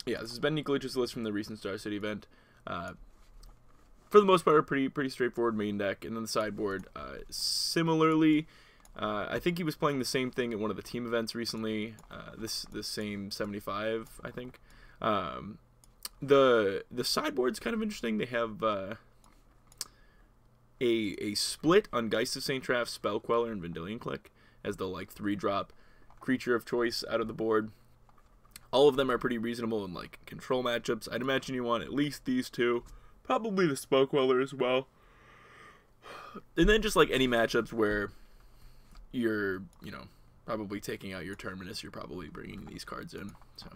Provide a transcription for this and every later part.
Yeah, this has been Nikolaich's list from the recent Star City event. For the most part, a pretty straightforward main deck, and then the sideboard. Similarly, I think he was playing the same thing at one of the team events recently. This same 75, I think. The sideboard's kind of interesting. They have a split on Geist of St. Traff, Spell Queller, and Vendilion Click as the like 3-drop creature of choice out of the board. All of them are pretty reasonable in like control matchups. I'd imagine you want at least these two. Probably the Spell Queller as well. And then just like any matchups where you're, probably taking out your Terminus, you're probably bringing these cards in. So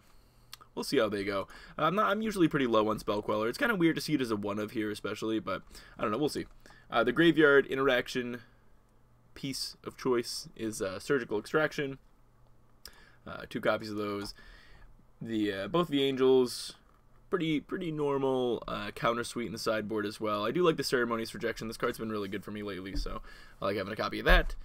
we'll see how they go. I'm usually pretty low on Spell Queller. It's kind of weird to see it as a 1-of here especially, but I don't know. We'll see. The graveyard interaction piece of choice is Surgical Extraction. 2 copies of those. Both the Angels, pretty normal counter suite in the sideboard as well. I do like the Ceremonious Rejection. This card's been really good for me lately, so I like having a copy of that.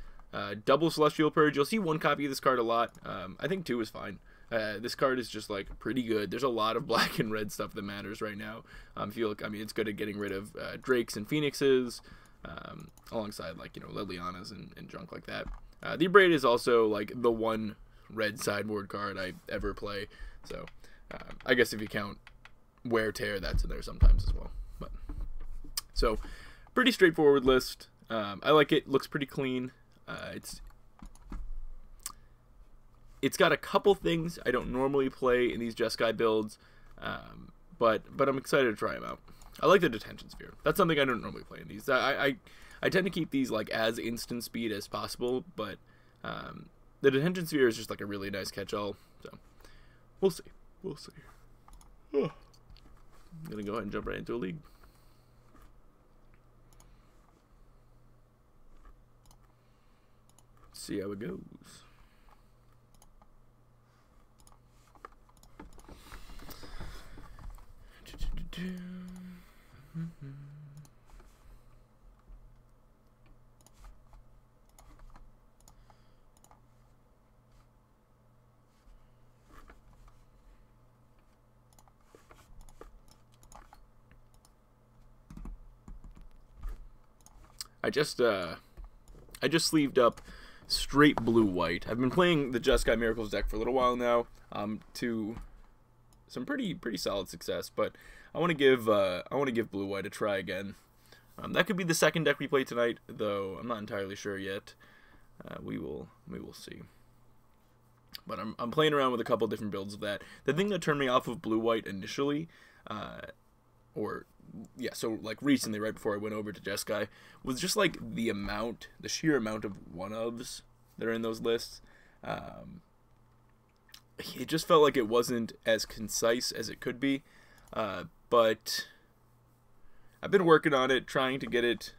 Double Celestial Purge. You'll see 1 copy of this card a lot. I think 2 is fine. This card is just like pretty good. There's a lot of black and red stuff that matters right now. It's good at getting rid of Drakes and Phoenixes, alongside like Lilianas and junk like that. The Abrade is also like the 1 red sideboard card I ever play. So I guess if you count Wear Tear, that's in there sometimes as well. So pretty straightforward list. I like it. Looks pretty clean. It's got a couple things I don't normally play in these Jeskai builds, but I'm excited to try them out. I like the Detention Sphere. That's something I don't normally play in these. I tend to keep these like as instant speed as possible, but the Detention Sphere is just like a really nice catch-all. So we'll see. Oh. I'm gonna go ahead and jump right into a league. See how it goes. I just sleeved up straight blue-white. I've been playing the Jeskai Miracles deck for a little while now, to some pretty solid success, but I want to give blue-white a try again. That could be the second deck we play tonight, though I'm not entirely sure yet. We will see. But I'm playing around with a couple different builds of that. The thing that turned me off of blue-white initially, so like recently, right before I went over to Jeskai, was just like the sheer amount of 1-ofs that are in those lists. It just felt like it wasn't as concise as it could be, but I've been working on it, trying to get it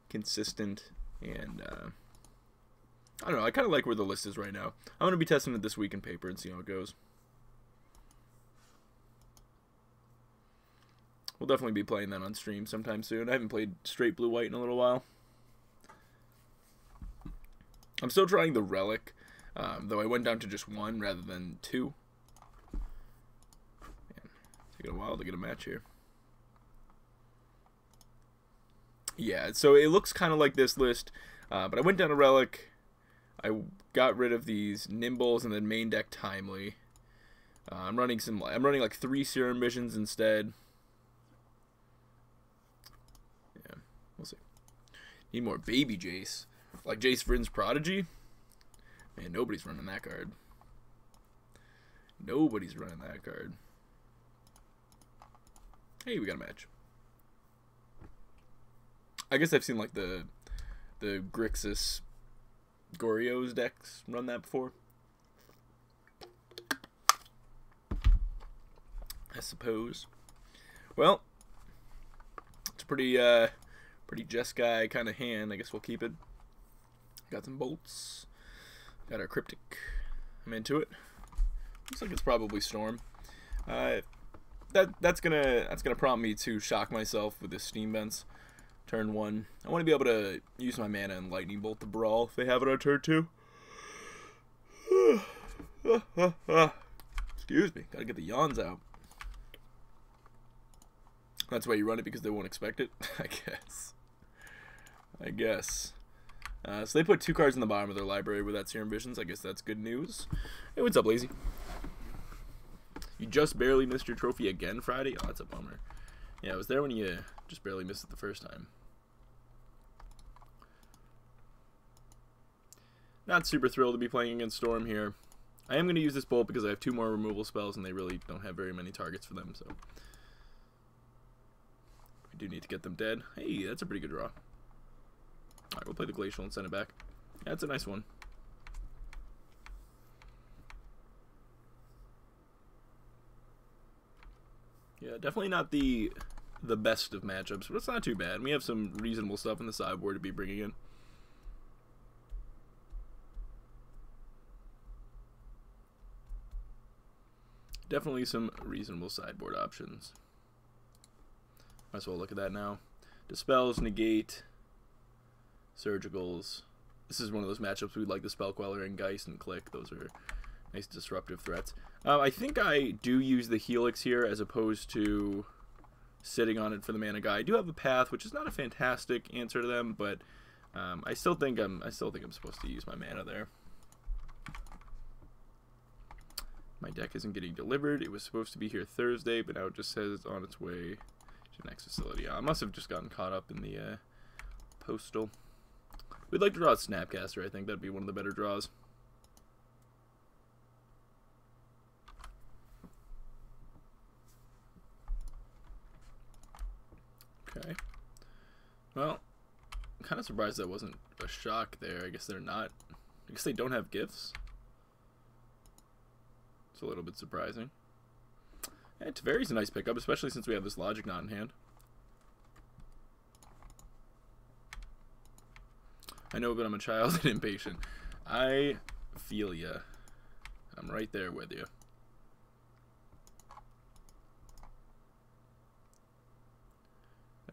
consistent, and I don't know, I kind of like where the list is right now. I'm going to be testing it this week in paper and see how it goes. We'll definitely be playing that on stream sometime soon. I haven't played straight blue-white in a little while. I'm still trying the Relic, though I went down to just 1 rather than 2. Man, taking a while to get a match here. Yeah, so it looks kind of like this list, but I went down to Relic. I got rid of these Nimbles and then main deck Timely. I'm running like 3 Serum Visions instead. We'll see. Need more baby Jace. Like Jace Vryn's Prodigy. Man, nobody's running that card. Nobody's running that card. Hey, we got a match. I guess I've seen like the Grixis Goryo's decks run that before. I suppose. Well, it's a pretty Jeskai kind of hand. I guess we'll keep it. Got some bolts. Got our Cryptic. I'm into it. Looks like it's probably Storm. That's gonna prompt me to shock myself with this Steam Vents. Turn 1. I want to be able to use my mana and Lightning Bolt to brawl if they have it on turn 2. Excuse me. Gotta get the yawns out. That's why you run it, because they won't expect it, I guess. So they put 2 cards in the bottom of their library with that Serum Visions. I guess that's good news. Hey, what's up, Lazy? You just barely missed your trophy again Friday? Oh, that's a bummer. Yeah, I was there when you just barely missed it the first time. Not super thrilled to be playing against Storm here. I am going to use this Bolt because I have 2 more removal spells and they really don't have very many targets for them, so we do need to get them dead. Hey, that's a pretty good draw. Alright, we'll play the Glacial and send it back. Yeah, that's a nice one. Yeah, definitely not the best of matchups, but it's not too bad. We have some reasonable stuff in the sideboard to be bringing in. Definitely some reasonable sideboard options. Might as well look at that now. Dispels, Negate, Surgicals. This is one of those matchups we'd like the Spell Queller and Geist and Click. Those are nice disruptive threats. I think I do use the Helix here as opposed to sitting on it for the mana guy. I do have a Path, which is not a fantastic answer to them, but I still think I'm supposed to use my mana there. My deck isn't getting delivered. It was supposed to be here Thursday, but now it just says it's on its way to the next facility. I must have just gotten caught up in the postal. We'd like to draw a Snapcaster. I think that'd be one of the better draws. Okay. Well, I'm kind of surprised that wasn't a shock there. I guess they're not. I guess they don't have gifts. It's a little bit surprising. Yeah, Teferi's a nice pickup, especially since we have this Logic Knot in hand. I know, but I'm a child and impatient. I feel ya. I'm right there with you.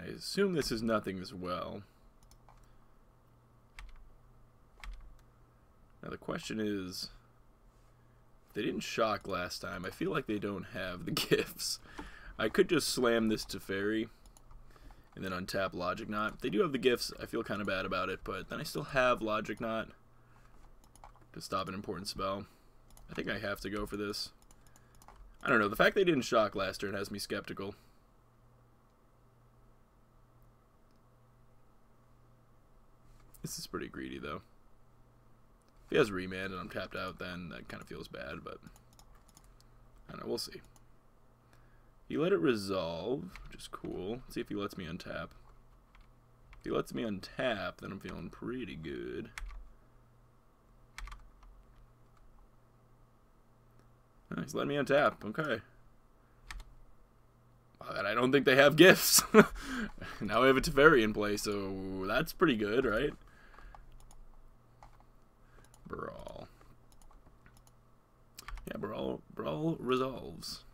I assume this is nothing as well. Now the question is, they didn't shock last time. I feel like they don't have the gifts. I could just slam this Teferi and then untap Logic Knot. If they do have the gifts, I feel kind of bad about it, but then I still have Logic Knot to stop an important spell. I think I have to go for this. I don't know. The fact they didn't shock last turn has me skeptical. This is pretty greedy, though. If he has Remand and I'm tapped out, then that kind of feels bad, but I don't know. We'll see. He let it resolve, which is cool. Let's see if he lets me untap. If he lets me untap, then I'm feeling pretty good. Oh, he's letting me untap. Okay. And I don't think they have gifts. Now we have a Teferi in play, so that's pretty good, right? Brawl. Yeah, Brawl resolves.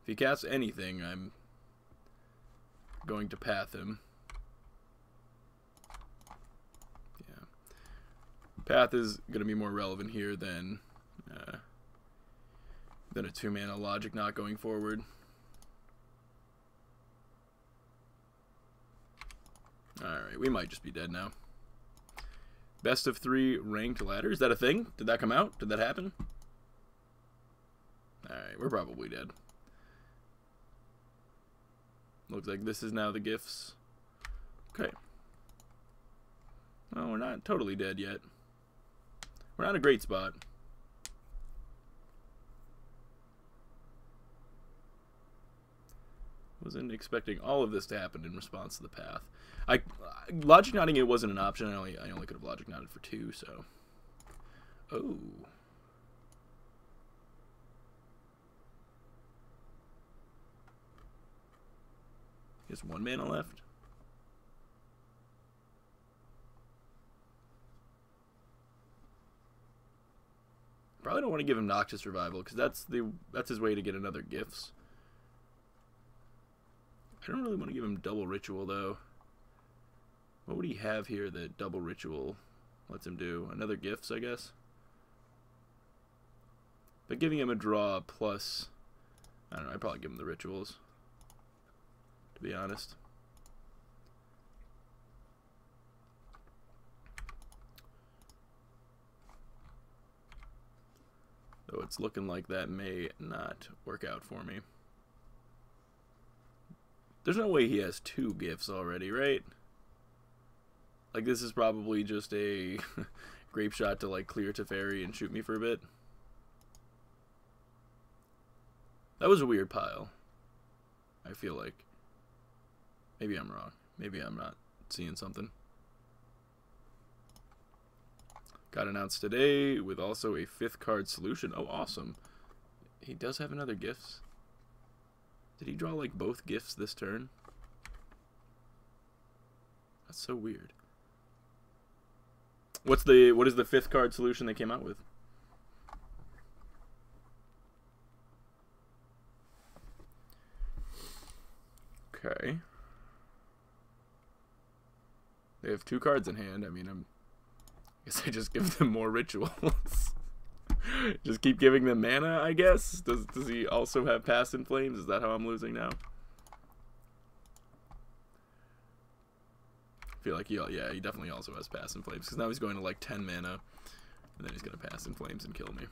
If he casts anything, I'm going to path him. Yeah. Path is going to be more relevant here than a 2-mana Logic Knot going forward. Alright, we might just be dead now. Best of 3 ranked ladder. Is that a thing? Did that come out? Did that happen? Alright, we're probably dead. Looks like this is now the gifts. Okay. Well, we're not totally dead yet. We're not in a great spot. Wasn't expecting all of this to happen in response to the path. Logic Knotting it wasn't an option. I only could have Logic Knotted for 2, so. Oh. He has 1 mana left. Probably don't want to give him Noctis Revival because that's his way to get another gifts. I don't really want to give him double Ritual though. What would he have here that double Ritual lets him do? Another gifts, I guess. But giving him a draw plus, I don't know, I'd probably give him the rituals, to be honest. Though it's looking like that may not work out for me. There's no way he has 2 gifts already, right? Like, this is probably just a grape shot to, like, clear Teferi and shoot me for a bit. That was a weird pile, I feel like. Maybe I'm wrong. Maybe I'm not seeing something. Got announced today with also a 5th card solution. Oh, awesome. He does have another gifts. Did he draw, like, both gifts this turn? That's so weird. What is the 5th card solution they came out with? Okay. They have 2 cards in hand. I mean, I guess I just give them more rituals. Just keep giving them mana, I guess. Does he also have Past in Flames? Is that how I'm losing now? I feel like he definitely also has Past in Flames, because now he's going to like 10 mana, and then he's going to Past in Flames and kill me.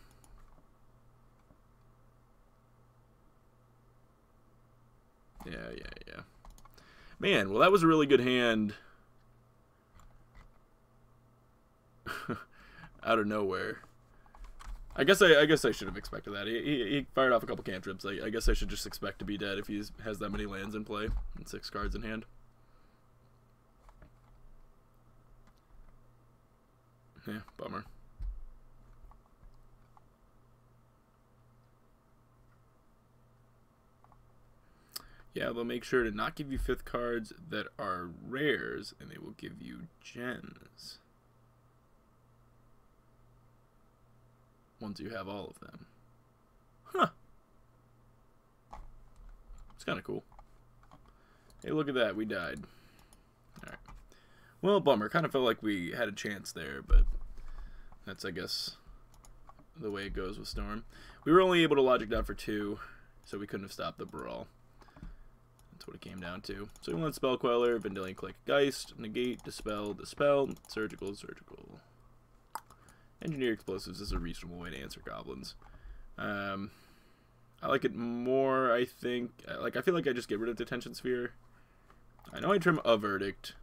Yeah. Man, well, that was a really good hand. Out of nowhere. I guess I should have expected that. He fired off a couple cantrips. I guess I should just expect to be dead if he has that many lands in play and 6 cards in hand. Yeah, bummer. Yeah, they'll make sure to not give you 5th cards that are rares, and they will give you gems. Once you have all of them. Huh. It's kind of cool. Hey, look at that. We died. Alright. Well, bummer. Kind of felt like we had a chance there, but that's, I guess, the way it goes with Storm. We were only able to logic down for 2, so we couldn't have stopped the brawl. That's what it came down to. So we went Spell Queller, Vendilion Click, Geist, Negate, Dispel, Dispel, Surgical, Surgical. Engineer Explosives is a reasonable way to answer Goblins. I like it more, I think. I feel like I just get rid of Detention Sphere. I know I trim a Verdict.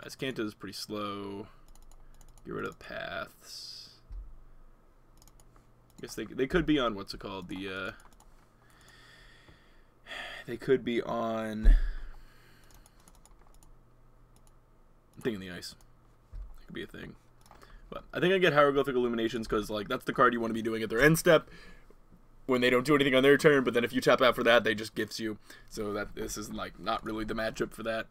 Azcanta is pretty slow. Get rid of the Paths. I guess they could be on, what's it called? They could be on Thing in the Ice. That could be a thing. But I think I get Hieroglyphic Illuminations because, like, that's the card you want to be doing at their end step when they don't do anything on their turn, but then if you tap out for that, they just gifts you. So that this is, like, not really the matchup for that.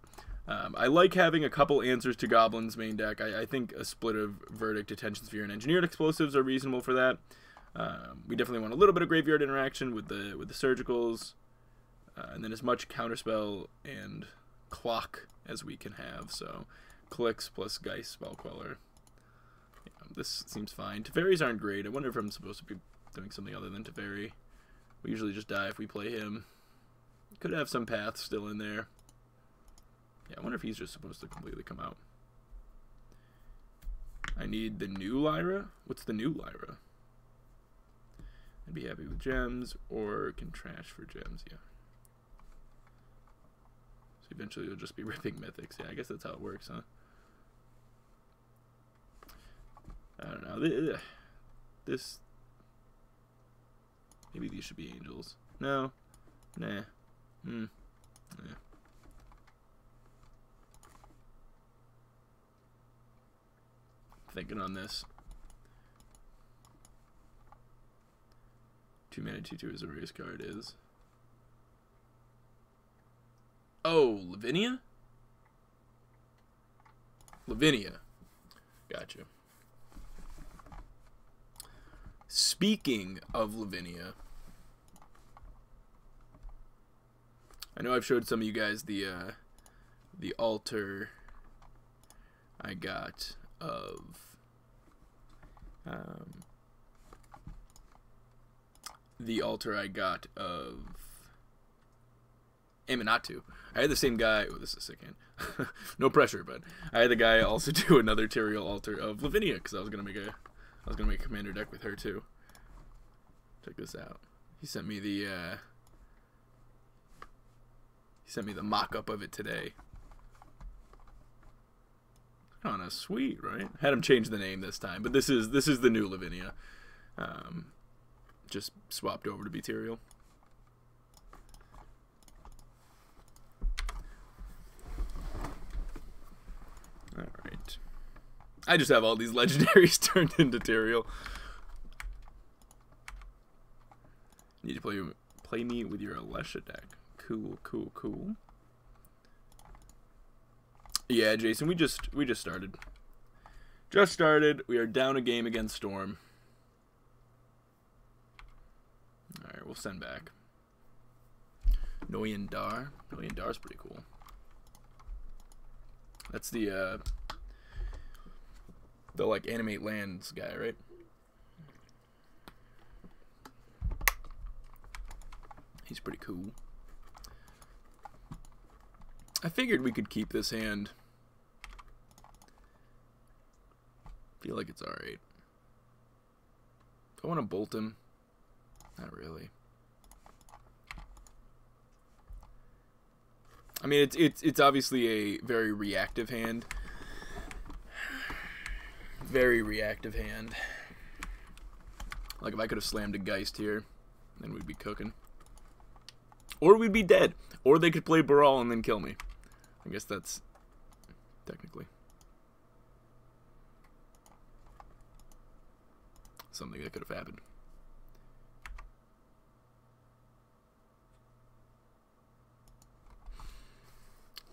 I like having a couple answers to Goblins' main deck. I think a split of Verdict, Detention Sphere, and Engineered Explosives are reasonable for that. We definitely want a little bit of graveyard interaction with the Surgicals, and then as much Counterspell and Clock as we can have. So Clicks plus Geist, Spell Queller. This seems fine. Teferis aren't great. I wonder if I'm supposed to be doing something other than Teferi. We usually just die if we play him. Could have some paths still in there. Yeah, I wonder if he's just supposed to completely come out. I need the new Lyra. What's the new Lyra? I'd be happy with gems, or can trash for gems, yeah. So eventually you'll just be ripping mythics. Yeah, I guess that's how it works, huh? I don't know. This... Maybe these should be angels. No. Nah. Yeah. Thinking on this. 2 mana 2/2 is a race card is. Oh, Lavinia? Lavinia. Gotcha. Speaking of Lavinia, I know I've showed some of you guys the altar I got of the altar I got of Aminatu. I had the same guy. Oh, this is a sick hand. No pressure, but I had the guy also do another Tyrael altar of Lavinia because I was gonna make a commander deck with her too. Check this out. He sent me the mock-up of it today. Kind of sweet, right? Had him change the name this time, but this is the new Lavinia. Just swapped over to be Tyrael. Alright. I just have all these legendaries turned into Tyrael. Need to play me with your Alesha deck. Cool, cool, cool. Yeah, Jason, we just started. Just started. We are down a game against Storm. Alright, we'll send back. Noyan Dar. Noyan Dar's pretty cool. That's the like animate lands guy, right? He's pretty cool. I figured we could keep this hand. Feel like it's alright. Do I want to bolt him? Not really. I mean, it's obviously a very reactive hand. Very reactive hand. Like if I could have slammed a Geist here, then we'd be cooking. Or we'd be dead. Or they could play Baral and then kill me. I guess that's technically something that could have happened.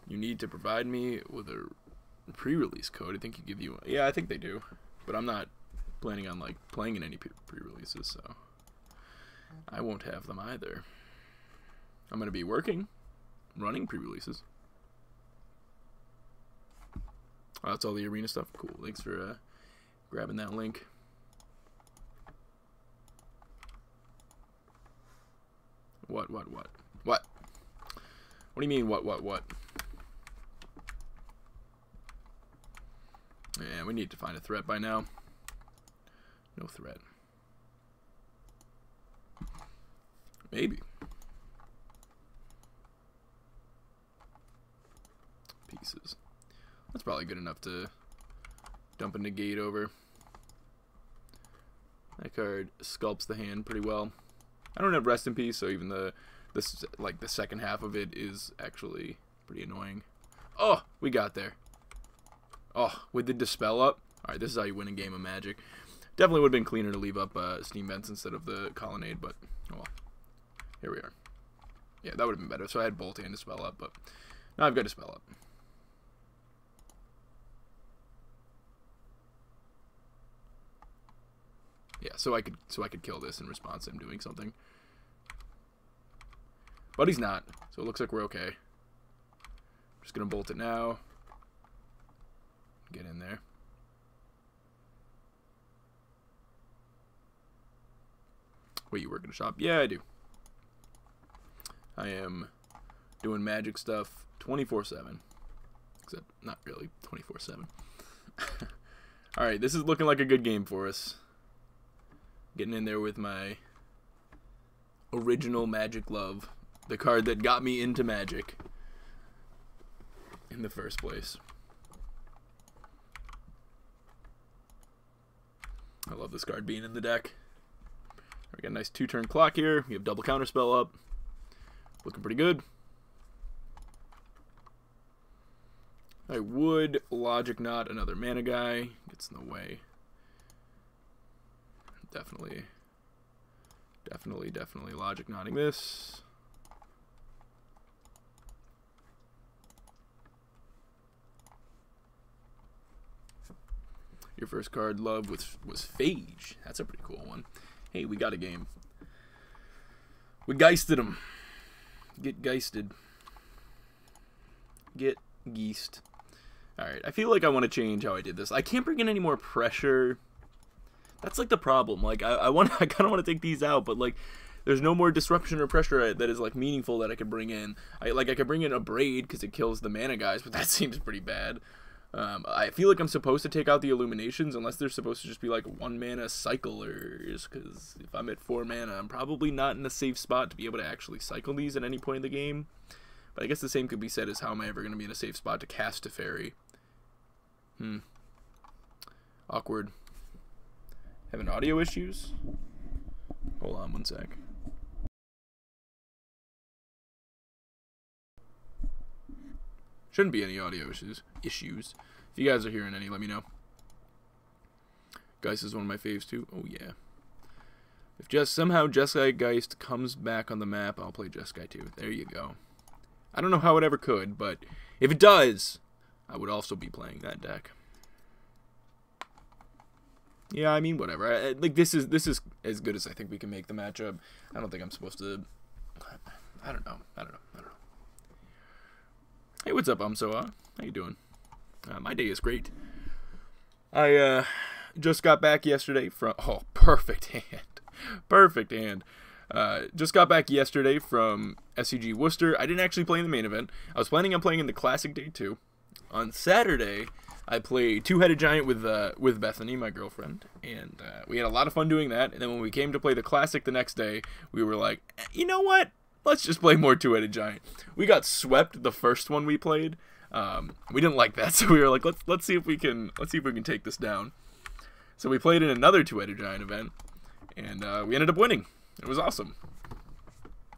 You need to provide me with a pre-release code. I think you give you... Yeah, I think they do. But I'm not planning on, like, playing in any pre-releases, so... I won't have them either. I'm going to be running pre-releases. Oh, that's all the arena stuff? Cool. Thanks for grabbing that link. What? What do you mean, what? Yeah, we need to find a threat by now. No threat. Maybe. Pieces. That's probably good enough to dump a negate over. That card sculpts the hand pretty well. I don't have Rest in Peace, so even the second half of it is actually pretty annoying. Oh, we got there. Oh, with the Dispel up. Alright, this is how you win a game of Magic. Definitely would have been cleaner to leave up Steam Vents instead of the Colonnade, but oh well. Here we are. Yeah, that would have been better. So I had Bolt and Dispel up, but now I've got Dispel up. Yeah, so I could kill this in response to him doing something. But he's not, so it looks like we're okay. Just gonna bolt it now. Get in there. Wait, you work in a shop? Yeah, I do. I am doing Magic stuff 24/7. Except not really 24/7. Alright, this is looking like a good game for us. Getting in there with my original Magic love. The card that got me into Magic in the first place. I love this card being in the deck. We got a nice 2-turn clock here. We have double counterspell up. Looking pretty good. I would Logic Knot another mana guy. Gets in the way. Definitely Logic Knotting this. Your first card, love, was Phage. That's a pretty cool one. Hey, we got a game. We geisted him. Get geisted. Get geist. Alright, I feel like I want to change how I did this. I can't bring in any more pressure. That's like the problem. Like I kind of want to take these out, but like there's no more disruption or pressure that is like meaningful that I could bring in. I could bring in a Braid because it kills the mana guys, but that seems pretty bad. I feel like I'm supposed to take out the Illuminations unless they're supposed to just be like 1 mana cyclers, because if I'm at 4 mana, I'm probably not in a safe spot to be able to actually cycle these at any point in the game. But I guess the same could be said as how am I ever going to be in a safe spot to cast Teferi? Awkward. Having audio issues? Hold on 1 sec. Shouldn't be any audio issues. If you guys are hearing any, let me know. Geist is one of my faves too. Oh yeah. If somehow Jeskai Geist comes back on the map, I'll play Jeskai too. There you go. I don't know how it ever could, but if it does, I would also be playing that deck. Yeah, I mean, whatever. Like this is as good as I think we can make the matchup. I don't think I'm supposed to. I don't know. Hey, what's up, How you doing? My day is great. I just got back yesterday from... Oh, perfect hand. Just got back yesterday from SCG Worcester. I didn't actually play in the main event. I was planning on playing in the Classic Day 2. On Saturday, I played Two-Headed Giant with Bethany, my girlfriend, and we had a lot of fun doing that. And then when we came to play the Classic the next day, we were like, you know what? Let's just play more Two-Headed Giant. We got swept the first one we played. We didn't like that, so we were like, let's see if we can take this down. So we played in another Two-Headed Giant event, and we ended up winning. It was awesome.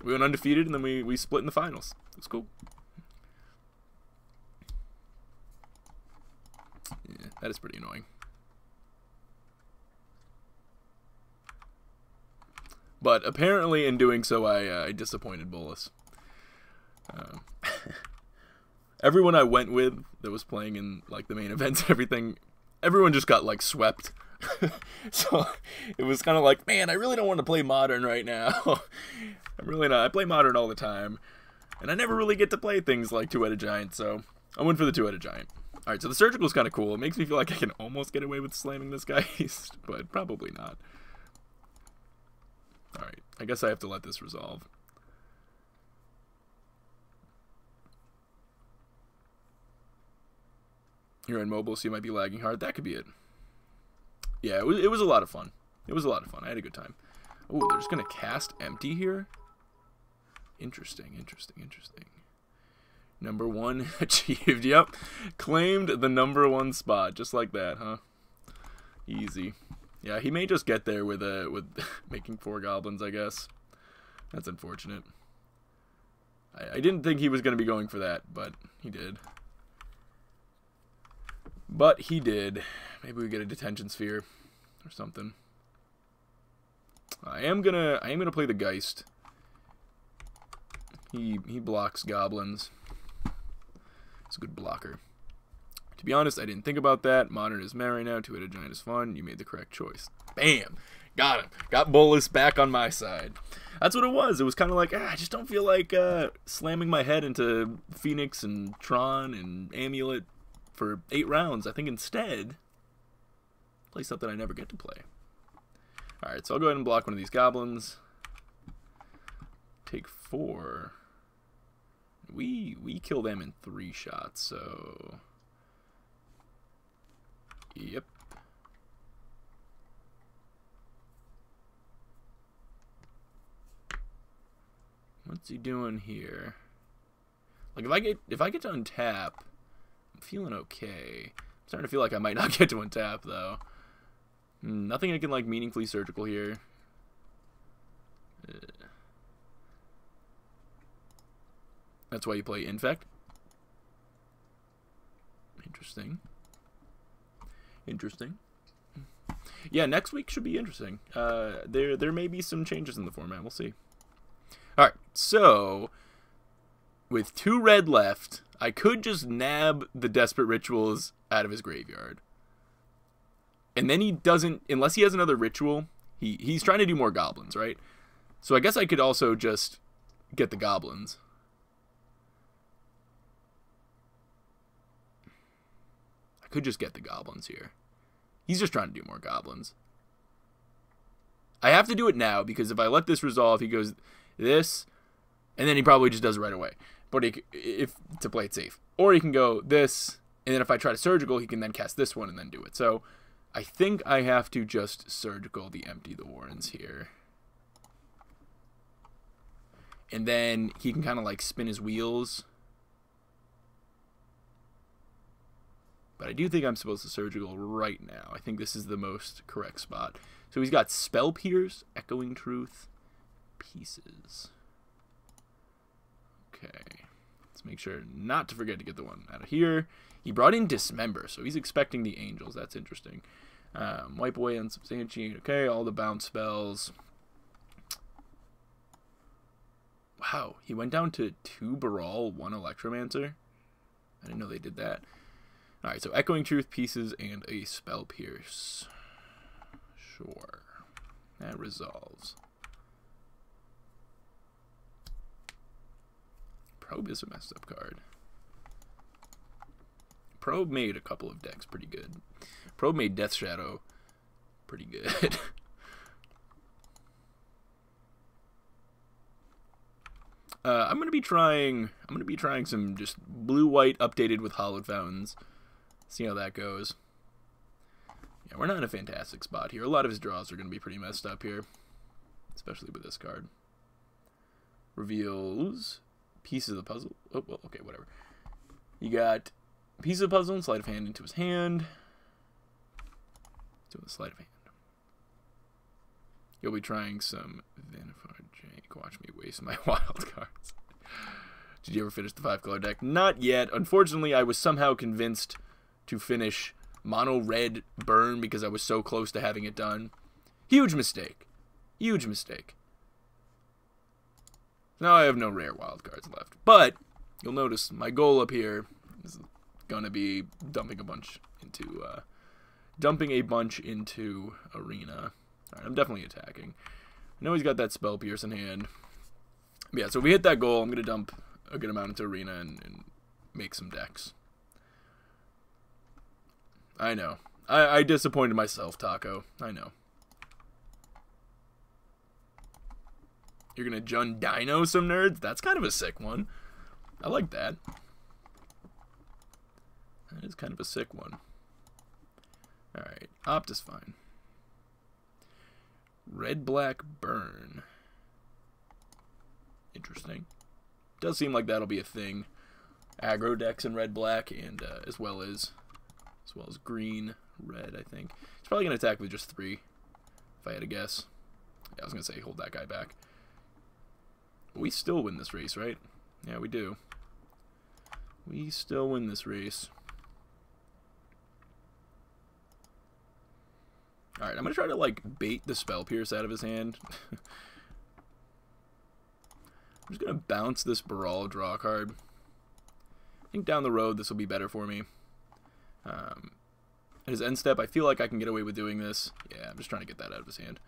We went undefeated, and then we split in the finals. It was cool. Yeah, that is pretty annoying. But apparently, in doing so, I disappointed Bolus. Everyone I went with that was playing in like the main events, everyone just got like swept. So it was kind of like, man, I really don't want to play Modern right now. I'm really not. I play Modern all the time, and I never really get to play things like Two-Headed Giant. So I went for the Two-Headed Giant. All right, so the Surgical is kind of cool. It makes me feel like I can almost get away with slamming this guy, but probably not. Alright, I guess I have to let this resolve. You're in mobile, so you might be lagging hard. That could be it. Yeah, it was a lot of fun. I had a good time. Oh, they're just going to cast Empty here? Interesting. Number 1 achieved. Yep. Claimed the number 1 spot. Just like that, huh? Easy. Yeah, he may just get there with making 4 goblins, I guess. That's unfortunate. I didn't think he was going to be going for that, but he did. Maybe we get a detention sphere or something. I am gonna play the Geist. He blocks goblins. It's a good blocker. To be honest, I didn't think about that. Modern is meh right now. Two-Headed Giant is fun. You made the correct choice. Bam! Got him. Got Bolus back on my side. That's what it was. It was kind of like, I just don't feel like slamming my head into Phoenix and Tron and Amulet for 8 rounds. I think instead, play something I never get to play. Alright, so I'll go ahead and block one of these goblins. Take 4. We kill them in 3 shots, so... Yep. What's he doing here? Like if I get to untap, I'm feeling okay. I'm starting to feel like I might not get to untap though. Nothing I can like meaningfully surgical here. That's why you play Infect. Interesting. Yeah, next week should be interesting. There may be some changes in the format. We'll see. All right, so with 2 red left, I could just nab the Desperate Rituals out of his graveyard. And then he doesn't, unless he has another ritual, he's trying to do more goblins, right? So I guess I could also just get the goblins. I could just get the goblins here. He's just trying to do more goblins. I have to do it now, because if I let this resolve, he goes this, and then he probably just does it right away. But if to play it safe. Or he can go this, and then if I try to surgical, he can then cast this one and then do it. So I think I have to just surgical the empty the Warrens here. And then he can kind of like spin his wheels. But I do think I'm supposed to surgical right now. I think this is the most correct spot. So he's got Spell Pierce, Echoing Truth, Pieces. Okay. Let's make sure not to forget to get the one out of here. He brought in Dismember, so he's expecting the Angels. That's interesting. Wipe away Unsubstantiate. Okay, all the bounce spells. Wow, he went down to 2 Baral, 1 Electromancer. I didn't know they did that. Alright, so Echoing Truth, Pieces, and a Spell Pierce. Sure. That resolves. Probe is a messed up card. Probe made a couple of decks pretty good. Probe made Death Shadow pretty good. I'm gonna be trying some just blue-white updated with Hallowed Fountains. See how that goes. Yeah, we're not in a fantastic spot here. A lot of his draws are gonna be pretty messed up here, especially with this card. Reveals pieces of the puzzle. Oh, well, okay, whatever. You got piece of puzzle and sleight of hand into his hand. Doing the sleight of hand. You'll be trying some Vanifard Jake. Watch me waste my wild cards. Did you ever finish the 5-color deck? Not yet. Unfortunately, I was somehow convinced to finish mono red burn because I was so close to having it done. Huge mistake. Huge mistake. Now I have no rare wild cards left. But you'll notice my goal up here is gonna be dumping a bunch into Arena. Alright, I'm definitely attacking. I know he's got that Spell Pierce in hand. But yeah, so if we hit that goal, I'm gonna dump a good amount into Arena and make some decks. I know. I disappointed myself, Taco. I know. You're gonna Jund Dino some nerds? That's kind of a sick one. I like that. That is kind of a sick one. Alright, Opt is fine. Red-Black Burn. Interesting. Does seem like that'll be a thing. Aggro decks in red-black, and as well as green-red, I think. He's probably gonna attack with just 3, if I had to guess. Yeah, I was gonna say hold that guy back. But we still win this race, right? Yeah, we do. We still win this race. Alright, I'm gonna try to, like, bait the Spell Pierce out of his hand. I'm just gonna bounce this Baral draw card. I think down the road this will be better for me. At his end step, I feel like I can get away with doing this. Yeah, I'm just trying to get that out of his hand.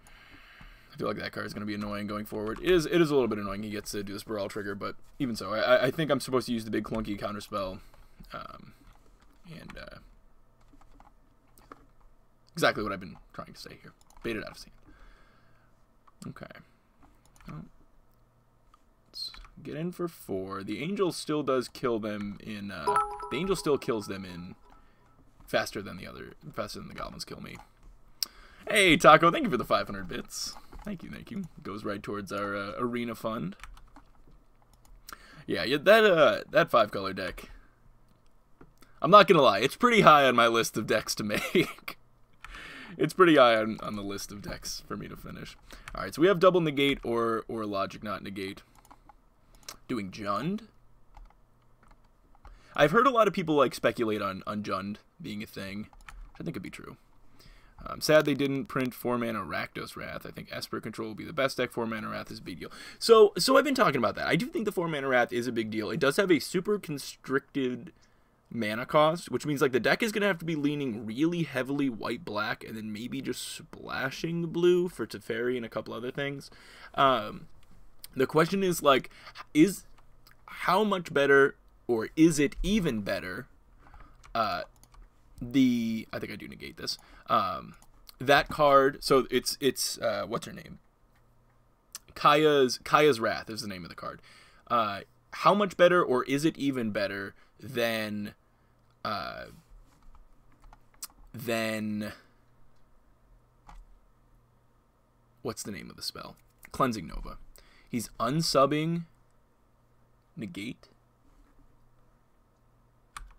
I feel like that card is going to be annoying going forward. It is a little bit annoying he gets to do this Baral trigger, but even so, I think I'm supposed to use the big clunky counterspell. Exactly what I've been trying to say here. Bait it out of his hand. Okay. Well, let's get in for 4. The Angel still does kill them in... the Angel still kills them in faster than the Goblins kill me. Hey, Taco, thank you for the 500 bits. Thank you, thank you. Goes right towards our Arena fund. Yeah, that 5-color deck. I'm not gonna lie, it's pretty high on my list of decks to make. It's pretty high on the list of decks for me to finish. Alright, so we have double negate or logic not negate. Doing Jund. I've heard a lot of people like speculate on Jund being a thing, which I think could be true. I'm sad they didn't print 4-mana Rakdos Wrath. I think Esper Control will be the best deck. 4-mana Wrath is a big deal. So I've been talking about that. I do think the 4-mana Wrath is a big deal. It does have a super constricted mana cost, which means like the deck is going to have to be leaning really heavily white-black and then maybe just splashing blue for Teferi and a couple other things. The question is like, how much better, or is it even better, I think I do negate this, that card. So it's what's her name? Kaya's Wrath is the name of the card. How much better, or is it even better than what's the name of the spell? Cleansing Nova. He's unsubbing negate.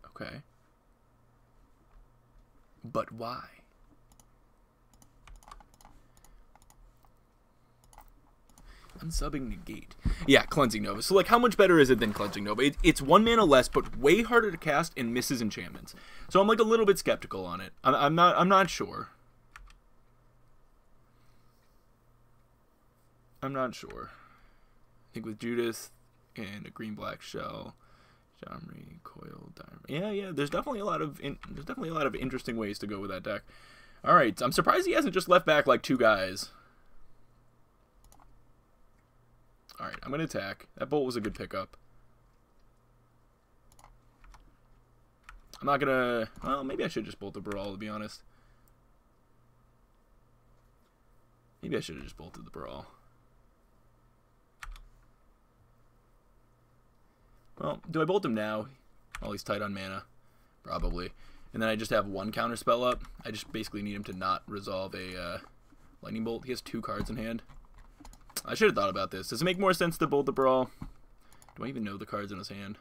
Okay. But why? Unsubbing negate. Yeah, Cleansing Nova. So, like, how much better is it than Cleansing Nova? It's 1 mana less, but way harder to cast and misses enchantments. So I'm, like, a little bit skeptical on it. I'm not sure. I'm not sure. I think with Judith and a green-black shell, Jamri, Coil, Diamond. Yeah. There's definitely a lot of interesting ways to go with that deck. All right, I'm surprised he hasn't just left back like 2 guys. All right, I'm gonna attack. That bolt was a good pickup. I'm not gonna. Well, maybe I should just bolt the Brawl, to be honest. Maybe I should have just bolted the Brawl. Well, do I bolt him now? Well, he's tight on mana. Probably. And then I just have 1 counter spell up. I just basically need him to not resolve a Lightning Bolt. He has 2 cards in hand. I should have thought about this. Does it make more sense to bolt the Brawl? Do I even know the cards in his hand?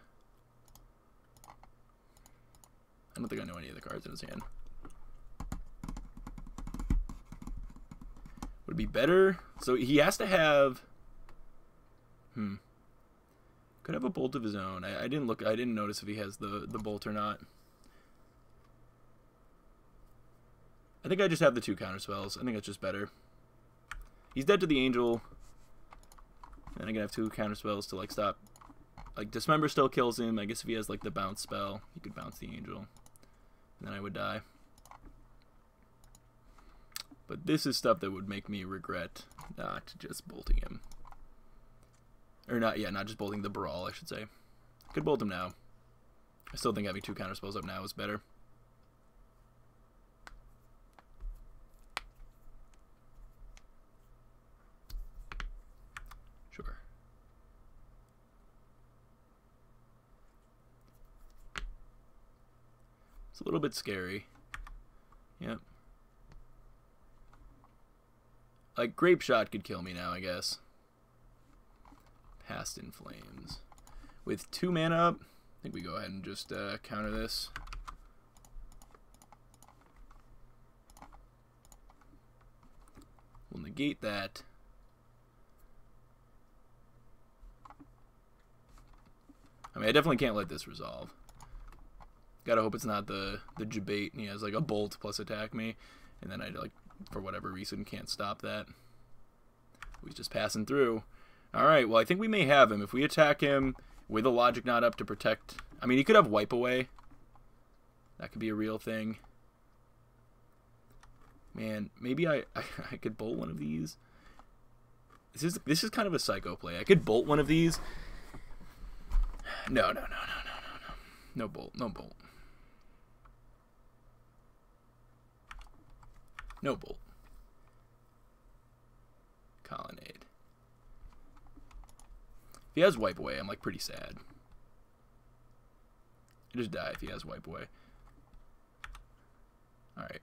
I don't think I know any of the cards in his hand. Would it be better? So he has to have... Could have a bolt of his own. I didn't look. I didn't notice if he has the bolt or not. I think I just have the 2 counter spells. I think that's just better. He's dead to the Angel. And I can have 2 counter spells to like stop. Like Dismember still kills him. I guess if he has like the bounce spell, he could bounce the Angel, and then I would die. But this is stuff that would make me regret not just bolting him. Or not, yeah, not just bolting the Brawl, I should say. Could bolt him now. I still think having 2 counter spells up now is better. Sure. It's a little bit scary. Yep. Like, Grape Shot could kill me now, I guess. Past in Flames. With 2 mana up, I think we go ahead and just counter this. We'll negate that. I mean, I definitely can't let this resolve. Gotta hope it's not the Jabate and he has like a bolt plus attack me, and then I like for whatever reason can't stop that. He's just passing through. Alright, well I think we may have him. If we attack him with a Logic Knot up to protect... I mean, he could have Wipe Away. That could be a real thing. Man, maybe I could bolt one of these. This is kind of a psycho play. I could bolt one of these. No. No bolt. No bolt. No bolt. Colonnade. If he has Wipe Away, I'm like pretty sad. I just die if he has Wipe Away. Alright.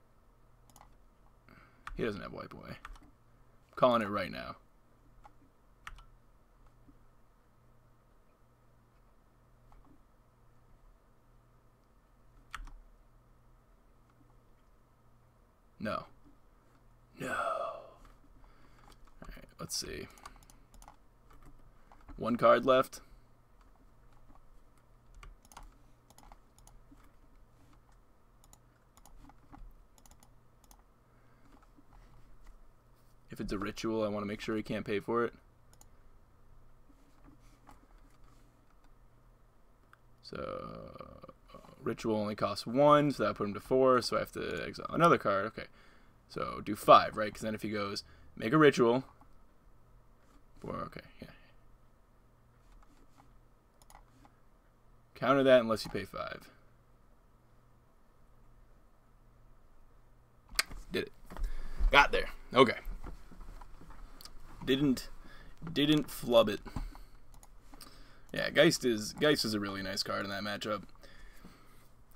He doesn't have Wipe Away. I'm calling it right now. No. No. Alright, let's see. 1 card left. If it's a ritual, I want to make sure he can't pay for it. So, ritual only costs 1, so that put him to 4, so I have to exile another card. Okay, so do 5, right? Because then if he goes, make a ritual. 4, okay, yeah. Counter that unless you pay 5. Did it. Got there. Okay. Didn't flub it. Yeah, Geist is a really nice card in that matchup.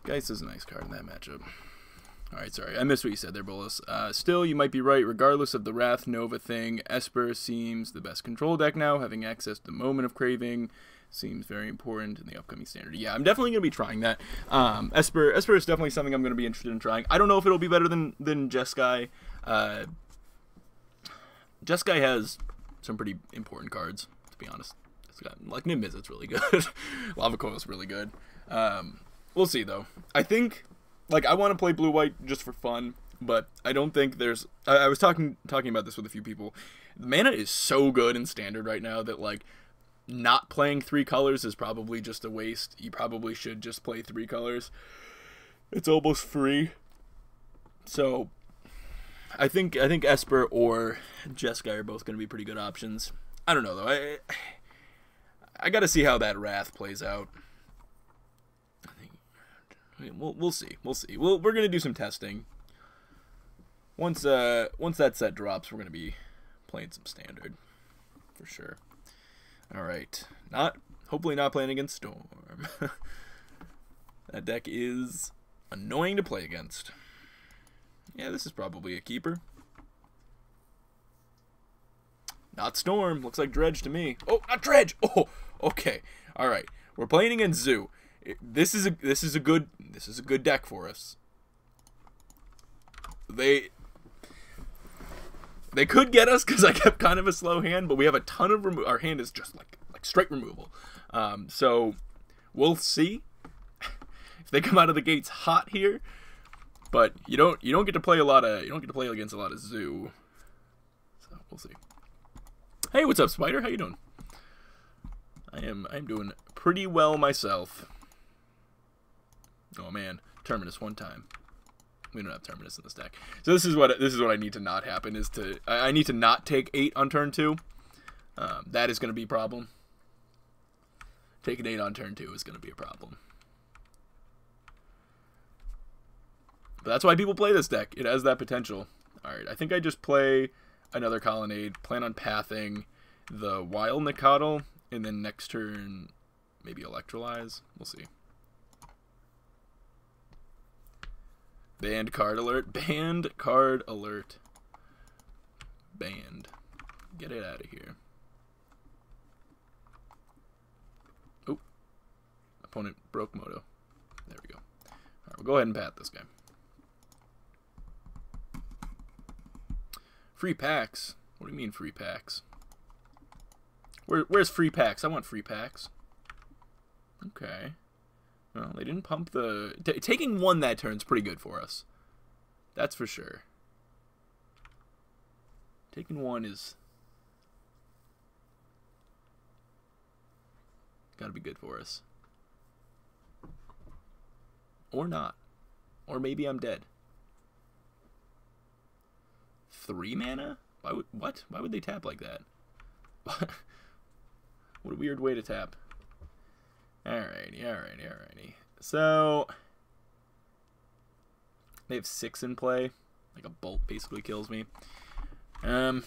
Geist is a nice card in that matchup. Alright, sorry. I missed what you said there, Bolus. Still, you might be right. Regardless of the Wrath Nova thing, Esper seems the best control deck now. Having access to the Moment of Craving seems very important in the upcoming standard. Yeah, I'm definitely going to be trying that. Esper is definitely something I'm going to be interested in trying. I don't know if it'll be better than Jeskai. Jeskai has some pretty important cards, to be honest. It's got, like, Nimbus, it's really good. Lava Coil's really good. We'll see, though. I think, like, I want to play blue-white just for fun, but I don't think there's... I was talking about this with a few people. The mana is so good in Standard right now that, like, not playing 3 colors is probably just a waste. You probably should just play 3 colors. It's almost free. So, I think Esper or Jeskai are both going to be pretty good options. I don't know, though. I got to see how that Wrath plays out. We'll see. We're going to do some testing. Once that set drops, we're going to be playing some Standard. For sure. Alright. Hopefully not playing against Storm. That deck is annoying to play against. Yeah, this is probably a keeper. Not Storm. Looks like Dredge to me. Oh, not Dredge! Oh, okay. Alright. We're playing against Zoo. This is a good deck for us. They could get us because I kept kind of a slow hand, but we have a ton of our hand is just like straight removal. So we'll see if they come out of the gates hot here. But you don't get to play against a lot of Zoo. So we'll see. Hey, what's up, Spider? How you doing? I'm doing pretty well myself. Oh man, Terminus one time. We don't have Terminus in this deck. So this is what I need to not happen is I need to not take 8 on turn 2. That is going to be a problem. Taking 8 on turn 2 is going to be a problem. But that's why people play this deck. It has that potential. Alright, I think I just play another Colonnade, plan on pathing the Wild Nicodle, and then next turn maybe Electrolyze. We'll see. Banned card alert. Banned card alert. Banned. Get it out of here. Oh. Opponent broke Moto. There we go. Alright, we'll go ahead and pat this guy. Free packs? What do you mean free packs? Where's free packs? I want free packs. Okay. Well, they didn't pump the... taking 1 that turn's pretty good for us. That's for sure. Taking 1 is... gotta be good for us. Or not. Or maybe I'm dead. 3 mana? What? Why would they tap like that? What a weird way to tap. Alrighty. So, they have 6 in play. Like a bolt basically kills me. I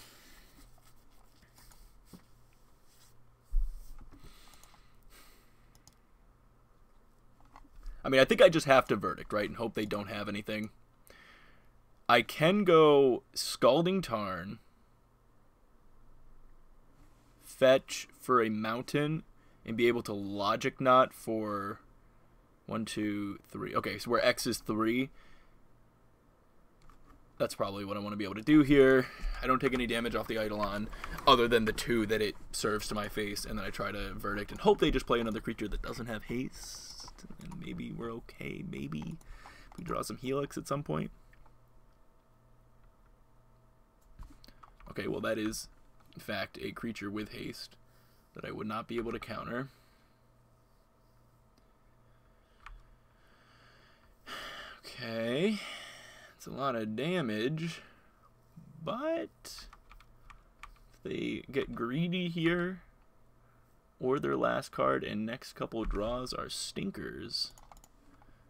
mean, I think I just have to Verdict, right? And hope they don't have anything. I can go Scalding Tarn, fetch for a mountain, and be able to Logic Knot for 1, 2, 3. Okay, so where X is 3. That's probably what I want to be able to do here. I don't take any damage off the Eidolon, other than the 2 that it serves to my face, and then I try to Verdict and hope they just play another creature that doesn't have haste, and maybe we're okay. Maybe we draw some Helix at some point. Okay, well that is, in fact, a creature with haste that I would not be able to counter. Okay, it's a lot of damage, but if they get greedy here, or their last card and next couple draws are stinkers,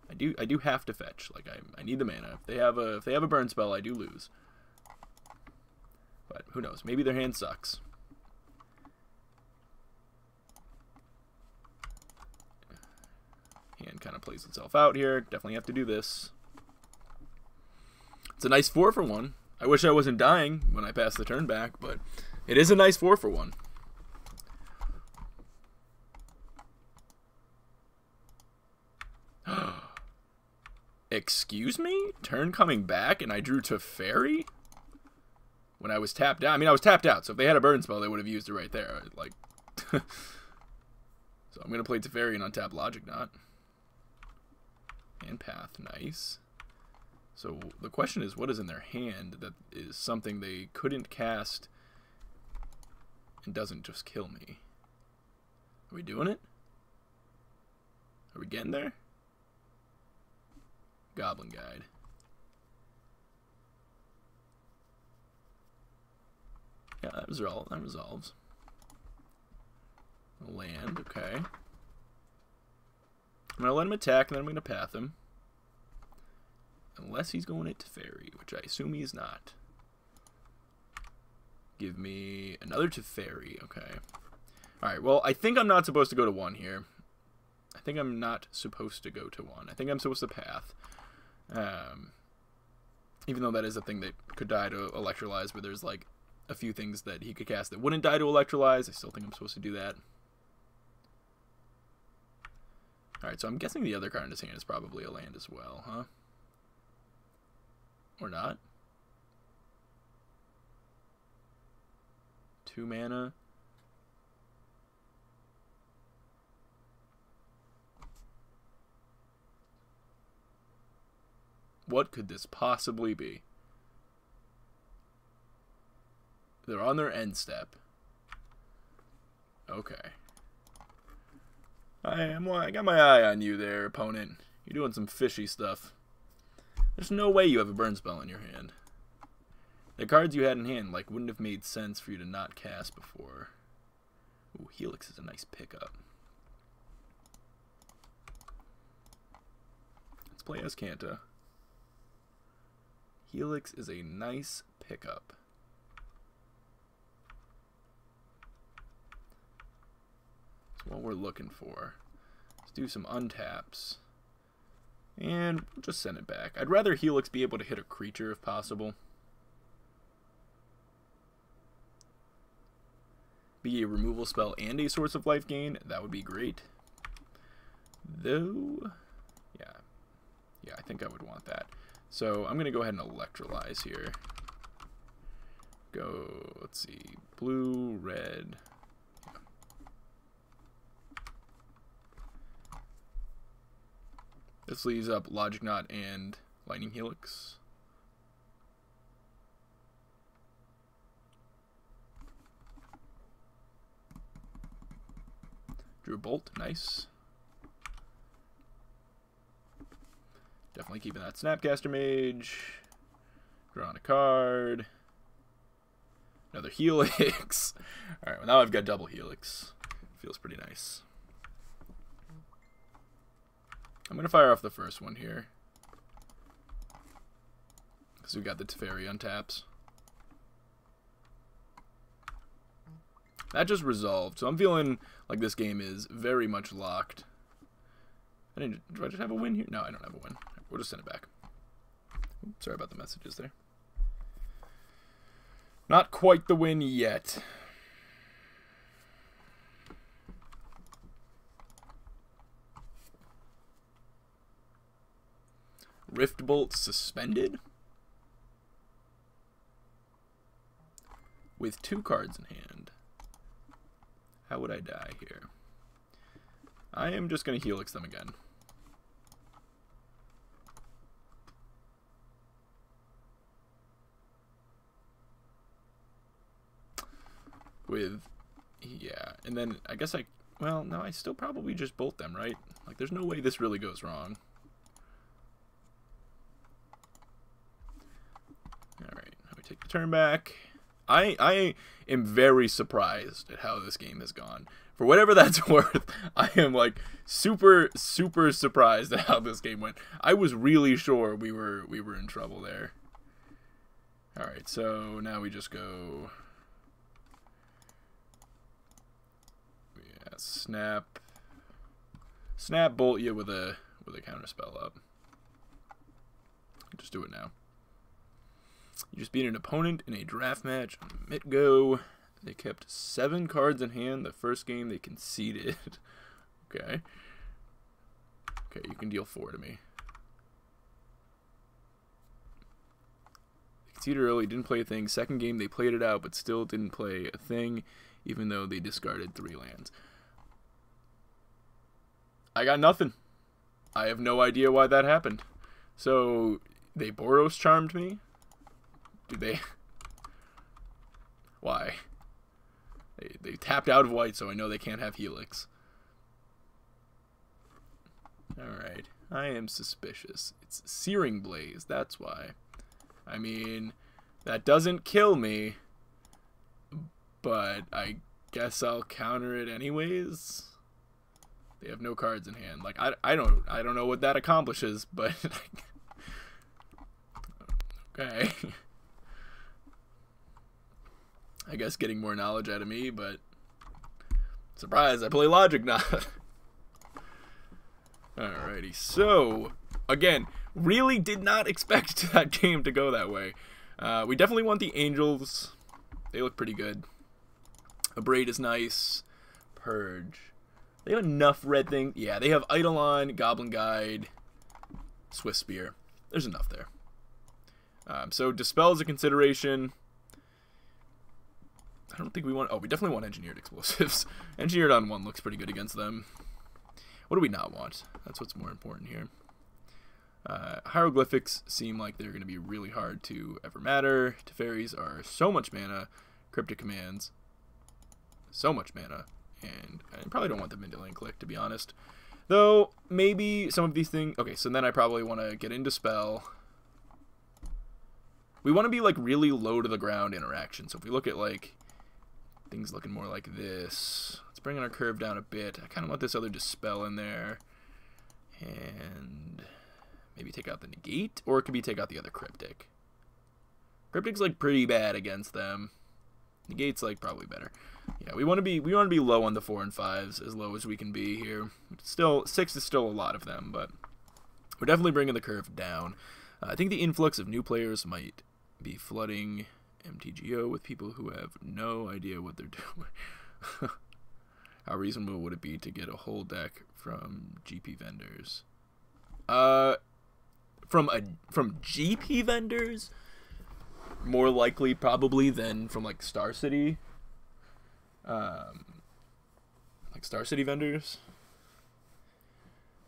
I do have to fetch. Like I need the mana. If they have a burn spell, I do lose. But who knows? Maybe their hand sucks. Hand kind of plays itself out here. Definitely have to do this. It's a nice 4 for 1. I wish I wasn't dying when I passed the turn back, but it is a nice 4 for 1. Excuse me? Turn coming back and I drew Teferi? When I was tapped out. I mean, I was tapped out, so if they had a burn spell, they would have used it right there. Like, so I'm going to play Teferi and untap Logic Knot. And Path, nice. So the question is, what is in their hand that is something they couldn't cast and doesn't just kill me? Are we doing it? Are we getting there? Goblin Guide. Yeah, that resolves. Land, okay. I'm going to let him attack, and then I'm going to path him. Unless he's going into Teferi, which I assume he's not. Give me another Teferi, okay. Alright, well, I think I'm not supposed to go to 1 here. I think I'm not supposed to go to 1. I think I'm supposed to path. Even though that is a thing that could die to Electrolyze, but there's like a few things that he could cast that wouldn't die to Electrolyze. I still think I'm supposed to do that. Alright, so I'm guessing the other card in his hand is probably a land as well, huh? Or not? 2 mana. What could this possibly be? They're on their end step. Okay. I got my eye on you there, opponent. You're doing some fishy stuff. There's no way you have a burn spell in your hand. The cards you had in hand, like, wouldn't have made sense for you to not cast before. Ooh, Helix is a nice pickup. Let's play Azcanta. Helix is a nice pickup. That's what we're looking for. Let's do some untaps. And we'll just send it back. I'd rather Helix be able to hit a creature if possible. Be a removal spell and a source of life gain. That would be great. Though, yeah, I think I would want that. So I'm going to go ahead and Electrolyze here. Go, let's see, blue, red. This leaves up Logic Knot and Lightning Helix. Drew a Bolt, nice. Definitely keeping that Snapcaster Mage. Drawing a card. Another Helix. Alright, well now I've got double Helix. Feels pretty nice. I'm going to fire off the first one here. Because we got the Teferi untaps. That just resolved. So I'm feeling like this game is very much locked. Do I just have a win here? No, I don't have a win. We'll just send it back. Oops, sorry about the messages there. Not quite the win yet. Rift Bolt suspended? With 2 cards in hand. How would I die here? I am just going to Helix them again. Yeah, and then I guess well, no, I still probably just bolt them, right? Like, there's no way this really goes wrong. Alright, now we take the turn back. I am very surprised at how this game has gone. For whatever that's worth, I am, like, super, super surprised at how this game went. I was really sure we were in trouble there. Alright, so now we just go... Yeah, snap. Snap, bolt you with a counter spell up. Just do it now. You just beat an opponent in a draft match on mid-go. They kept 7 cards in hand the first game they conceded. Okay. Okay, you can deal 4 to me. They conceded early, didn't play a thing. Second game, they played it out, but still didn't play a thing, even though they discarded 3 lands. I got nothing. I have no idea why that happened. So, they Boros charmed me? Do they? Why? They tapped out of white, so I know they can't have Helix. Alright. I am suspicious. It's Searing Blaze, that's why. I mean, that doesn't kill me, but I guess I'll counter it anyways. They have no cards in hand. Like, I don't know what that accomplishes, but okay. I guess getting more knowledge out of me, but surprise, I play Logic Knot. Alrighty, so again, really did not expect that game to go that way. We definitely want the Angels. They look pretty good. Abrade is nice. Purge. They have enough red thing. Yeah, they have Eidolon, Goblin Guide, Swift Spear. There's enough there. So Dispel is a consideration. I don't think we want... Oh, we definitely want Engineered Explosives. Engineered on 1 looks pretty good against them. What do we not want? That's what's more important here. Hieroglyphics seem like they're going to be really hard to ever matter. Teferis are so much mana. Cryptic Commands, so much mana. And I probably don't want the Vendilion Click, to be honest. Though, maybe some of these things... Okay, so then I probably want to get into Spell. We want to be, like, really low to the ground interaction. So if we look at, like... things looking more like this. Let's bring our curve down a bit. I kind of want this other Dispel in there. And maybe take out the Negate. Or it could be take out the other Cryptic. Cryptic's like pretty bad against them. Negate's like probably better. Yeah, we want to be low on the 4 and 5s, as low as we can be here. Still, 6 is still a lot of them, but we're definitely bringing the curve down. I think the influx of new players might be flooding MTGO with people who have no idea what they're doing. How reasonable would it be to get a whole deck from GP vendors? From GP vendors? More likely, probably, than from, like, Star City. Like, Star City vendors.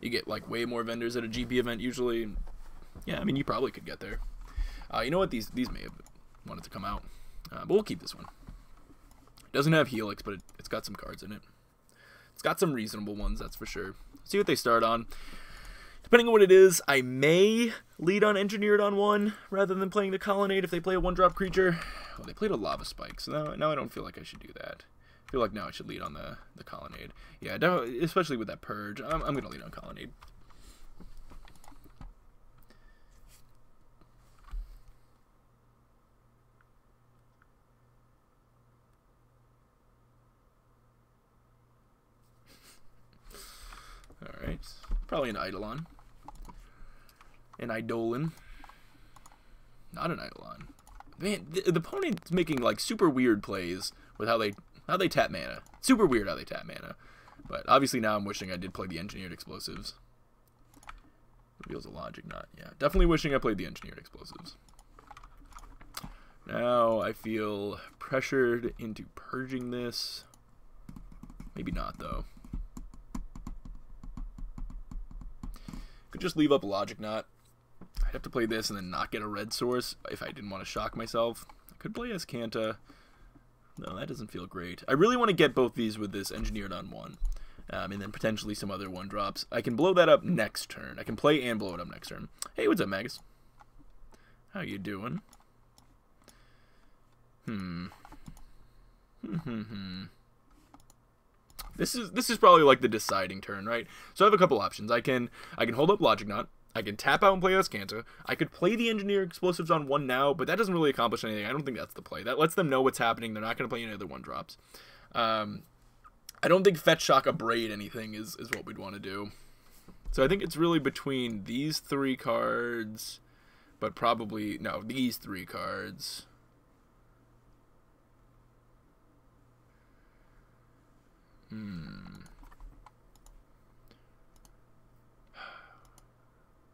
You get, like, way more vendors at a GP event, usually. Yeah, I mean, you probably could get there. You know what? These may have wanted to come out. But we'll keep this one. It doesn't have Helix, but it's got some cards in it. It's got some reasonable ones, that's for sure. See what they start on. Depending on what it is, I may lead on Engineered on 1 rather than playing the Colonnade if they play a 1-drop creature. Well, they played a Lava Spike, so now I don't feel like I should do that. I feel like now I should lead on the Colonnade. Yeah, especially with that Purge. I'm going to lead on Colonnade. Alright, probably an Eidolon. An Eidolon. Not an Eidolon. Man, the opponent's making like super weird plays with how they tap mana. Super weird how they tap mana. But obviously now I'm wishing I did play the Engineered Explosives. Reveals a Logic Knot. Yeah, definitely wishing I played the Engineered Explosives. Now I feel pressured into purging this. Maybe not though. Could just leave up a Logic Knot. I'd have to play this and then not get a red source if I didn't want to shock myself. I could play as Kanta. No, that doesn't feel great. I really want to get both these with this Engineered on 1. And then potentially some other 1-drops. I can blow that up next turn. I can play and blow it up next turn. Hey, what's up, Magus? How you doing? This is probably like the deciding turn, right? So I have a couple options. I can hold up Logic Knot. I can tap out and play Escanta. I could play the Engineer Explosives on 1 now, but that doesn't really accomplish anything. I don't think that's the play. That lets them know what's happening. They're not going to play any other 1-drops. I don't think Fetch, Shock, Abrade anything is what we'd want to do. So I think it's really between these 3 cards, but probably, no, these 3 cards.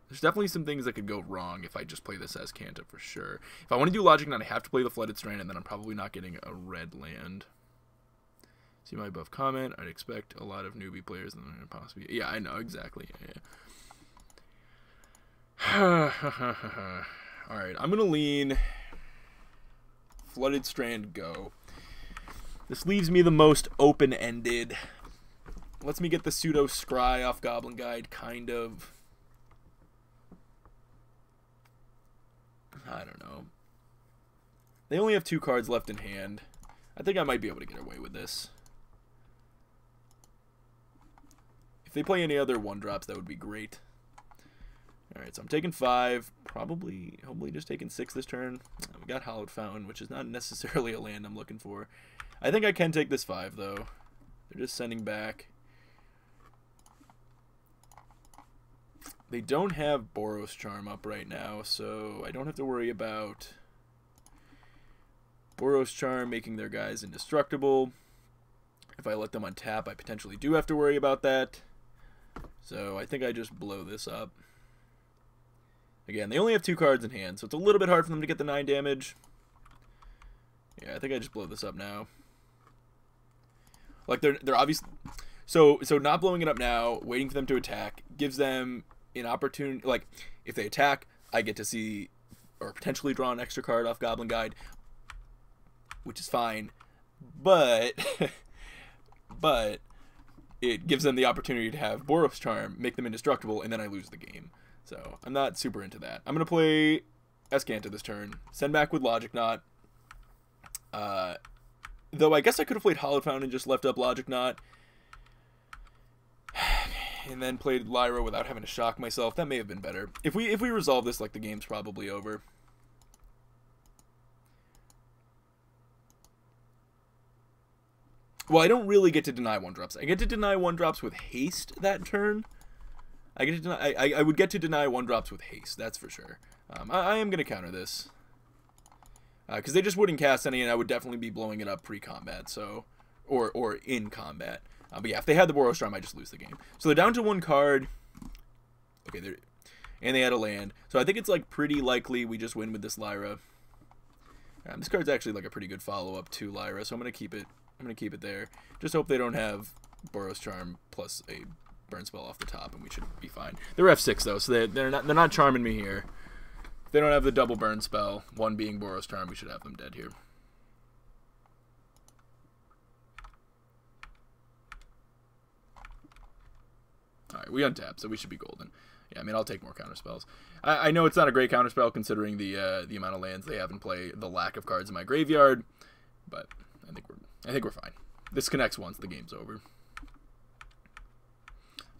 There's definitely some things that could go wrong if I just play this as Kanta for sure. If I want to do Logic Knot, I have to play the Flooded Strand, and then I'm probably not getting a red land. See my above comment. I'd expect a lot of newbie players and then possibly. Yeah, I know exactly. Yeah. All right, I'm gonna lean Flooded Strand. Go. This leaves me the most open-ended. Lets me get the pseudo scry off Goblin Guide, kind of. I don't know. They only have 2 cards left in hand. I think I might be able to get away with this. If they play any other 1-drops, that would be great. Alright, so I'm taking 5. Probably, hopefully just taking 6 this turn. We got Hallowed Fountain, which is not necessarily a land I'm looking for. I think I can take this 5, though. They're just sending back. They don't have Boros Charm up right now, so I don't have to worry about Boros Charm making their guys indestructible. If I let them untap, I potentially do have to worry about that. So I think I just blow this up. Again, they only have 2 cards in hand, so it's a little bit hard for them to get the 9 damage. Yeah, I think I just blow this up now. Like, they're obviously... So not blowing it up now, waiting for them to attack, gives them an opportunity. Like, if they attack, I get to see or potentially draw an extra card off Goblin Guide, which is fine. But but it gives them the opportunity to have Boros Charm, make them indestructible, and then I lose the game. So I'm not super into that. I'm gonna play Escanta this turn, send back with Logic Knot. Though I guess I could have played Hallowed Fountain and just left up Logic Knot, and then played Lyra without having to shock myself. That may have been better. If we resolve this, like, the game's probably over. Well, I don't really get to deny 1-drops. I get to deny 1-drops with haste that turn. I get to deny. I would get to deny 1-drops with haste. That's for sure. I am gonna counter this because they just wouldn't cast any, and I would definitely be blowing it up pre-combat. So, or in combat. But yeah, if they had the Boros Charm, I just lose the game. So they're down to 1 card. Okay, and they had a land. So I think it's like pretty likely we just win with this Lyra. This card's actually like a pretty good follow-up to Lyra, so I'm gonna keep it. I'm gonna keep it there. Just hope they don't have Boros Charm plus a burn spell off the top, and we should be fine. They're F6 though, so they're not charming me here. If they don't have the double burn spell, 1 being Boros Charm, we should have them dead here. Alright, we untap, so we should be golden. Yeah, I mean, I'll take more counterspells. I know it's not a great counterspell considering the amount of lands they have in play, the lack of cards in my graveyard, but I think we're fine. This connects once, the game's over.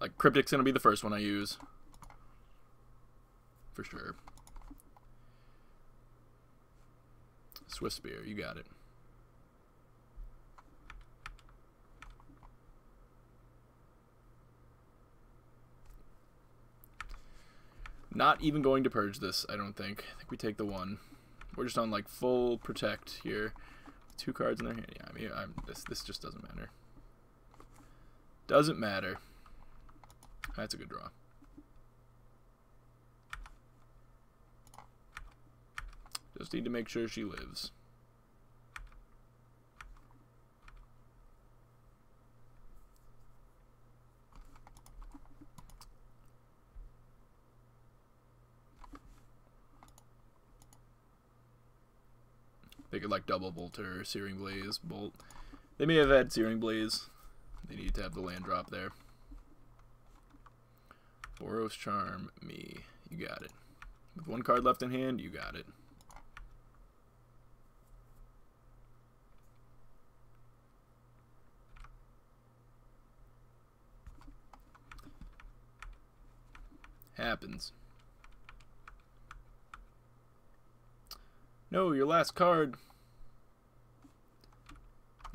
Like, Cryptic's gonna be the first one I use. For sure. Swift Spear, you got it. Not even going to purge this, I don't think. I think we take the 1. We're just on, like, full protect here. 2 cards in their hand. Yeah, I mean, this just doesn't matter. Doesn't matter. That's a good draw. Just need to make sure she lives. They could like double bolt her, Searing Blaze, bolt. They may have had Searing Blaze. They need to have the land drop there. Boros Charm, me. You got it. With 1 card left in hand, you got it. Happens. No, your last card.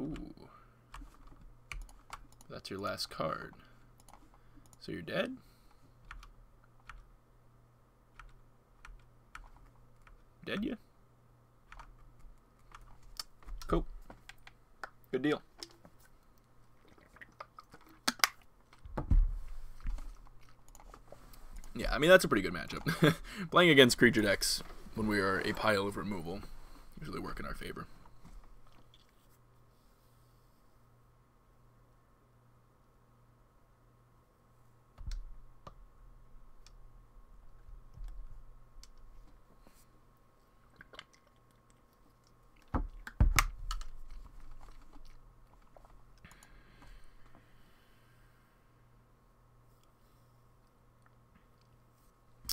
Ooh. That's your last card. So you're dead? Dead ya? Cool. Good deal. Yeah, I mean, that's a pretty good matchup. Playing against creature decks when we are a pile of removal usually work in our favor.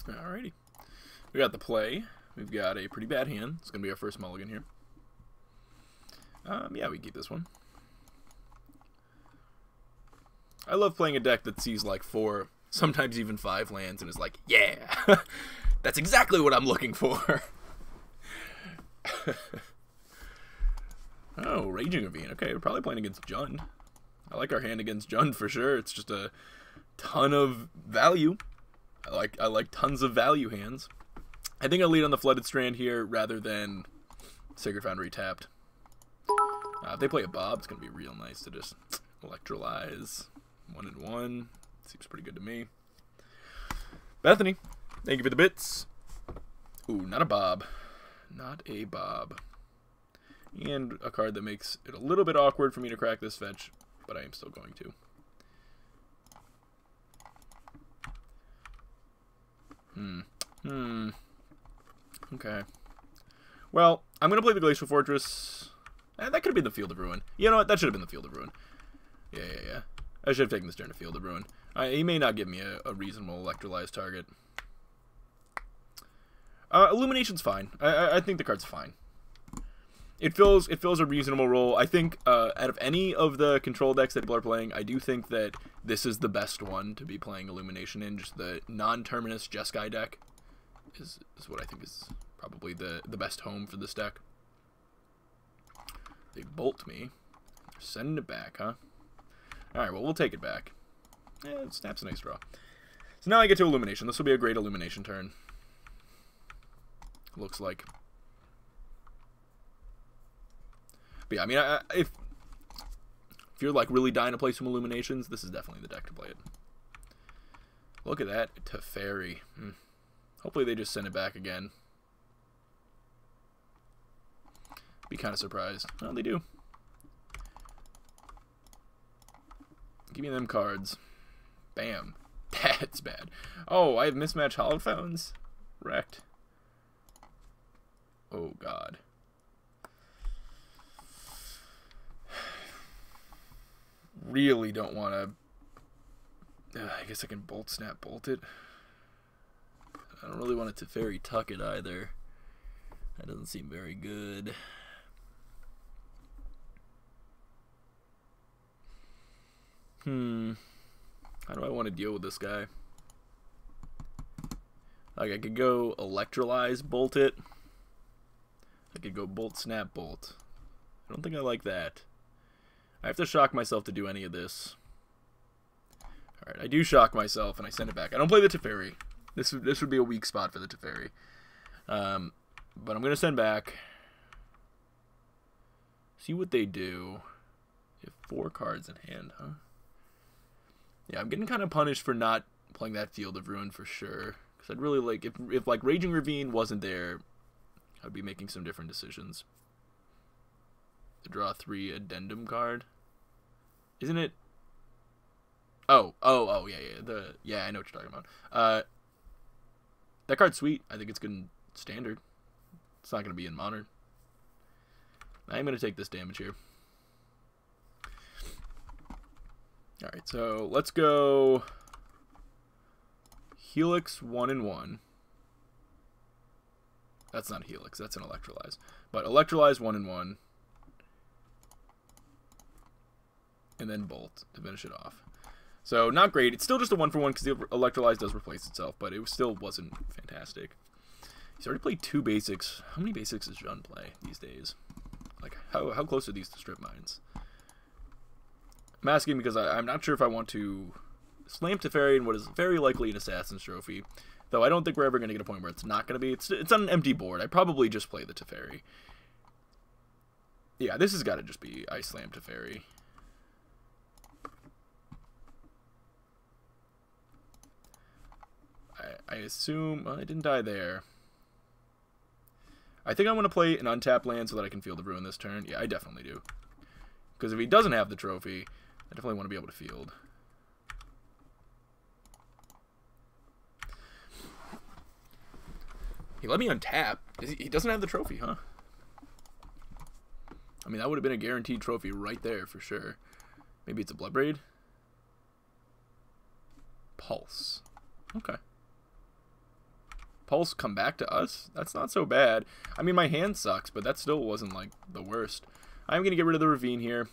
Alrighty. We got the play. We've got a pretty bad hand. It's going to be our first mulligan here. Yeah, we keep this one. I love playing a deck that sees like 4, sometimes even 5 lands and is like, yeah, that's exactly what I'm looking for. Oh, Raging Ravine. Okay, we're probably playing against Jund. I like our hand against Jund for sure. It's just a ton of value. I like tons of value hands. I think I'll lead on the Flooded Strand here rather than Sacred Foundry tapped. If they play a Bob, it's going to be real nice to just electrolyze 1/1. Seems pretty good to me. Bethany, thank you for the bits. Ooh, not a Bob. Not a Bob. And a card that makes it a little bit awkward for me to crack this fetch, but I am still going to. Okay. Well, I'm going to play the Glacial Fortress. That could have been the Field of Ruin. You know what? That should have been the Field of Ruin. Yeah. I should have taken this turn to Field of Ruin. He may not give me a reasonable electrolyzed target. Illumination's fine. I think the card's fine. It fills a reasonable role. I think out of any of the control decks that people are playing, I do think that this is the best one to be playing Illumination in. Just the non-terminus Jeskai deck is what I think is probably the best home for this deck. They bolt me. They're sending it back, huh? Alright, well, we'll take it back. Yeah, Snap's a nice draw. So now I get to Illumination. This will be a great Illumination turn. Looks like. But yeah, I mean, if you're like really dying to play some Illuminations, this is definitely the deck to play it. Look at that, Teferi. Hopefully they just send it back again. Be kind of surprised. Well, they do. Give me them cards. Bam. That's bad. Oh, I have mismatched Hollow Fountains. Wrecked. Oh, God. Really don't want to... I guess I can bolt it. I don't really want it to Teferi tuck it either. That doesn't seem very good. How do I want to deal with this guy? Like, I could go Electrolyze, bolt it. I could go Bolt, Snap, bolt. I don't think I like that. I have to shock myself to do any of this. Alright, I do shock myself, and I send it back. I don't play the Teferi. This would be a weak spot for the Teferi. But I'm going to send back. See what they do. You have 4 cards in hand, huh? Yeah, I'm getting kind of punished for not playing that Field of Ruin for sure. Because I'd really like, if like Raging Ravine wasn't there, I'd be making some different decisions. To draw 3 addendum card. Isn't it? Oh, yeah, I know what you're talking about. That card's sweet. I think it's good in Standard. It's not going to be in Modern. I'm going to take this damage here. Alright, so let's go Helix 1/1. That's not Helix, that's an Electrolyze. But Electrolyze 1/1. And then Bolt to finish it off. So, not great. It's still just a 1-for-1 because the Electrolyze does replace itself, but it still wasn't fantastic. He's already played 2 basics. How many basics does Jun play these days? Like, how close are these to strip mines? I'm asking because I'm not sure if I want to slam Teferi in what is very likely an Assassin's Trophy. Though I don't think we're ever going to get a point where it's not going to be. It's on an empty board. I probably just play the Teferi. Yeah, this has got to just be I slam Teferi. I assume... Well, I didn't die there. I think I want to play an untapped land so that I can field the Ruin this turn. Yeah, I definitely do. Because if he doesn't have the trophy, I definitely want to be able to field. He let me untap. He doesn't have the trophy, huh? I mean, that would have been a guaranteed trophy right there for sure. Maybe it's a Bloodbraid? Pulse. Okay. Pulse come back to us? That's not so bad. I mean, my hand sucks, but that still wasn't, like, the worst. I'm going to get rid of the Ravine here.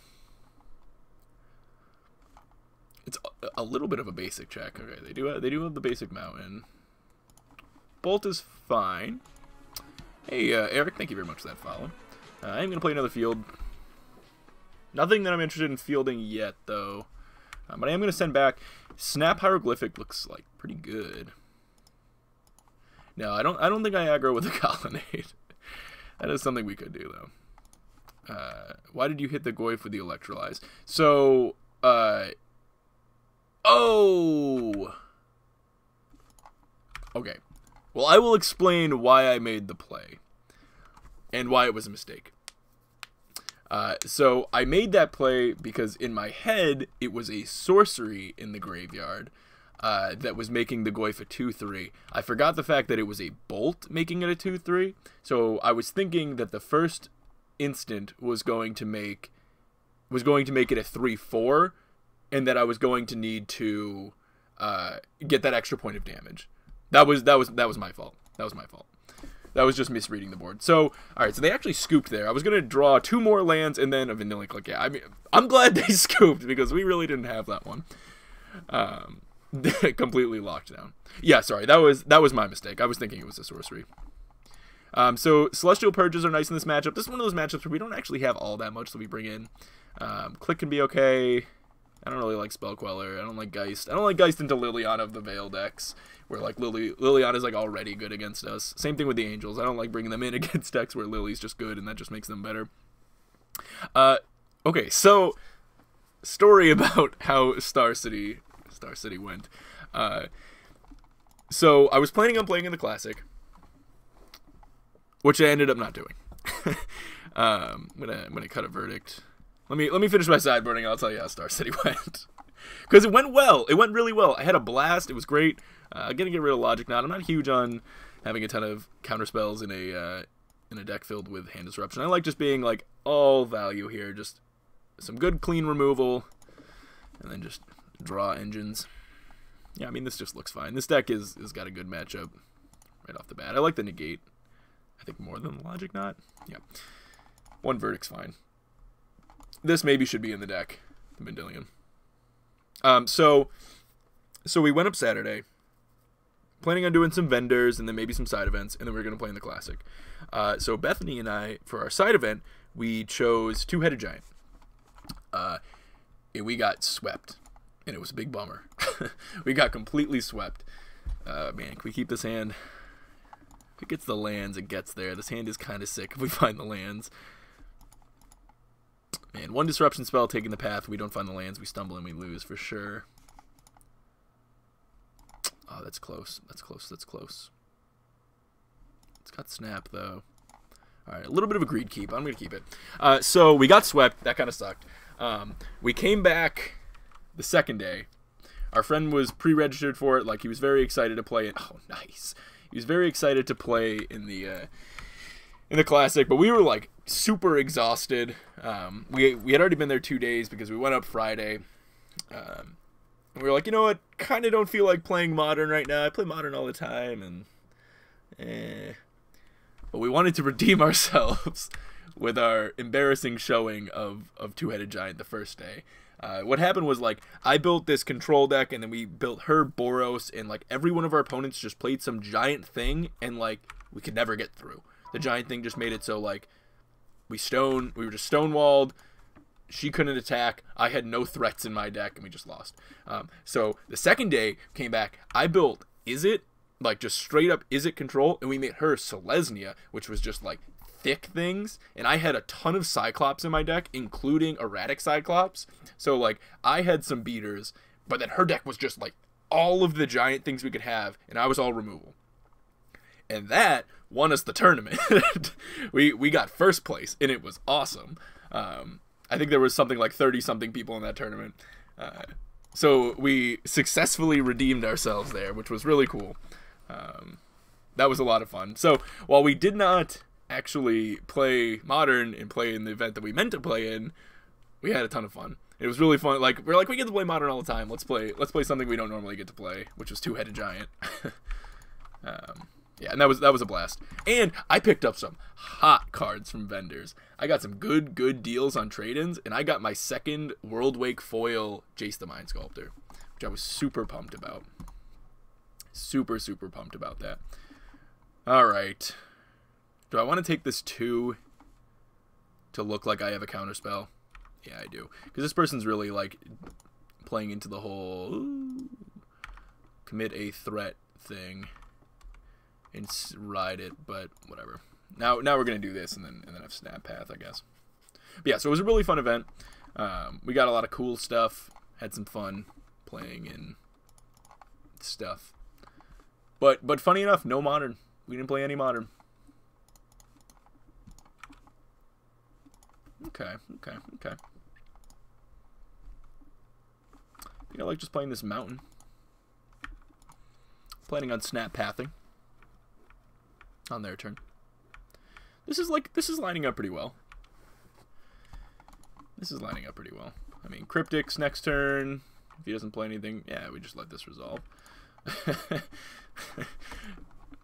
It's a little bit of a basic check. Okay, they do have the basic mountain. Bolt is fine. Hey, Eric, thank you very much for that follow. I'm going to play another field. Nothing that I'm interested in fielding yet, though. But I am going to send back. Snap Hieroglyphic looks, like, pretty good. No, I don't think I aggro with a Colonnade. That is something we could do, though. Why did you hit the Goyf with the Electrolyze? So, oh! Okay. Well, I will explain why I made the play. And why it was a mistake. So, I made that play because in my head, it was a sorcery in the graveyard. That was making the Goyf a 2/3. I forgot the fact that it was a bolt making it a 2/3. So I was thinking that the first instant was going to make it a 3/4, and that I was going to need to get that extra point of damage. That was my fault. That was my fault. That was just misreading the board. So, all right, so they actually scooped there. I was going to draw 2 more lands and then a Vanilla Click. Yeah, I mean, I'm glad they scooped because we really didn't have that one. Completely locked down. Yeah, sorry, that was my mistake. I was thinking it was a sorcery. So Celestial Purges are nice in this matchup. This is one of those matchups where we don't actually have all that much that we bring in. Click can be okay. I don't really like Spell Queller. I don't like Geist. I don't like Geist into Liliana of the Veil decks, where like Liliana's like already good against us. Same thing with the Angels. I don't like bringing them in against decks where Lily's just good and that just makes them better. Okay, so story about how Star City went. So I was planning on playing in the Classic, which I ended up not doing. I'm gonna cut a verdict. Let me finish my sideboarding. I'll tell you how Star City went. Because it went well. It went really well. I had a blast. It was great. Gonna get rid of Logic Knot. I'm not huge on having a ton of counter spells in a deck filled with Hand Disruption. I like just being like all value here. Just some good clean removal, and then just draw engines. Yeah, I mean, this just looks fine. This deck is got a good matchup right off the bat. I like the Negate. I think more than the Logic Knot. Yeah. 1 verdict's fine. This maybe should be in the deck, the Vendilion. So we went up Saturday, planning on doing some vendors and then maybe some side events, and then we were going to play in the Classic. So Bethany and I, for our side event, we chose Two-Headed Giant. And we got swept. And it was a big bummer. We got completely swept. Man, can we keep this hand? If it gets the lands, it gets there. This hand is kind of sick if we find the lands. Man, 1 disruption spell taking the path. We don't find the lands. We stumble and we lose for sure. Oh, that's close. That's close. That's close. It's got snap, though. All right, a little bit of a greed keep. I'm going to keep it. So we got swept. That kind of sucked. We came back the second day. Our friend was pre-registered for it. Like, he was very excited to play it. Oh, nice. He was very excited to play in the Classic, but we were like super exhausted. We had already been there 2 days because we went up Friday. We were like, you know what? Kind of don't feel like playing Modern right now. I play Modern all the time, and but we wanted to redeem ourselves with our embarrassing showing of Two-Headed Giant the first day. What happened was, like, I built this control deck, and then we built her Boros, and, like, every one of our opponents just played some giant thing, and, like, we could never get through. The giant thing just made it so, like, we were just stonewalled. She couldn't attack. I had no threats in my deck, and we just lost. So the second day came back. I built Izzet, like just straight up Izzet control, and we made her Selesnya, which was just like thick things. And I had a ton of Cyclops in my deck, including erratic Cyclops. So like I had some beaters, but then her deck was just like all of the giant things we could have, and I was all removal. And that won us the tournament. we got first place, and it was awesome. I think there was something like 30-something people in that tournament. So we successfully redeemed ourselves there, which was really cool. That was a lot of fun. So while we did not actually play Modern and play in the event that we meant to play in, we had a ton of fun. It was really fun. Like we're like, we get to play Modern all the time. Let's play something we don't normally get to play, which was Two-Headed Giant. Yeah, and that was a blast. And I picked up some hot cards from vendors. I got some good deals on trade-ins, and I got my second World Wake foil Jace the Mind Sculptor, which I was super pumped about. Super pumped about that. All right. Do I want to take this 2 to look like I have a counterspell? Yeah, I do. Because this person's really, like, playing into the whole commit a threat thing. And ride it, but whatever. Now we're gonna do this and then have Snap Path, I guess. But yeah, so it was a really fun event. We got a lot of cool stuff. Had some fun playing in stuff. But funny enough, no Modern. We didn't play any Modern. Okay. I think I like just playing this Mountain. Planning on Snap Pathing on their turn. This is lining up pretty well. I mean, Cryptics next turn. If he doesn't play anything, yeah, we just let this resolve.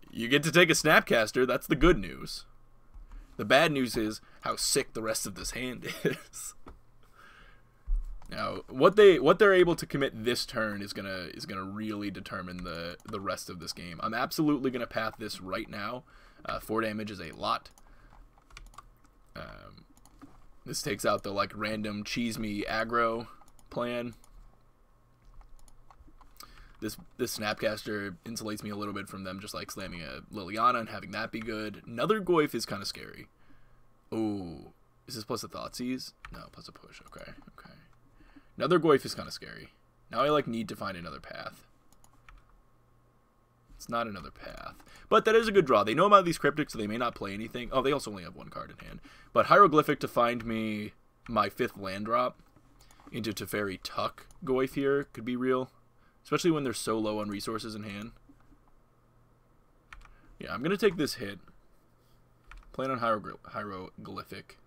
You get to take a Snapcaster. That's the good news. The bad news is how sick the rest of this hand is. Now, what they're able to commit this turn is gonna really determine the rest of this game. I'm absolutely gonna path this right now. 4 damage is a lot. This takes out the like random cheese me aggro plan. This Snapcaster insulates me a little bit from them just like slamming a Liliana and having that be good. Another Goyf is kind of scary. Ooh, is this plus a Thoughtseize? No, plus a push. Okay. Another Goyf is kind of scary. Now I like need to find another path. It's not another path. But that is a good draw. They know about these Cryptics, so they may not play anything. Oh, they also only have 1 card in hand. But Hieroglyphic to find me my 5th land drop into Teferi Tuck Goyf here could be real. Especially when they're so low on resources in hand. Yeah, I'm going to take this hit. Plan on Hieroglyphic.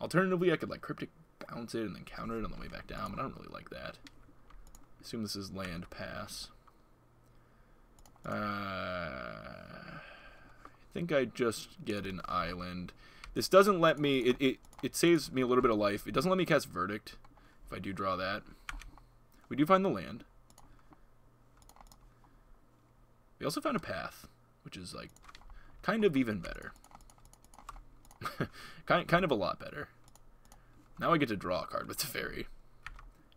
Alternatively, I could like Cryptic bounce it and then counter it on the way back down, but I don't really like that. I assume this is land pass. I think I just get an island. This doesn't let me, it saves me a little bit of life. It doesn't let me cast Verdict if I do draw that. We do find the land. We also found a path, which is like kind of even better. kind of a lot better. Now I get to draw a card with Teferi.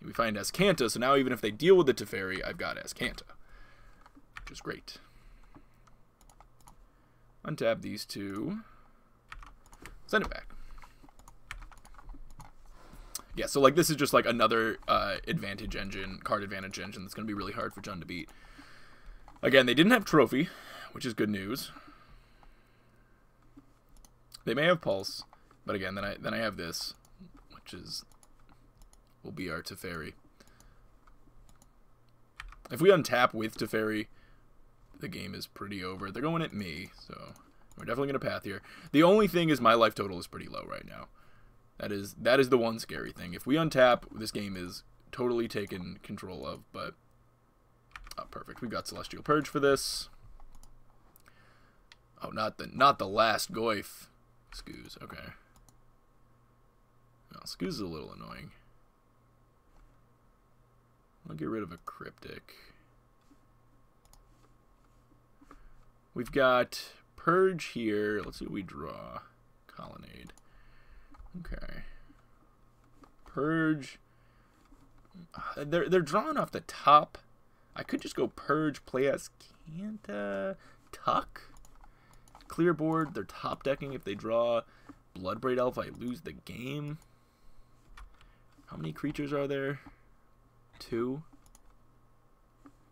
We find Azcanta, so now even if they deal with the Teferi, I've got Azcanta, which is great. Untap these 2. Send it back. Yeah, so like this is just like another advantage engine, card advantage engine that's going to be really hard for Jund to beat. Again, they didn't have Trophy, which is good news. They may have Pulse, but again, then I have this, which will be our Teferi. If we untap with Teferi, the game is pretty over. They're going at me, so we're definitely going to path here. The only thing is my life total is pretty low right now. That is the one scary thing. If we untap, this game is totally taken control of, but oh, perfect. We've got Celestial Purge for this. Oh, not the last Goyf. Scooz, okay. Well, Scooz is a little annoying. I'll get rid of a Cryptic. We've got Purge here. Let's see what we draw. Colonnade. Okay. Purge. They're drawn off the top. I could just go Purge, play as Kanta, Tuck. Clear board. They're top decking if they draw Bloodbraid Elf. I lose the game. How many creatures are there? 2.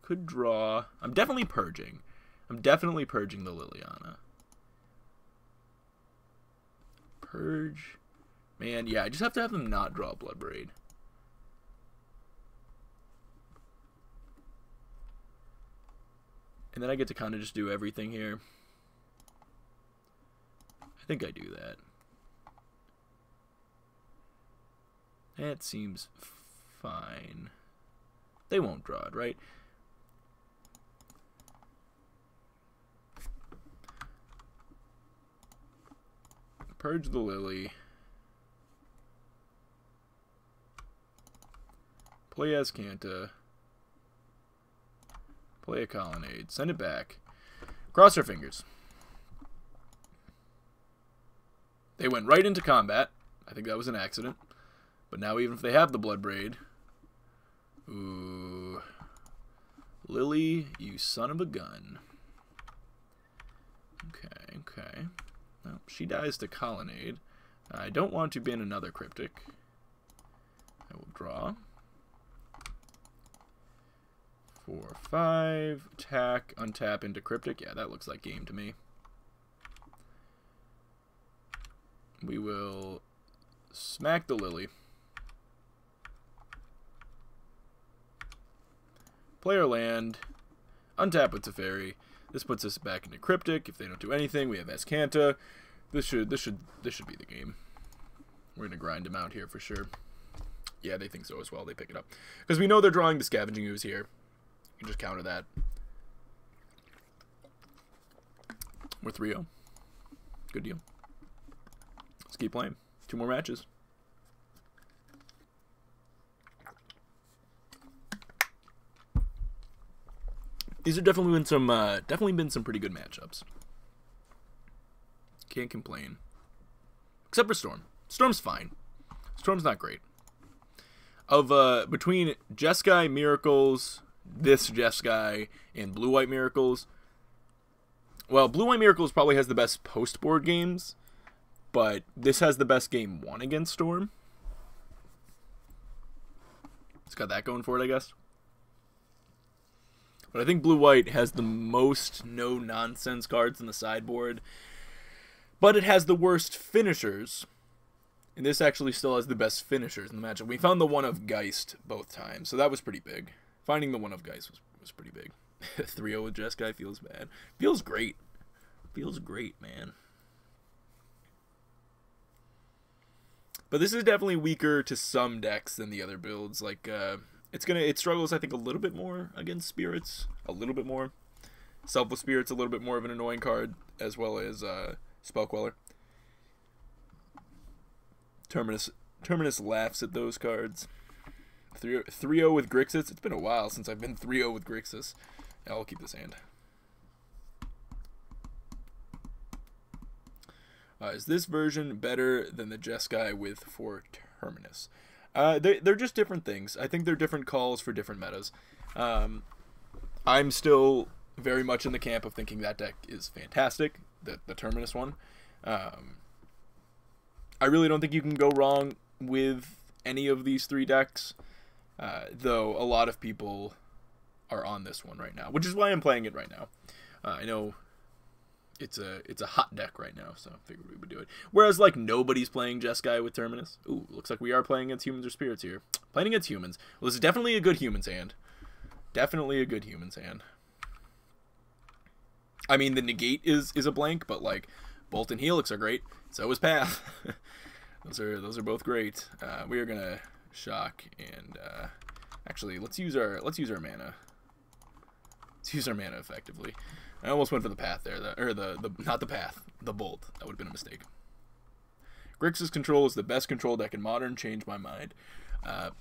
Could draw. I'm definitely purging. I'm definitely purging the Liliana. Purge. Man, yeah, I just have to have them not draw Bloodbraid. And then I get to kind of just do everything here. I think I do that. That seems fine. They won't draw it, right? Purge the Lily. Play as Kanta. Play a Colonnade. Send it back. Cross our fingers. They went right into combat. I think that was an accident. But now even if they have the Bloodbraid... Ooh. Lily, you son of a gun. Okay, okay. Well, she dies to Colonnade. I don't want to ban another Cryptic. I will draw. 4, 5. Attack, untap into Cryptic. Yeah, that looks like game to me. We will smack the Lily. Play our land. Untap with Teferi. This puts us back into Cryptic. If they don't do anything, we have Azcanta. This should be the game. We're gonna grind them out here for sure. Yeah, they think so as well. They pick it up because we know they're drawing the Scavenging Ooze here. You can just counter that. We're 3-0. Good deal. Let's keep playing. 2 more matches. These have definitely been some pretty good matchups. Can't complain. Except for Storm. Storm's fine. Storm's not great. Between Jeskai Miracles, this Jeskai, and Blue-White Miracles, well, Blue-White Miracles probably has the best post-board games, but this has the best game 1 against Storm. It's got that going for it, I guess. But I think Blue-White has the most no-nonsense cards in the sideboard. But it has the worst finishers. And this actually still has the best finishers in the matchup. We found the one of Geist both times, so that was pretty big. Finding the one of Geist was pretty big. 3-0 with Jeskai feels bad. Feels great. Feels great, man. But this is definitely weaker to some decks than the other builds. Like, it struggles, I think, a little bit more against Spirits. A little bit more. Selfless Spirit's a little bit more of an annoying card, as well as Spellqueller. Terminus laughs at those cards. 3-0 with Grixis. It's been a while since I've been 3-0 with Grixis. I'll keep this hand. Is this version better than the Jeskai with 4 Terminus? They're just different things. I think they're different calls for different metas. I'm still very much in the camp of thinking that deck is fantastic, the Terminus one. I really don't think you can go wrong with any of these 3 decks, though a lot of people are on this one right now, which is why I'm playing it right now. I know it's a hot deck right now, so I figured we would do it. Whereas, like, nobody's playing Jeskai with Terminus. Ooh, looks like we are playing against Humans or Spirits here. Playing against Humans. Well, this is definitely a good Humans hand. Definitely a good Humans hand. I mean, the Negate is a blank, but, like, Bolt and Helix are great. So is Path. those are both great. We are gonna shock and actually let's use our mana. Let's use our mana effectively. I almost went for the Path there, not the Path, the Bolt. That would have been a mistake. Grixis Control is the best control deck in Modern. Change my mind.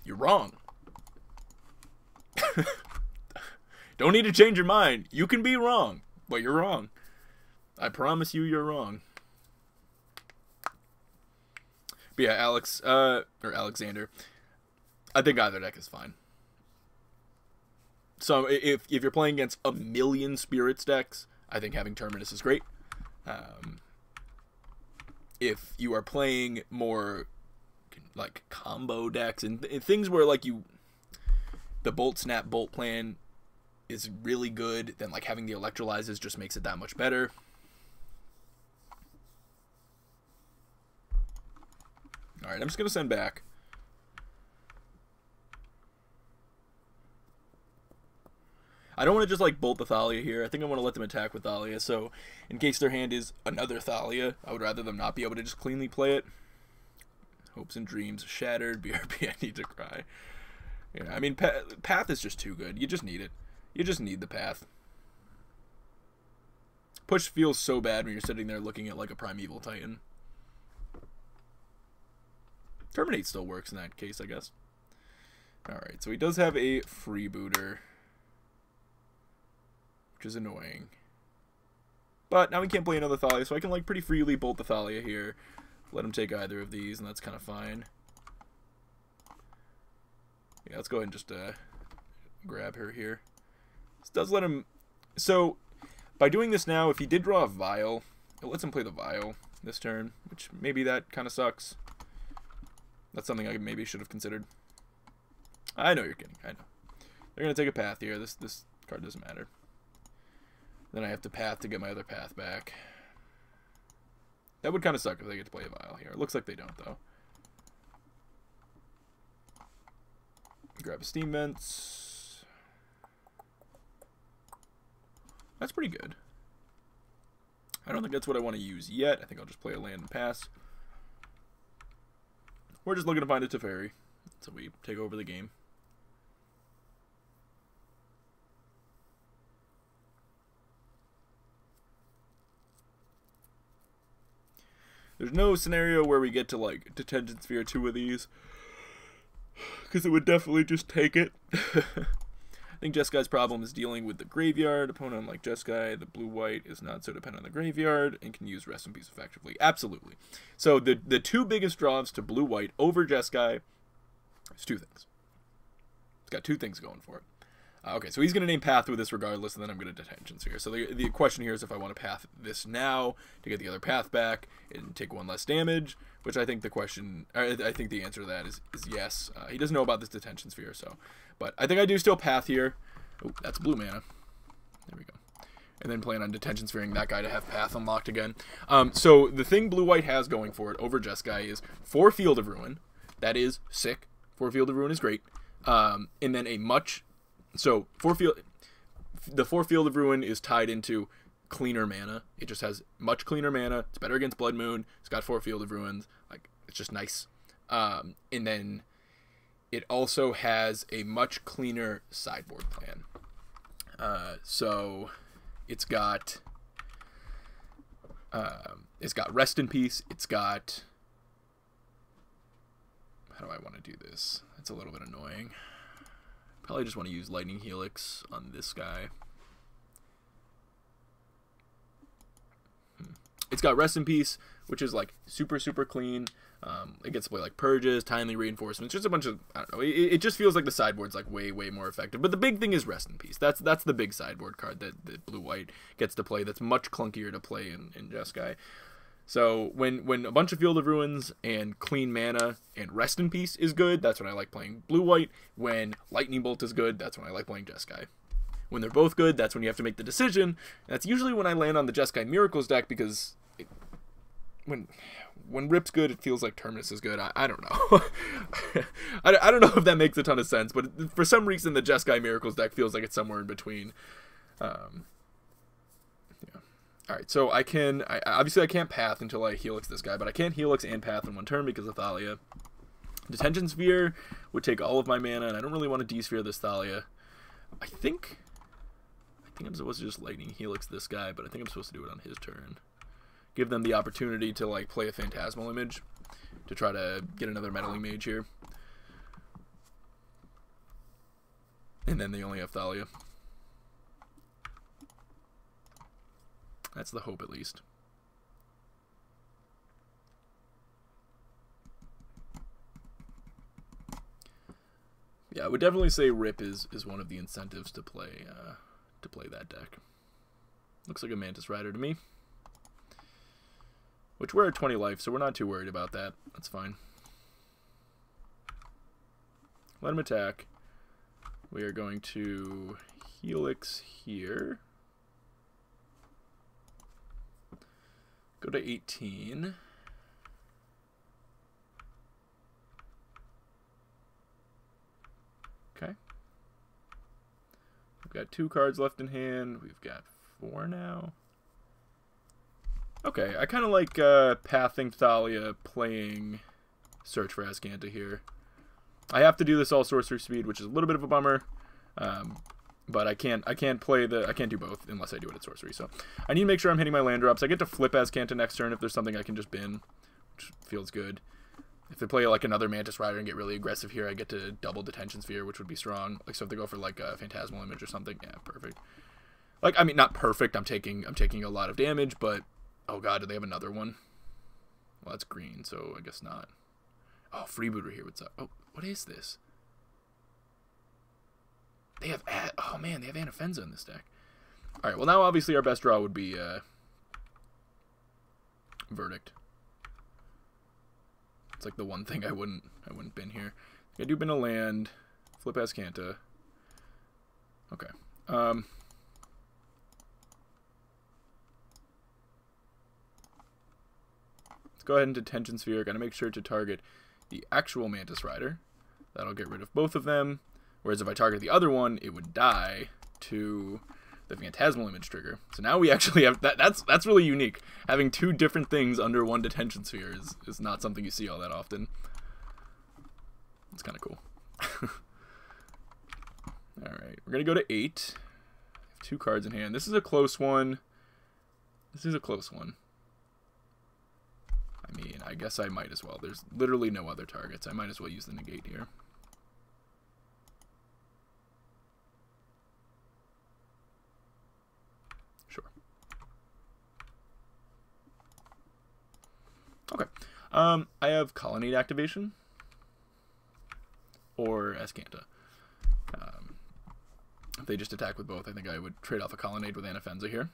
You're wrong. Don't need to change your mind. You can be wrong, but you're wrong. I promise you you're wrong. But yeah, Alex, or Alexander, I think either deck is fine. So if you're playing against a million Spirits decks, I think having Terminus is great. If you are playing more like combo decks and things where like the Bolt Snap Bolt plan is really good, then like having the Electrolyzes just makes it that much better. Alright, I'm just gonna send back. I don't want to just like bolt the Thalia here. I think I want to let them attack with Thalia, so in case their hand is another Thalia, I would rather them not be able to just cleanly play it. Hopes and dreams shattered. BRB, I need to cry. Yeah, I mean, Path is just too good. You just need it. You just need the Path. Push feels so bad when you're sitting there looking at like a Primeval Titan. Terminate still works in that case, I guess. Alright, so he does have a freebooter, which is annoying. But now we can't play another Thalia, so I can like pretty freely bolt the Thalia here. Let him take either of these, and that's kind of fine. Yeah, let's go ahead and just grab her here. This does let him... So, by doing this now, if he did draw a Vial, it lets him play the Vial this turn, which maybe that kind of sucks. That's something I maybe should have considered. I know you're kidding. I know. They're going to take a Path here. This card doesn't matter. Then I have to Path to get my other Path back. That would kind of suck if they get to play a Vial here. It looks like they don't, though. Grab a Steam Vents. That's pretty good. I don't think that's what I want to use yet. I think I'll just play a land and pass. We're just looking to find a Teferi, so we take over the game. There's no scenario where we get to like Detention Sphere 2 of these, because it would definitely just take it. I think Jeskai's problem is dealing with the graveyard. Opponent like Jeskai, the blue-white is not so dependent on the graveyard and can use Rest in Peace effectively. Absolutely. So the two biggest draws to blue-white over Jeskai is two things. It's got two things going for it. Okay, so he's going to name Path with this regardless, and then I'm going to Detention Sphere. So the question here is if I want to Path this now to get the other Path back and take one less damage, which I think the question, I think the answer to that is yes. He doesn't know about this Detention Sphere, so. But I think I do still Path here. Oh, that's blue mana. There we go. And then plan on Detention Sphereing that guy to have Path unlocked again. So the thing blue-white has going for it over Jeskai is 4 Field of Ruin. That is sick. 4 Field of Ruin is great. And then a much... So, the 4 Field of Ruin is tied into cleaner mana. It just has much cleaner mana. It's better against Blood Moon. It's got 4 Field of Ruins. Like, it's just nice. And then it also has a much cleaner sideboard plan. So, it's got Rest in Peace. It's got... How do I want to do this? It's a little bit annoying. Probably just want to use Lightning Helix on this guy. It's got Rest in Peace, which is like super clean. It gets to play like Purges, Timely Reinforcements, just a bunch of, I don't know, it just feels like the sideboard's like way more effective. But the big thing is Rest in Peace. That's the big sideboard card that blue-white gets to play that's much clunkier to play in Jeskai. So when a bunch of Field of Ruins and clean mana and Rest in Peace is good, that's when I like playing blue-white. When Lightning Bolt is good, that's when I like playing Jeskai. When they're both good, that's when you have to make the decision. And that's usually when I land on the Jeskai Miracles deck, because when Rip's good, it feels like Terminus is good. I don't know. I don't know if that makes a ton of sense, but for some reason the Jeskai Miracles deck feels like it's somewhere in between. Alright, so obviously I can't Path until I Helix this guy, but I can't Helix and Path in one turn because of Thalia. Detention Sphere would take all of my mana, and I don't really want to D-Sphere this Thalia. I think I'm supposed to just Lightning Helix this guy, but I think I'm supposed to do it on his turn. Give them the opportunity to like play a Phantasmal Image to try to get another Meddling Mage here. And then they only have Thalia. That's the hope, at least. Yeah, I would definitely say Rip is one of the incentives to play that deck. Looks like a Mantis Rider to me. Which we're at 20 life, so we're not too worried about that. That's fine. Let him attack. We are going to Helix here. Go to 18. Okay. We've got 2 cards left in hand. We've got 4 now. Okay, I kind of like pathing Thalia playing Search for Azcanta here. I have to do this all sorcery speed, which is a little bit of a bummer. But I can't do both unless I do it at sorcery. So I need to make sure I'm hitting my land drops. I get to flip Azcanta next turn if there's something I can just bin, which feels good. If they play like another Mantis Rider and get really aggressive here, I get to double Detention Sphere, which would be strong. Like, so if they go for like a Phantasmal Image or something, yeah, perfect. Like, I mean, not perfect. I'm taking a lot of damage, but oh god, do they have another one? Well, that's green, so I guess not. Oh, Freebooter here. What's up? Oh, what is this? They have oh man, they have Anafenza in this deck. All right, well now obviously our best draw would be Verdict. It's like the one thing I wouldn't bin here. I do bin a land, flip Azcanta. Okay. Let's go ahead and Detention Sphere. Gotta make sure to target the actual Mantis Rider. That'll get rid of both of them. Whereas if I target the other one, it would die to the Phantasmal Image trigger. So now we actually have that's really unique. Having 2 different things under 1 Detention Sphere is not something you see all that often. It's kind of cool. Alright, we're going to go to 8. 2 cards in hand. This is a close one. This is a close one. I mean, I guess I might as well. There's literally no other targets. I might as well use the negate here. Sure. Okay. I have Colonnade activation or Azcanta. If they just attack with both, I think I would trade off a Colonnade with Anafenza here.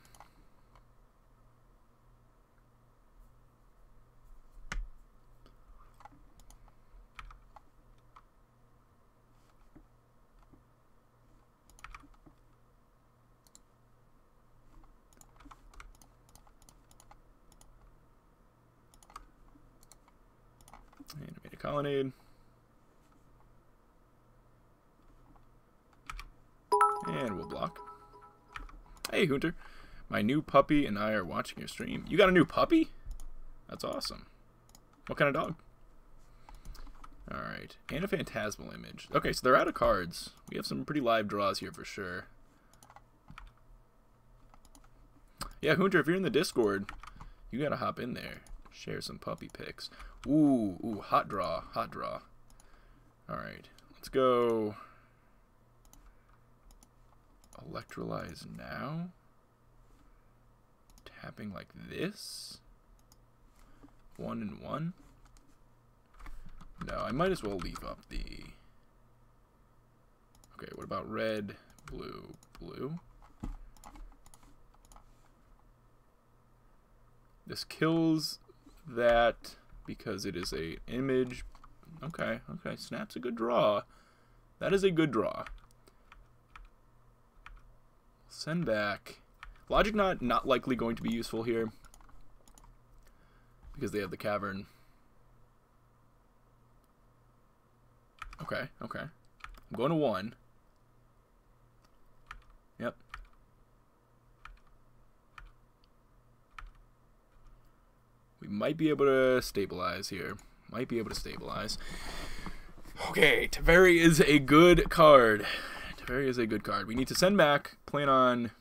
Animate a Colonnade. And we'll block. Hey, Hunter. My new puppy and I are watching your stream. You got a new puppy? That's awesome. What kind of dog? Alright. And a Phantasmal Image. Okay, so they're out of cards. We have some pretty live draws here for sure. Yeah, Hunter, if you're in the Discord, you gotta hop in there. Share some puppy pics. Ooh, hot draw, hot draw. Alright, let's go. Electrolyze now. Tapping like this. 1 and 1. No, I might as well leave up the... Okay, what about red, blue, blue? This kills that because it is a image. Okay, okay, Snap's a good draw. That is a good draw. Send back. Logic Knot not likely going to be useful here because they have the Cavern. Okay, okay. I'm going to 1. Yep. We might be able to stabilize here. Might be able to stabilize. Okay, Teferi is a good card. Teferi is a good card. We need to send back. Plan on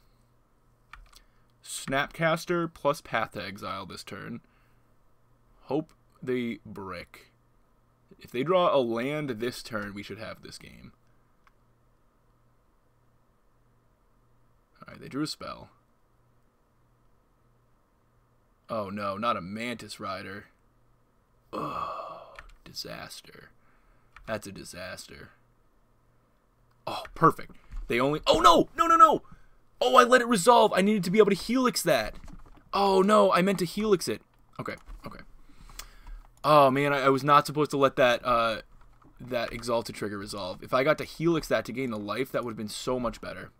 Snapcaster plus Path Exile this turn. Hope they brick. If they draw a land this turn, we should have this game. Alright, they drew a spell. Oh no, not a Mantis Rider. Oh, disaster. That's a disaster. Oh, perfect. They only... Oh, no! No, no, no! Oh, I let it resolve. I needed to be able to helix that. Oh, no. I meant to helix it. Okay, okay. Oh, man. I was not supposed to let that that Exalted trigger resolve. If I got to helix that to gain the life, that would have been so much better.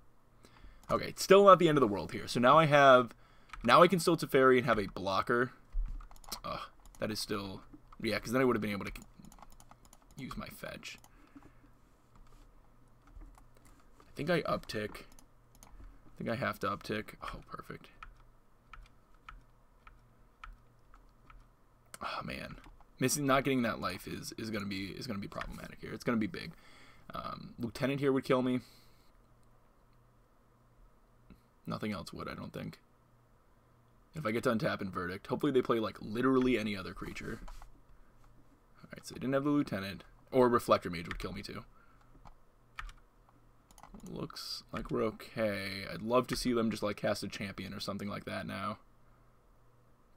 Okay, it's still not the end of the world here. So now I have... Now I can still Teferi and have a blocker. That is still... Yeah, because then I would have been able to use my fetch. I think I uptick. I think I have to uptick. Oh, perfect. Oh man, not getting that life is gonna be problematic here. It's gonna be big. Lieutenant here would kill me. Nothing else would, I don't think. If I get to untap and verdict, hopefully they play like literally any other creature. All right, so they didn't have the lieutenant, or reflector mage would kill me too. Looks like we're okay. I'd love to see them just like cast a champion or something like that now.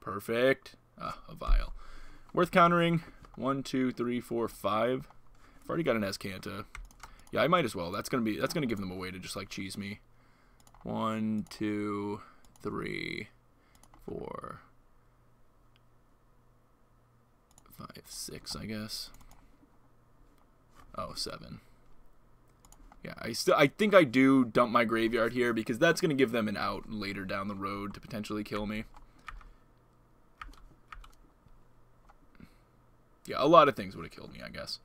Perfect. A vial. Worth countering. 1, 2, 3, 4, 5. I've already got an Escanta. Yeah, I might as well. That's gonna give them a way to just like cheese me. 1, 2, 3, 4, 5, 6, I guess. Oh, 7. Yeah, I think I do dump my graveyard here because that's going to give them an out later down the road to potentially kill me. Yeah, a lot of things would have killed me, I guess.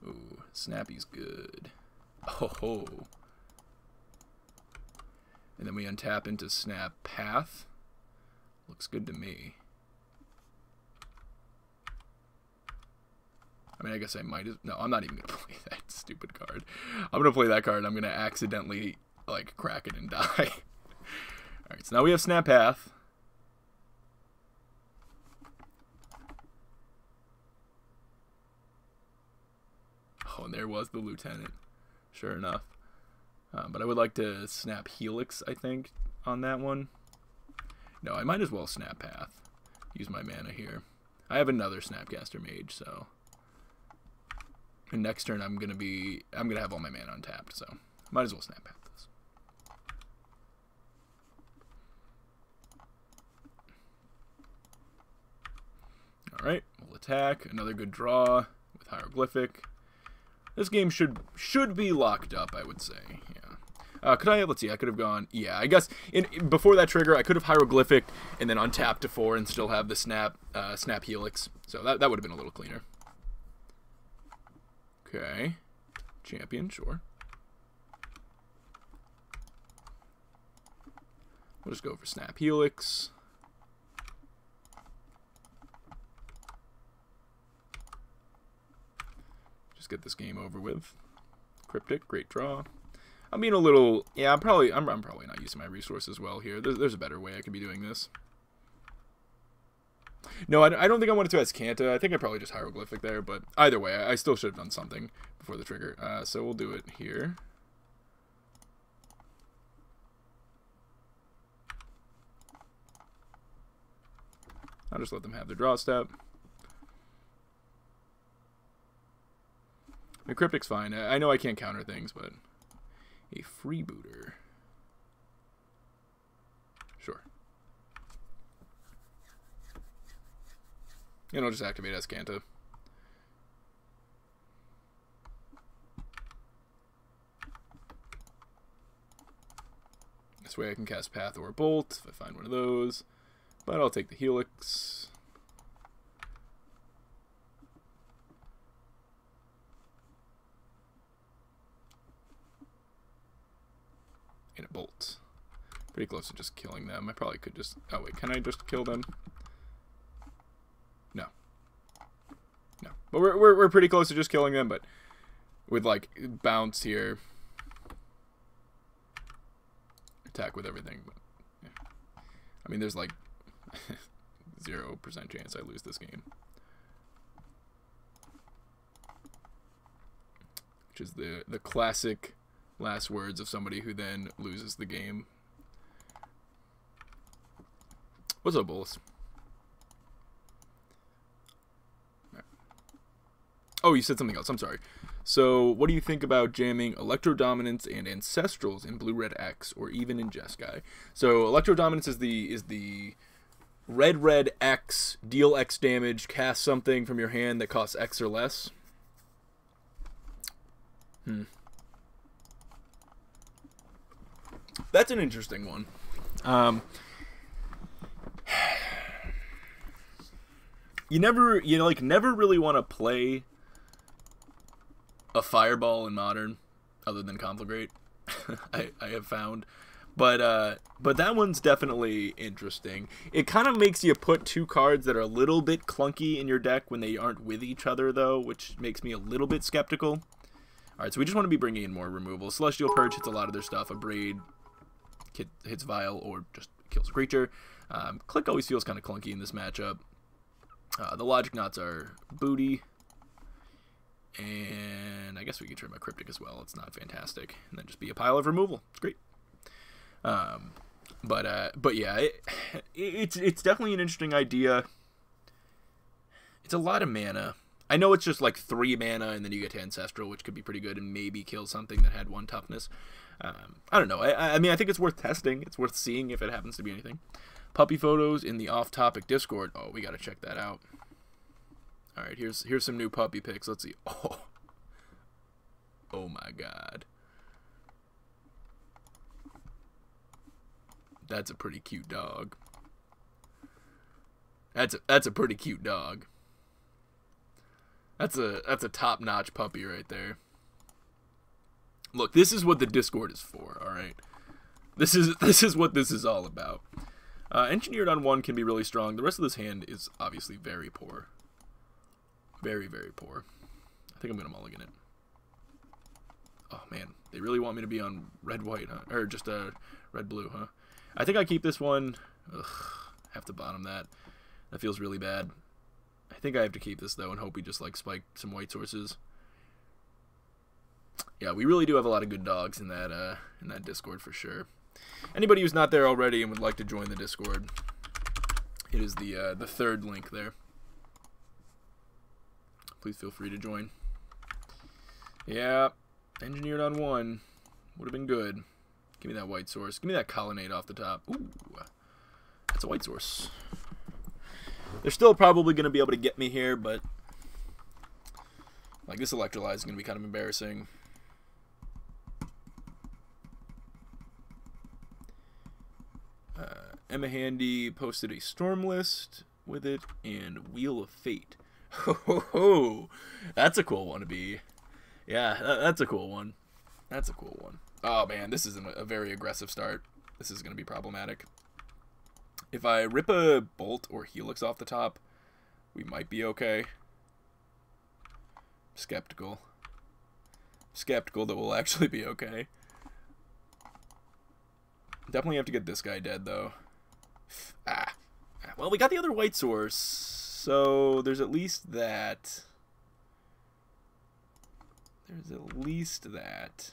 Ooh, Snappy's good. Oh ho. And then we untap into Snap Path. Looks good to me. I mean, I guess I might as... No, I'm not even going to play that stupid card. I'm going to play that card and I'm going to accidentally, like, crack it and die. Alright, so now we have Snap Path. Oh, and there was the Lieutenant. Sure enough. But I would like to Snap Helix, I think, on that one. No, I might as well Snap Path. Use my mana here. I have another Snapcaster Mage, so... And next turn I'm gonna have all my mana untapped, so might as well Snap Path this. Alright, we'll attack. Another good draw with Hieroglyphic. This game should be locked up, I would say. Yeah. Could I have, let's see, I could have gone, yeah, I guess before that trigger I could have Hieroglyphic and then untap to 4 and still have the Snap Helix. So that would have been a little cleaner. Okay, champion, sure. We'll just go for Snap Helix. Just get this game over with. Cryptic, great draw. I'm being a little, yeah, I'm probably not using my resources well here. There's a better way I could be doing this. No, I don't think I wanted to Escanta. I think I probably just Hieroglyphic there, but either way, I still should have done something before the trigger. So we'll do it here. I'll just let them have their draw step. The Cryptic's fine. I know I can't counter things, but a freebooter. Sure. And I'll just activate Escanta. This way I can cast Path or Bolt if I find one of those. But I'll take the Helix. And a Bolt. Pretty close to just killing them. I probably could just... Oh wait, can I just kill them? No. No. But we're pretty close to just killing them, but with like bounce here. Attack with everything. But, yeah. I mean, there's like 0% chance I lose this game. Which is the classic last words of somebody who then loses the game. What's up, Bulls? Oh, you said something else. I'm sorry. So, what do you think about jamming Electro Dominance and Ancestrals in Blue Red X, or even in Jeskai? So, Electro Dominance is the Red X, deal X damage, cast something from your hand that costs X or less. That's an interesting one. You never really want to play a Fireball in Modern, other than Conflagrate. I have found, but that one's definitely interesting. It kind of makes you put two cards that are a little bit clunky in your deck when they aren't with each other, though, which makes me a little bit skeptical. All right, so we just want to be bringing in more removal. Celestial Purge hits a lot of their stuff. A Braid hits Vial or just kills a creature. Click always feels kind of clunky in this matchup. The Logic Knots are booty. And I guess we can trade my Cryptic as well. It's not fantastic. And then just be a pile of removal. It's great. But yeah, it's definitely an interesting idea. It's a lot of mana. I know it's just like 3 mana, and then you get to Ancestral, which could be pretty good and maybe kill something that had 1 toughness. I don't know. I mean, I think it's worth testing. It's worth seeing if it happens to be anything. Puppy photos in the off-topic Discord. Oh, we gotta check that out. All right, here's some new puppy pics. Let's see. Oh my God. That's a pretty cute dog. That's a pretty cute dog. That's a top-notch puppy right there. Look, this is what the Discord is for, all right? This is what this is all about. Engineered on 1 can be really strong. The rest of this hand is obviously very poor. Very, very poor. I think I'm going to mulligan it. Oh, man. They really want me to be on red-white, huh? Or just red-blue, huh? I think I keep this one. Ugh, have to bottom that. That feels really bad. I think I have to keep this, though, and hope we just, like, spike some white sources. Yeah, we really do have a lot of good dogs in that Discord for sure. Anybody who's not there already and would like to join the Discord, it is the third link there. Please feel free to join. Yeah, engineered on 1 would have been good. Give me that white source. Give me that Colonnade off the top. Ooh, that's a white source. They're still probably going to be able to get me here, but like this Electrolyze is going to be kind of embarrassing. Emma Handy posted a Storm List with it and Wheel of Fate. Ho, that's a cool one to be. Yeah, that's a cool one. That's a cool one. Oh man, this is a very aggressive start. This is going to be problematic. If I rip a Bolt or Helix off the top, we might be okay. Skeptical. Skeptical that we'll actually be okay. Definitely have to get this guy dead, though. Well, we got the other white source, so there's at least that. There's at least that.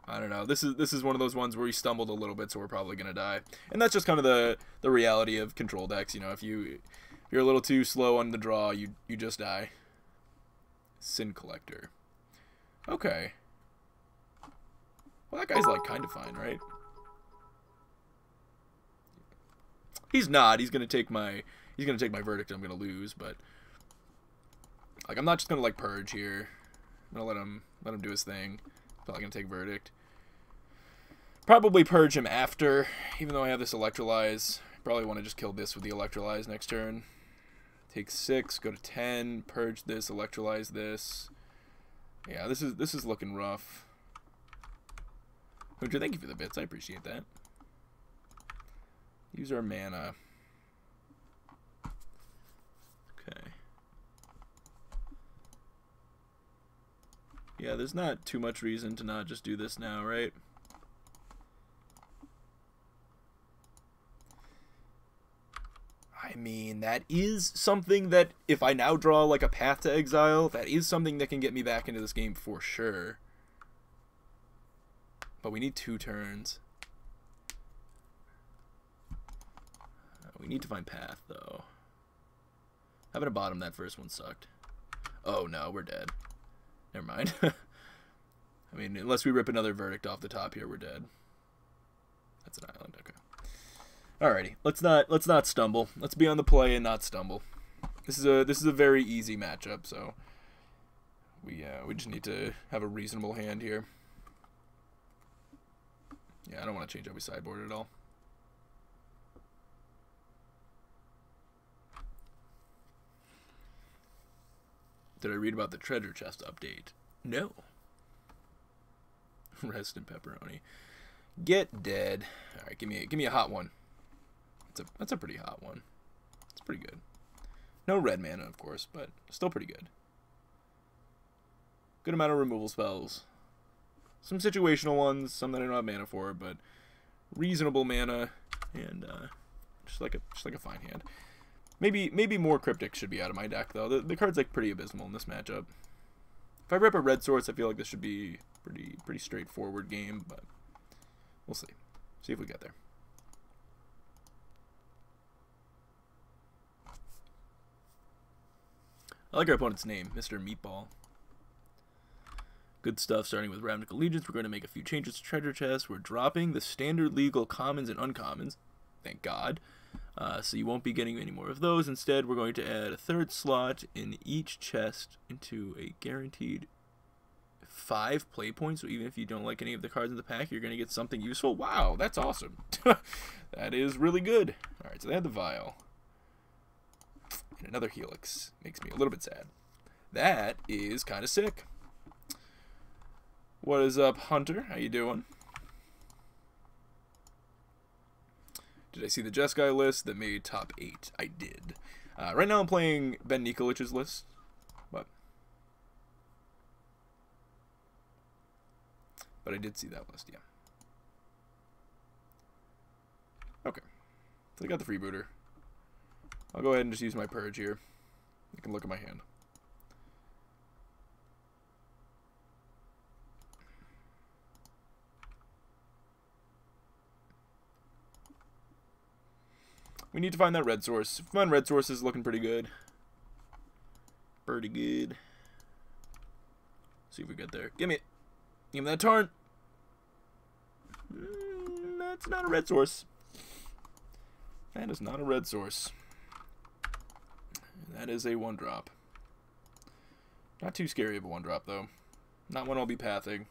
I don't know. This is one of those ones where we stumbled a little bit, so we're probably gonna die. And that's just kind of the reality of control decks. You know, if you're a little too slow on the draw, you just die. Sin Collector. Okay. Well, that guy's like kind of fine, right? He's not. He's gonna take my verdict. I'm gonna lose, but like I'm not just gonna like purge here. I'm gonna let him do his thing. Probably gonna take verdict. Probably purge him after, even though I have this Electrolyze. Probably want to just kill this with the Electrolyze next turn. Take 6, go to 10, purge this, Electrolyze this. Yeah, this is looking rough. Hunter, thank you for the bits. I appreciate that. Use our mana. Okay. Yeah, there's not too much reason to not just do this now, right? I mean, that is something that, if I now draw like a Path to Exile, that is something that can get me back into this game for sure. But we need 2 turns. We need to find path, though. Having a bottom that first one sucked. Oh, no, we're dead. Never mind. I mean, unless we rip another verdict off the top here, we're dead. That's an island, okay. Alrighty, let's not stumble. Let's be on the play and not stumble. This is a very easy matchup, so we just need to have a reasonable hand here. Yeah, I don't want to change how we sideboard at all. Did I read about the treasure chest update? No. Rest in pepperoni. Get dead. All right, give me a hot one. That's a pretty hot one. It's pretty good. No red mana, of course, but still pretty good. Good amount of removal spells. Some situational ones, some that I don't have mana for, but reasonable mana, and just like a fine hand. Maybe more cryptic should be out of my deck though. The card's like pretty abysmal in this matchup. If I rip a red source, I feel like this should be pretty straightforward game, but we'll see. See if we get there. I like our opponent's name, Mr. Meatball. Good stuff, starting with Ravnic Allegiance. We're going to make a few changes to treasure chests. We're dropping the standard legal commons and uncommons. Thank God. So you won't be getting any more of those. Instead, we're going to add a third slot in each chest into a guaranteed 5 play points. So even if you don't like any of the cards in the pack, you're going to get something useful. Wow, that's awesome. That is really good. All right, so they had the vial. And another helix. Makes me a little bit sad. That is kind of sick. What is up, Hunter? How you doing? Did I see the Jeskai list that made top 8? I did. Right now I'm playing Ben Nikolich's list. But I did see that list, yeah. Okay. So I got the freebooter. I'll go ahead and just use my purge here. You can look at my hand. We need to find that red source. Find red source is looking pretty good. Pretty good. See if we get there. Give me it. Give me that Tarn. That's not a red source. That is not a red source. That is a 1-drop. Not too scary of a 1-drop, though. Not one I'll be pathing.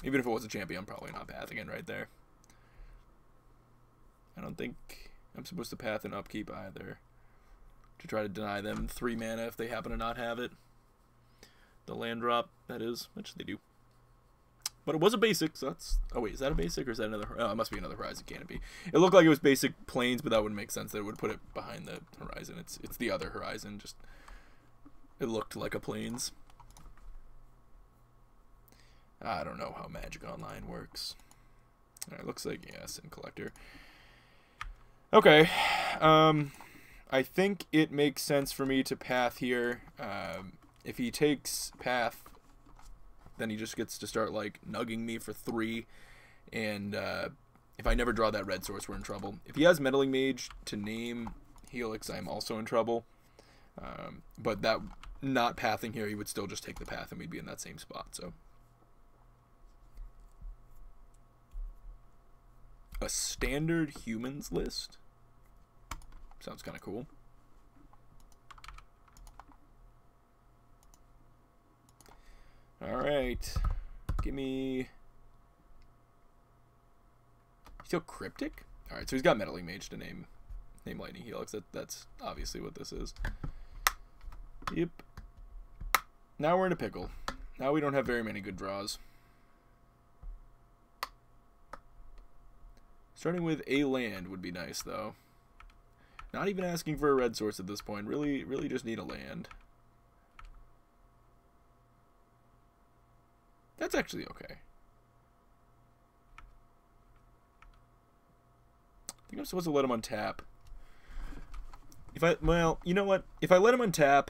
Even if it was a champion, I'm probably not pathing it right there. I don't think I'm supposed to path an upkeep either. To try to deny them 3 mana if they happen to not have it. The land drop, that is, which they do. But it was a basic, so that's... Oh, wait, is that a basic, or is that another... Oh, it must be another Horizon Canopy. It looked like it was basic Plains, but that wouldn't make sense. That it would put it behind the Horizon. It's the other Horizon, just... It looked like a Plains. I don't know how Magic Online works. Alright, looks like, yeah, Sin Collector. Okay. I think it makes sense for me to path here. If he takes path... Then he just gets to start, like, nugging me for 3. And if I never draw that red source, we're in trouble. If he has Meddling Mage to name Helix, I'm also in trouble. But that not pathing here, he would still just take the path and we'd be in that same spot. So a standard humans list? Sounds kind of cool. Alright. Give me... Still Cryptic? Alright, so he's got Meddling Mage to name Lightning Helix. That's obviously what this is. Yep. Now we're in a pickle. Now we don't have very many good draws. Starting with a land would be nice, though. Not even asking for a red source at this point. Really just need a land. That's actually okay. I think I'm supposed to let him untap. Well, you know what? If I let him untap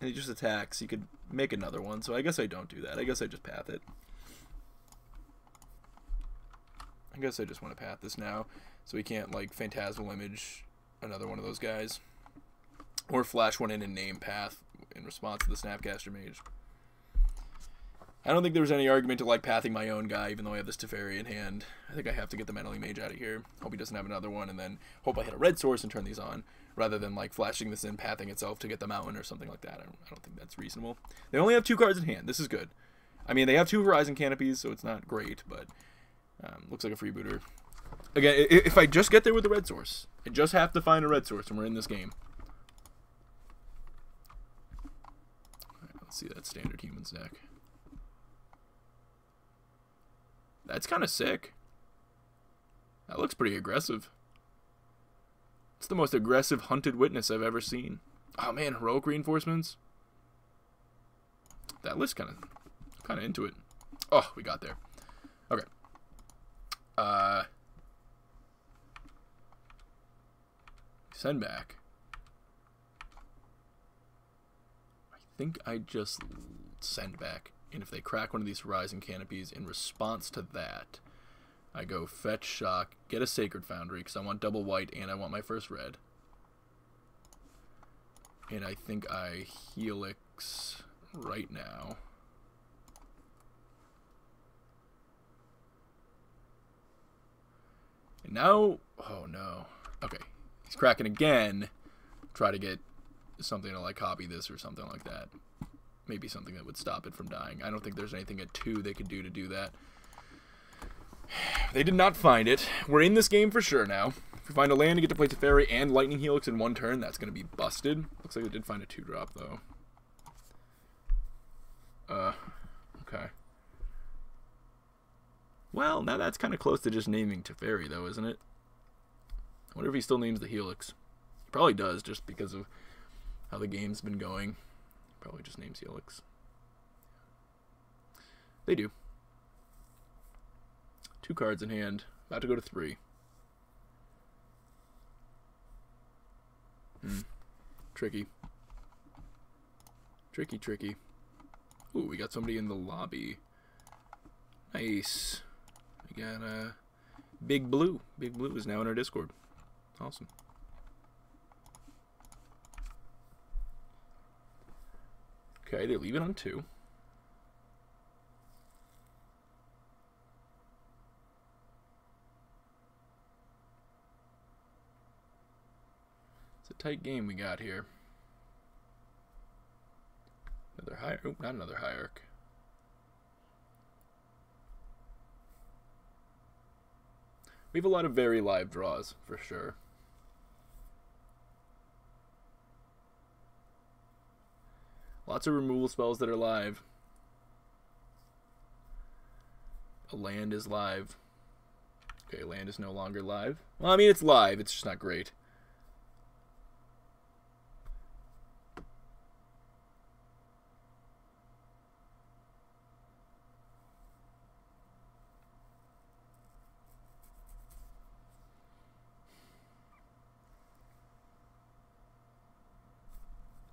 and he just attacks, he could make another one. So I guess I don't do that. I guess I just path it. I guess I just want to path this now, so we can't, like, Phantasmal Image another one of those guys. Or flash one in and name path in response to the Snapcaster Mage. I don't think there was any argument to, like, pathing my own guy, even though I have this Teferi in hand. I think I have to get the Meddling Mage out of here. Hope he doesn't have another one, and then hope I hit a red source and turn these on, rather than, like, flashing this in, pathing itself to get the mountain or something like that. I don't think that's reasonable. They only have 2 cards in hand. This is good. I mean, they have 2 Horizon Canopies, so it's not great, but looks like a freebooter. Again, if I just get there with the red source, I just have to find a red source, and we're in this game. Right, let's see that standard humans deck. That's kind of sick. That looks pretty aggressive. It's the most aggressive Hunted Witness I've ever seen. Oh man, heroic reinforcements. That list kind of into it. Oh, we got there. Okay. Send back. I think I just send back. And if they crack one of these Horizon Canopies, in response to that, I go fetch, shock, get a Sacred Foundry, because I want double white and I want my first red. And I think I Helix right now. And now, oh no. Okay, he's cracking again. Try to get something to, like, copy this or something like that. Maybe something that would stop it from dying. I don't think there's anything at 2 they could do to do that. They did not find it. We're in this game for sure now. If we find a land to get to play Teferi and Lightning Helix in 1 turn, that's going to be busted. Looks like they did find a 2-drop, though. Okay. Well, now that's kind of close to just naming Teferi, though, isn't it? I wonder if he still names the Helix. He probably does, just because of how the game's been going. Probably just names Helix. They do. 2 cards in hand. About to go to 3. Tricky. Tricky. Ooh, we got somebody in the lobby. Nice. We got Big Blue. Big Blue is now in our Discord. Awesome. Okay, they leave it on 2. It's a tight game we got here. Another hierarch. Oh, not another hierarch. We have a lot of very live draws, for sure. Lots of removal spells that are live. A land is live. Okay, land is no longer live. Well, I mean, it's live. It's just not great.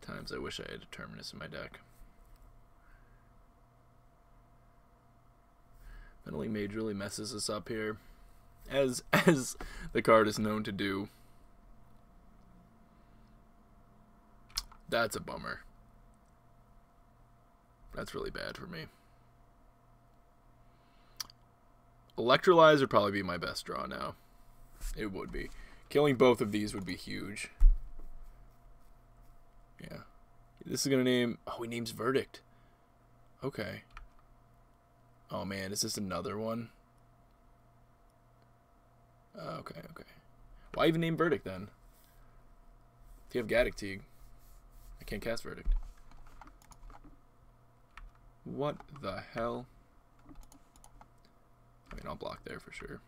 Times I wish I had a Terminus in my deck. Meddling Mage really messes us up here, as the card is known to do. That's a bummer. That's really bad for me. Electrolyze would probably be my best draw now. It would be. Killing both of these would be huge. Yeah. This is going to name... Oh, he names Verdict. Okay. Oh, man. Is this another one? Okay. Why even name Verdict, then? If you have Gaddock Teague, I can't cast Verdict. What the hell? I mean, I'll block there for sure.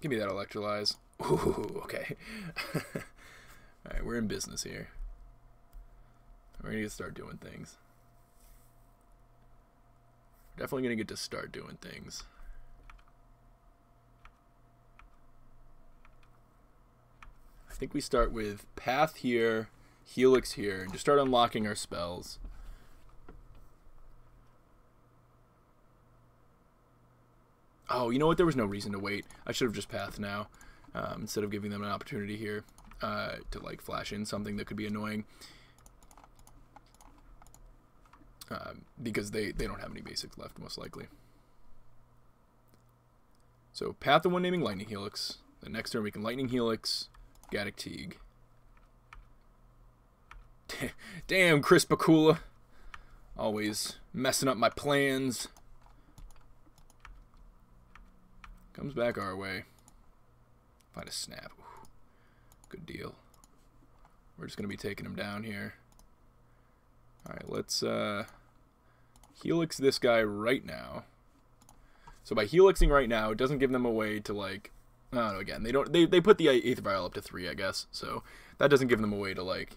Give me that Electrolyze. Ooh, okay. Alright, we're in business here. We're going to start doing things. We're definitely going to get to start doing things. I think we start with Path here, Helix here, and just start unlocking our spells. Oh, you know what? There was no reason to wait. I should have just pathed now, instead of giving them an opportunity here to like flash in something that could be annoying. Because they don't have any basics left, most likely. So path the one naming Lightning Helix. The next turn we can Lightning Helix, Gaddock Teague. Damn, Chris Bakula. Always messing up my plans. Comes back our way. Find a snap. Ooh, good deal. We're just going to be taking him down here. Alright, let's Helix this guy right now. So by Helixing right now, it doesn't give them a way to, like, I don't know, again, they put the 8th vial up to 3, I guess, so that doesn't give them a way to, like,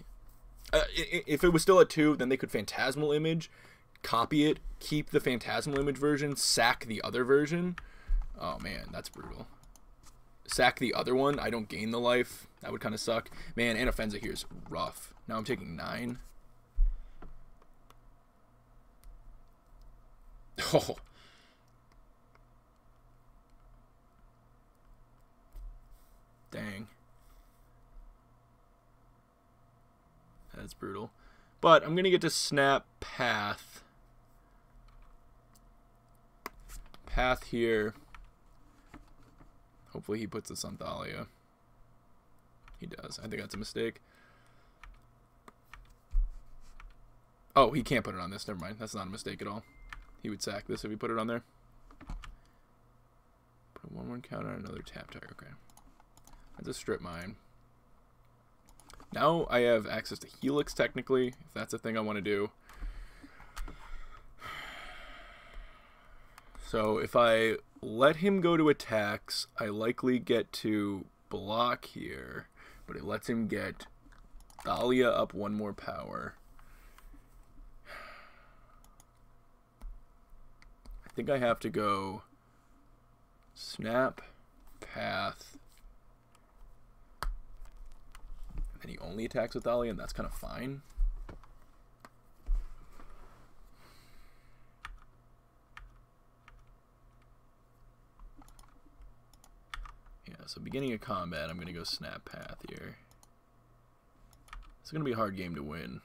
if it was still at 2, then they could Phantasmal Image, copy it, keep the Phantasmal Image version, sack the other version. Oh man, that's brutal. Sack the other one, I don't gain the life, that would kind of suck. Man, Anafenza here is rough. Now I'm taking 9. Oh. Dang. That's brutal. But I'm going to get to snap path. Path here. Hopefully he puts this on Thalia. He does. I think that's a mistake. Oh, he can't put it on this. Never mind. That's not a mistake at all. He would sack this if he put it on there. Put a 1/1 counter on another tap tire. Okay. That's a strip mine. Now I have access to Helix, technically, if that's a thing I want to do. So if I let him go to attacks, I likely get to block here, but it lets him get Thalia up 1 more power. I think I have to go snap, path, and he only attacks with Thalia, and that's kind of fine. Yeah, so beginning of combat, I'm going to go snap path here. It's going to be a hard game to win.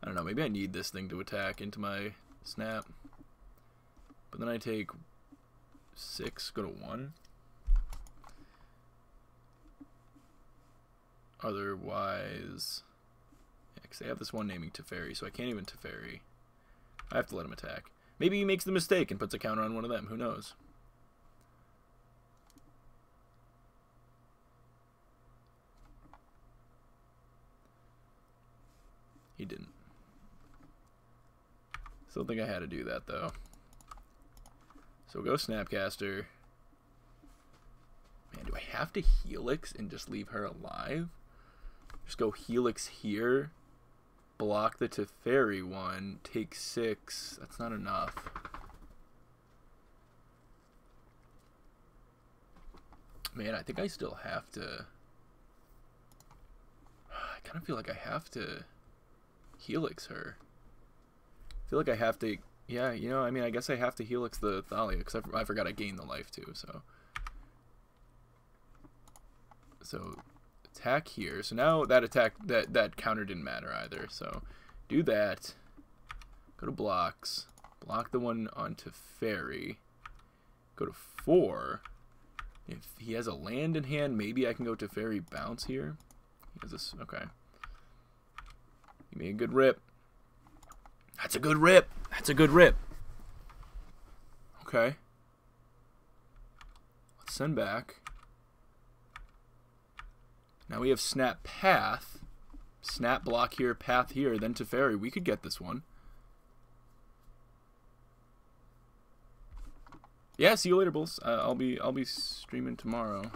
I don't know, maybe I need this thing to attack into my snap. But then I take 6, go to 1. Otherwise, yeah, because they have this one naming Teferi, so I can't even Teferi. I have to let him attack. Maybe he makes the mistake and puts a counter on one of them. Who knows? He didn't. Still think I had to do that, though. So go Snapcaster. Man, do I have to Helix and just leave her alive? Just go Helix here. Block the Teferi one. Take 6. That's not enough. Man, I think I still have to... I kind of feel like I have to Helix her. I feel like I have to... Yeah, you know, I mean, I guess I have to Helix the Thalia, because I forgot I gained the life, too, so... So, attack here. So now that attack, that counter didn't matter either, so... Do that. Go to blocks. Block the one onto Teferi. Go to 4. If he has a land in hand, maybe I can go to Teferi bounce here. He has this... Okay. Give me a good rip. That's a good rip. That's a good rip. Okay. Let's send back. Now we have snap path. Snap block here, path here, then Teferi. We could get this one. Yeah, see you later, Bulls. I'll be streaming tomorrow.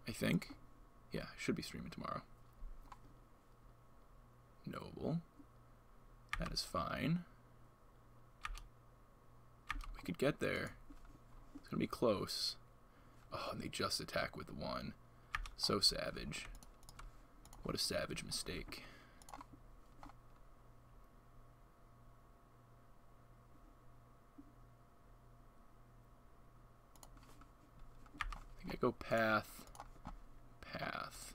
I think. Yeah, I should be streaming tomorrow. Noble. That is fine. We could get there. It's gonna be close. Oh, and they just attack with 1. So savage. What a savage mistake. Yeah, go path. Path.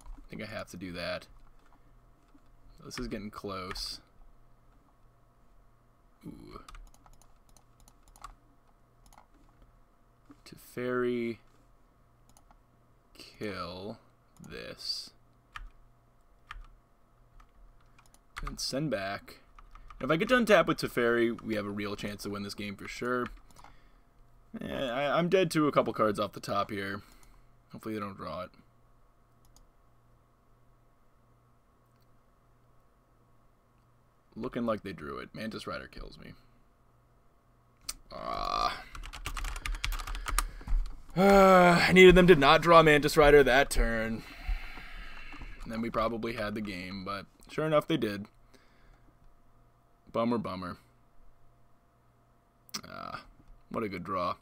I think I have to do that. This is getting close. Ooh. Teferi. Kill this. And send back. If I get to untap with Teferi, we have a real chance to win this game for sure. I'm dead to a couple cards off the top here. Hopefully they don't draw it. Looking like they drew it. Mantis Rider kills me. I needed them to not draw Mantis Rider that turn. And then we probably had the game, but sure enough they did. Bummer, bummer. What a good draw.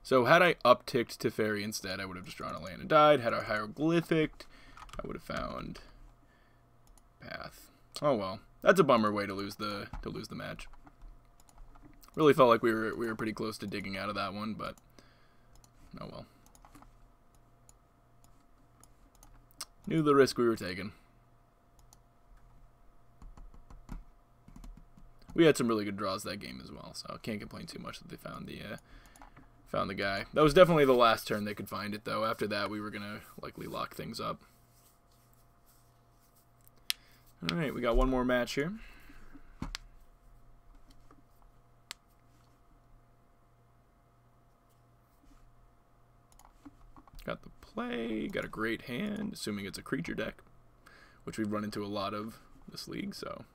So had I upticked Teferi instead, I would have just drawn a land and died. Had I hieroglyphic, I would have found path. Oh well. That's a bummer way to lose the match. Really felt like we were pretty close to digging out of that one, but oh well. Knew the risk we were taking. We had some really good draws that game as well, so I can't complain too much that they found the guy. That was definitely the last turn they could find it, though. After that, we were gonna likely lock things up. All right, we got one more match here. Got the play, got a great hand, assuming it's a creature deck, which we've run into a lot of this league, so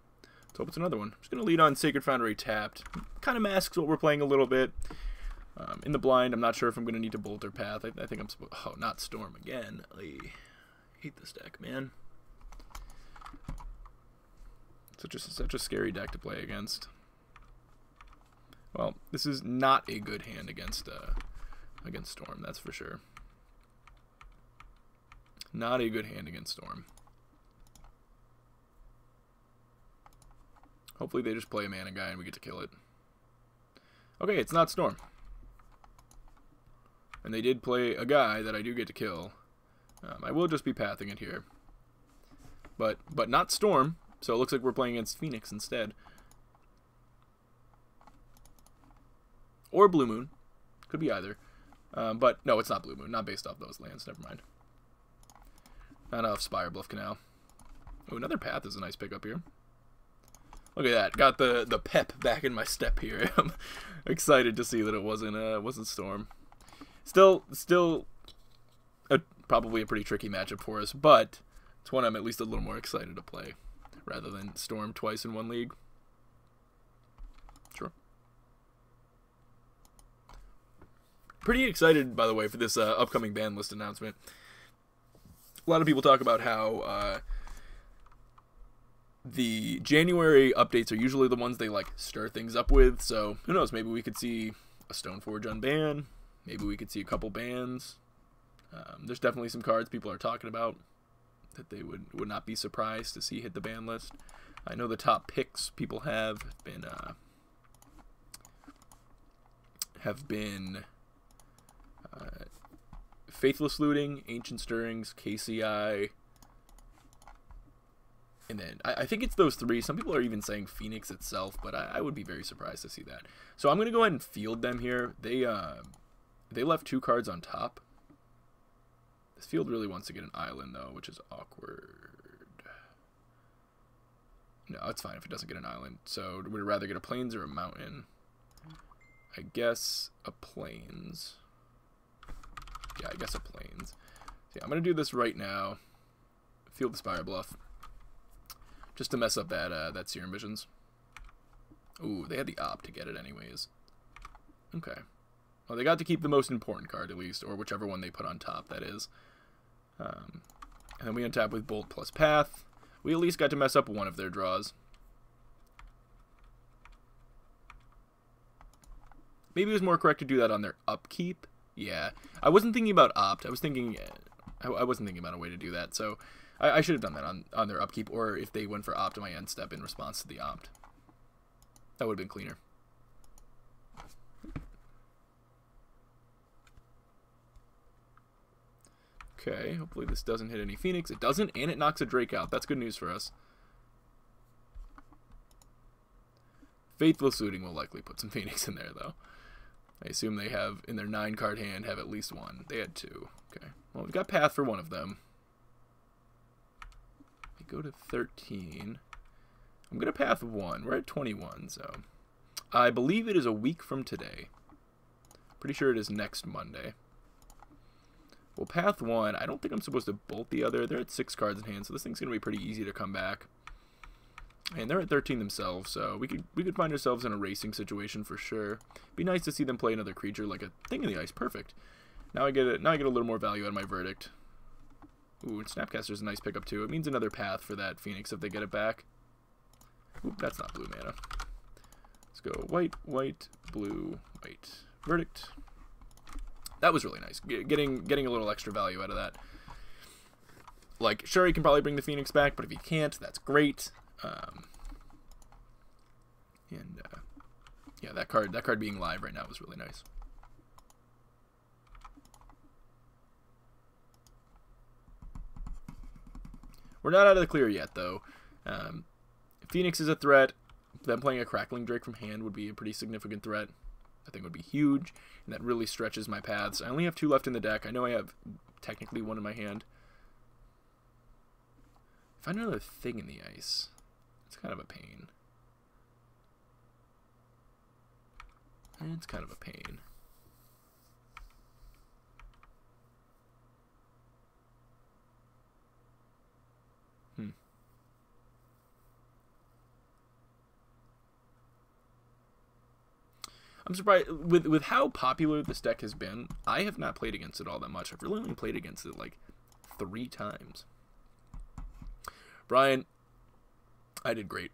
let's hope it's another one. I'm just going to lead on Sacred Foundry tapped. Kind of masks what we're playing a little bit. In the blind, I'm not sure if I'm going to need to bolt or path. I think I'm supposed... Oh, not Storm again. I hate this deck, man. Such a scary deck to play against. Well, this is not a good hand against Storm, that's for sure. Not a good hand against Storm. Hopefully they just play a mana guy and we get to kill it. Okay, it's not Storm. And they did play a guy that I do get to kill. I will just be pathing it here. But not Storm, so it looks like we're playing against Phoenix instead. Or Blue Moon. Could be either. But no, it's not Blue Moon. Not based off those lands. Never mind. Not off Spire Bluff Canal. Oh, another path is a nice pickup here. Look at that. Got the pep back in my step here. I'm excited to see that it wasn't Storm. Still probably a pretty tricky matchup for us, but it's one I'm at least a little more excited to play rather than Storm twice in one league. Sure. Pretty excited, by the way, for this upcoming ban list announcement. A lot of people talk about how the January updates are usually the ones they like stir things up with, so who knows, maybe we could see a Stoneforge unban, maybe we could see a couple bans. There's definitely some cards people are talking about that they would not be surprised to see hit the ban list. I know the top picks people have been Faithless Looting, Ancient Stirrings, KCI, and then I think it's those three. Some people are even saying Phoenix itself, but I would be very surprised to see that. So I'm going to go ahead and field them here. They left 2 cards on top. This field really wants to get an island, though, which is awkward. No, it's fine if it doesn't get an island. So would it rather get a plains or a mountain? I guess a plains. Yeah, I guess a plains. So yeah, I'm going to do this right now. Field the Spire Bluff. Just to mess up that Serum Visions. Ooh, they had the op to get it anyways. Okay. Well, they got to keep the most important card at least, or whichever one they put on top, that is. And then we untap with Bolt plus Path. We at least got to mess up one of their draws. Maybe it was more correct to do that on their upkeep. Yeah, I wasn't thinking about opt. I wasn't thinking about a way to do that. So I should have done that on their upkeep, or if they went for opt on my end step in response to the opt. That would have been cleaner. Okay, hopefully this doesn't hit any Phoenix. It doesn't, and it knocks a Drake out. That's good news for us. Faithless Looting will likely put some Phoenix in there, though. I assume they have, in their 9-card hand, have at least one. They had 2. Okay. Well, we've got Path for one of them. We go to 13. I'm going to Path 1. We're at 21, so... I believe it is a week from today. Pretty sure it is next Monday. Well, Path 1, I don't think I'm supposed to bolt the other. They're at 6 cards in hand, so this thing's going to be pretty easy to come back. And they're at 13 themselves, so we could find ourselves in a racing situation for sure. Be nice to see them play another creature like a Thing in the Ice. Perfect. Now I get a little more value out of my verdict. Ooh, and Snapcaster's a nice pickup too. It means another path for that Phoenix if they get it back. Oop, that's not blue mana. Let's go white, white, blue, white. Verdict. That was really nice. Getting a little extra value out of that. Like, sure, he can probably bring the Phoenix back, but if he can't, that's great. Yeah, that card being live right now was really nice. We're not out of the clear yet, though. Phoenix is a threat. Them playing a Crackling Drake from hand would be a pretty significant threat. I think would be huge, and that really stretches my paths. I only have 2 left in the deck. I know I have technically 1 in my hand. Find another Thing in the Ice. It's kind of a pain. It's kind of a pain. I'm surprised with how popular this deck has been. I have not played against it all that much. I've really only played against it like 3 times. Brian, I did great.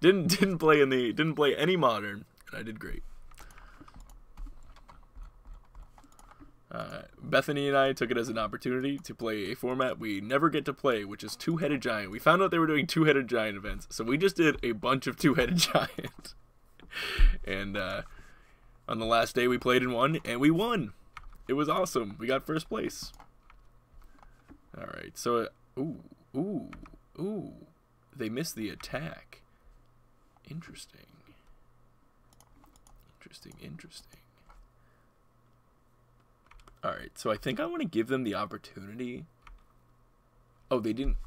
Didn't play any modern, and I did great. Bethany and I took it as an opportunity to play a format we never get to play, which is Two-Headed Giant. We found out they were doing Two-Headed Giant events, so we just did a bunch of Two-Headed Giant. And on the last day we played in one, and we won. It was awesome. We got first place. All right, so ooh, they missed the attack. Interesting. All right, so I think I want to give them the opportunity. Oh, they didn't.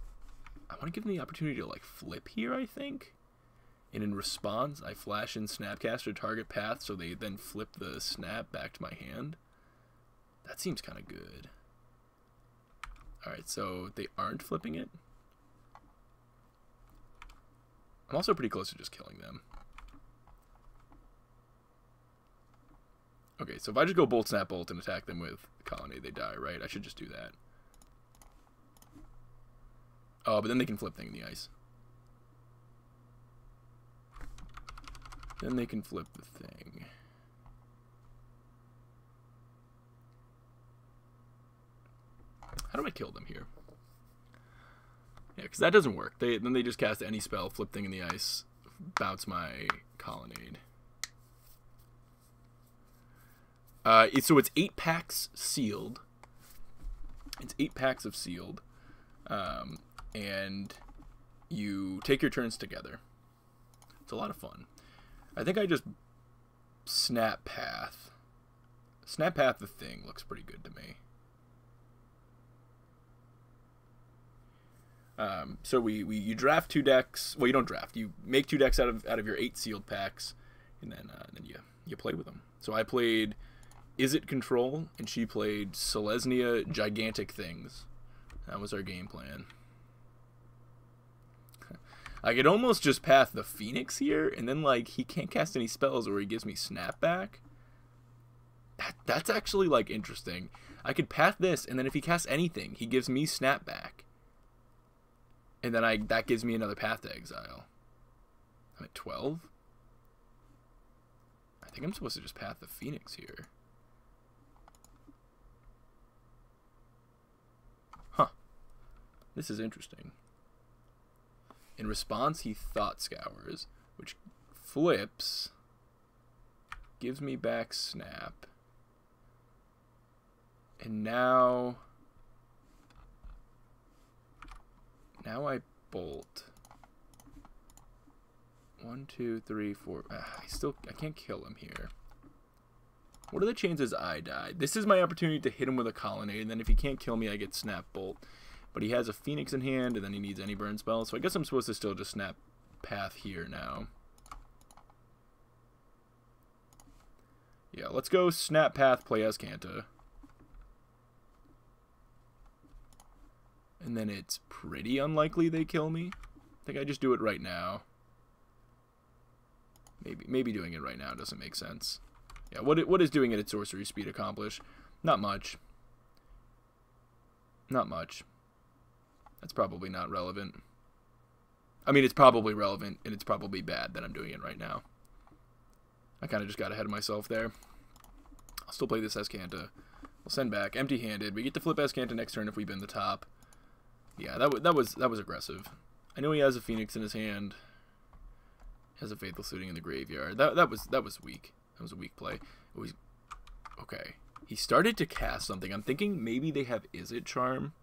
I want to give them the opportunity to like flip here, I think. And in response, I flash in Snapcaster target path, so they then flip the snap back to my hand. That seems kind of good. Alright, so they aren't flipping it. I'm also pretty close to just killing them. Okay, so if I just go Bolt, Snap, Bolt, and attack them with Colonnade, they die, right? I should just do that. Oh, but then they can flip Thing in the Ice. Then they can flip the thing. How do I kill them here? Yeah, because that doesn't work. Then they just cast any spell, flip Thing in the Ice, bounce my Colonnade. So it's 8 packs sealed. It's 8 packs of sealed. And you take your turns together. It's a lot of fun. I think I just Snap Path. Snap Path the thing looks pretty good to me. So you draft 2 decks. Well, you don't draft. You make 2 decks out of your 8 sealed packs, and then you play with them. So I played Is It Control, and she played Selesnya Gigantic Things. That was our game plan. I could almost just path the Phoenix here, and then like he can't cast any spells, or he gives me Snapback. That's actually like interesting. I could path this, and then if he casts anything, he gives me Snapback. And then that gives me another path to exile. I'm at 12. I think I'm supposed to just path the Phoenix here. Huh. This is interesting. In response, he Thought Scours, which flips, gives me back Snap, And now I bolt. 1, 2, 3, 4. I can't kill him here. What are the chances I die? This is my opportunity to hit him with a colonnade, and then if he can't kill me, I get snap bolt. But he has a Phoenix in hand, and then he needs any burn spell, so I guess I'm supposed to still just snap path here now. Yeah, let's go snap path, play Azcanta. And then it's pretty unlikely they kill me. I think I just do it right now. Maybe doing it right now doesn't make sense. Yeah, what is doing it at sorcery speed accomplish? Not much. Not much. That's probably not relevant. I mean, it's probably relevant, and it's probably bad that I'm doing it right now. I kind of just got ahead of myself there. I'll still play this Azcanta. We'll send back empty-handed. We get to flip Azcanta next turn if we bin the top. Yeah, that was aggressive. I know he has a Phoenix in his hand. Has a Faithful Suiting in the graveyard. That was weak. That was a weak play. It was okay. He started to cast something. I'm thinking maybe they have Izzet Charm.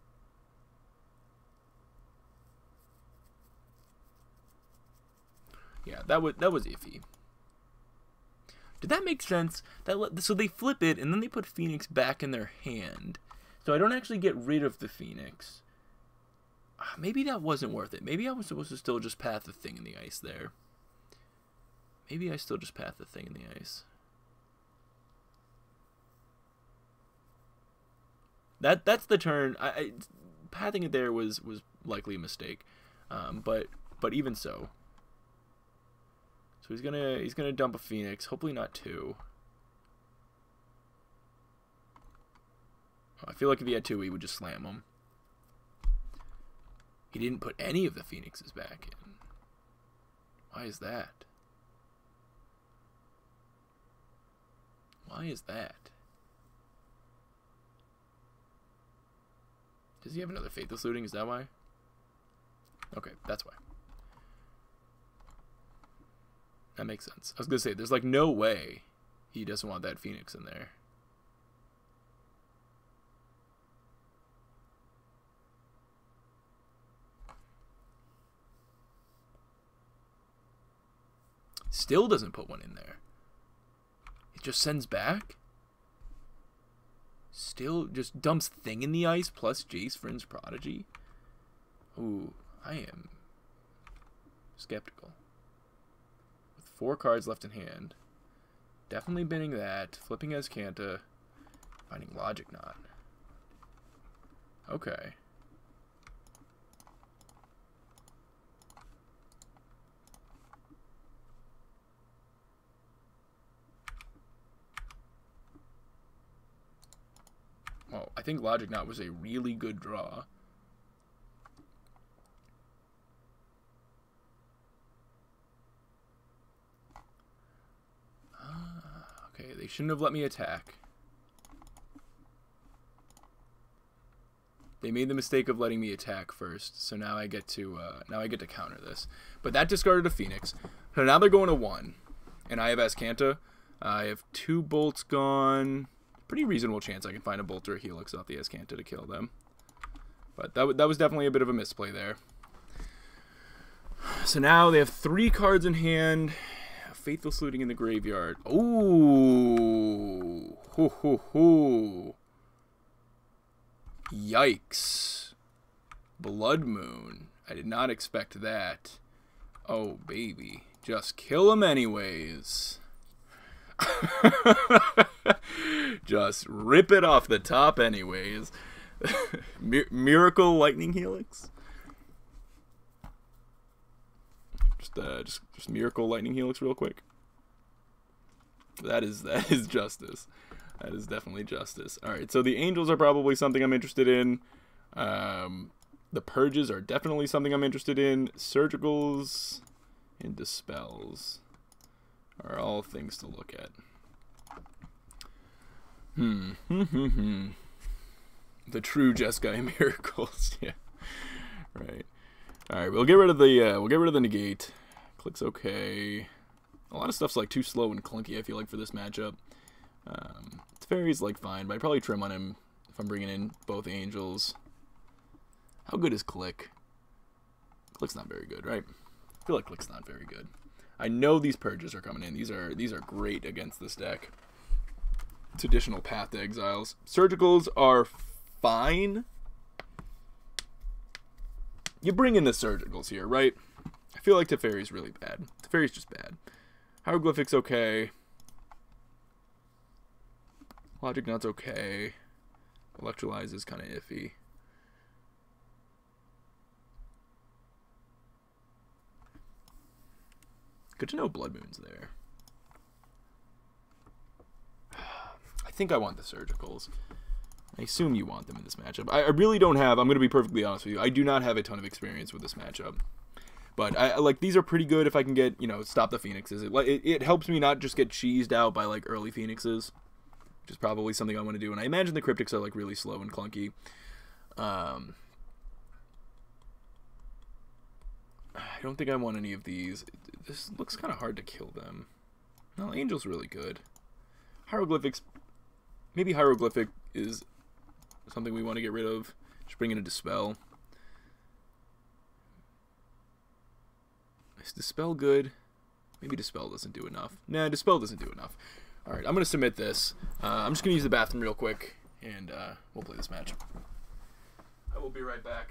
Yeah, that was iffy. Did that make sense? So they flip it and then they put Phoenix back in their hand. So I don't actually get rid of the Phoenix. Maybe that wasn't worth it. Maybe I was supposed to still just path the thing in the ice there. Maybe I still just path the thing in the ice. That's the turn. Pathing it there was likely a mistake, but even so. So he's gonna dump a Phoenix. Hopefully not 2. I feel like if he had 2, he would just slam him. He didn't put any of the Phoenixes back in. Why is that? Why is that? Does he have another Faithless Looting? Is that why? Okay, that's why. That makes sense. I was going to say, there's like no way he doesn't want that Phoenix in there. Still doesn't put one in there. It just sends back. Still just dumps Thing in the Ice plus Jace Vryn's Prodigy. Ooh, I am skeptical. With 4 cards left in hand. Definitely binning that. Flipping Azcanta. Finding Logic Knot. Okay. Well, I think Logic Knot was a really good draw. Okay, they shouldn't have let me attack. They made the mistake of letting me attack first, so now I get to counter this. But that discarded a Phoenix. So now they're going to 1, and I have Azcanta. I have 2 bolts gone. Pretty reasonable chance I can find a bolt or a Helix off the Azcanta to kill them. But that was definitely a bit of a misplay there. So now they have 3 cards in hand. Faithful Saluting in the graveyard. Ooh. Ho, ho, ho. Yikes. Blood Moon. I did not expect that. Oh, baby. Just kill him anyways. Just rip it off the top anyways. Miracle Lightning Helix. Just Miracle Lightning Helix real quick. That is justice. That is definitely justice. Alright, so the Angels are probably something I'm interested in. The Purges are definitely something I'm interested in. Surgicals and Dispels are all things to look at. The true Jeskai miracles. Yeah. Right. Alright, we'll get rid of the negate. Clicks OK. A lot of stuff's like too slow and clunky, I feel like, for this matchup. Fairy's like fine, but I'd probably trim on him if I'm bringing in both angels. How good is Click? Click's not very good, right? I feel like Click's not very good. I know these purges are coming in. These are great against this deck. It's additional Path to Exiles. Surgicals are fine. You bring in the Surgicals here, right? I feel like Teferi's really bad. Teferi's just bad. Hieroglyphic's okay. Logic Knot's okay. Electrolyze is kind of iffy. Good to know Blood Moon's there. I think I want the Surgicals. I assume you want them in this matchup. I really don't have, I'm going to be perfectly honest with you, I do not have a ton of experience with this matchup. But I like these are pretty good if I can get, you know, stop the Phoenixes. It helps me not just get cheesed out by like early Phoenixes, which is probably something I want to do. And I imagine the Cryptics are like really slow and clunky. I don't think I want any of these. This looks kind of hard to kill them. No, Angel's really good. Hieroglyphics, maybe Hieroglyphic is something we want to get rid of. Just bring in a Dispel. Is Dispel good? Maybe Dispel doesn't do enough. Nah, Dispel doesn't do enough. Alright, I'm going to submit this. I'm just going to use the bathroom real quick, and we'll play this match. I will be right back.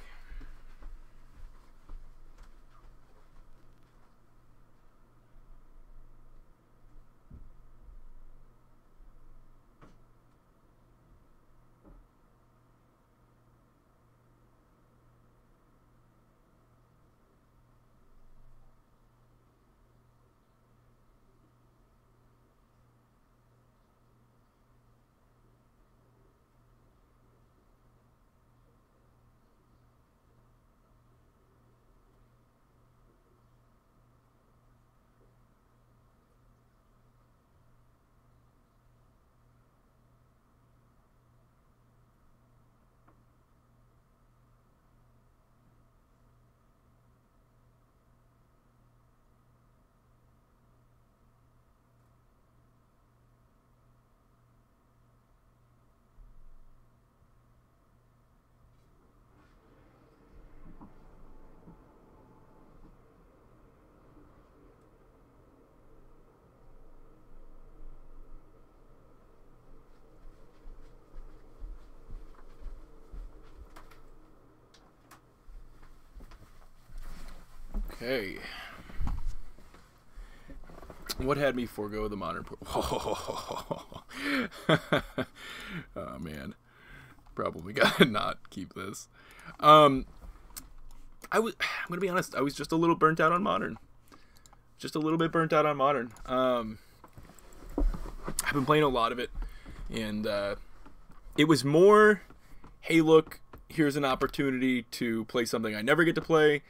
Okay. What had me forego the modern oh man. Probably gotta not keep this. I'm gonna be honest, I was just a little burnt out on modern. Just a little bit burnt out on modern. I've been playing a lot of it, and it was more, hey look, here's an opportunity to play something I never get to play,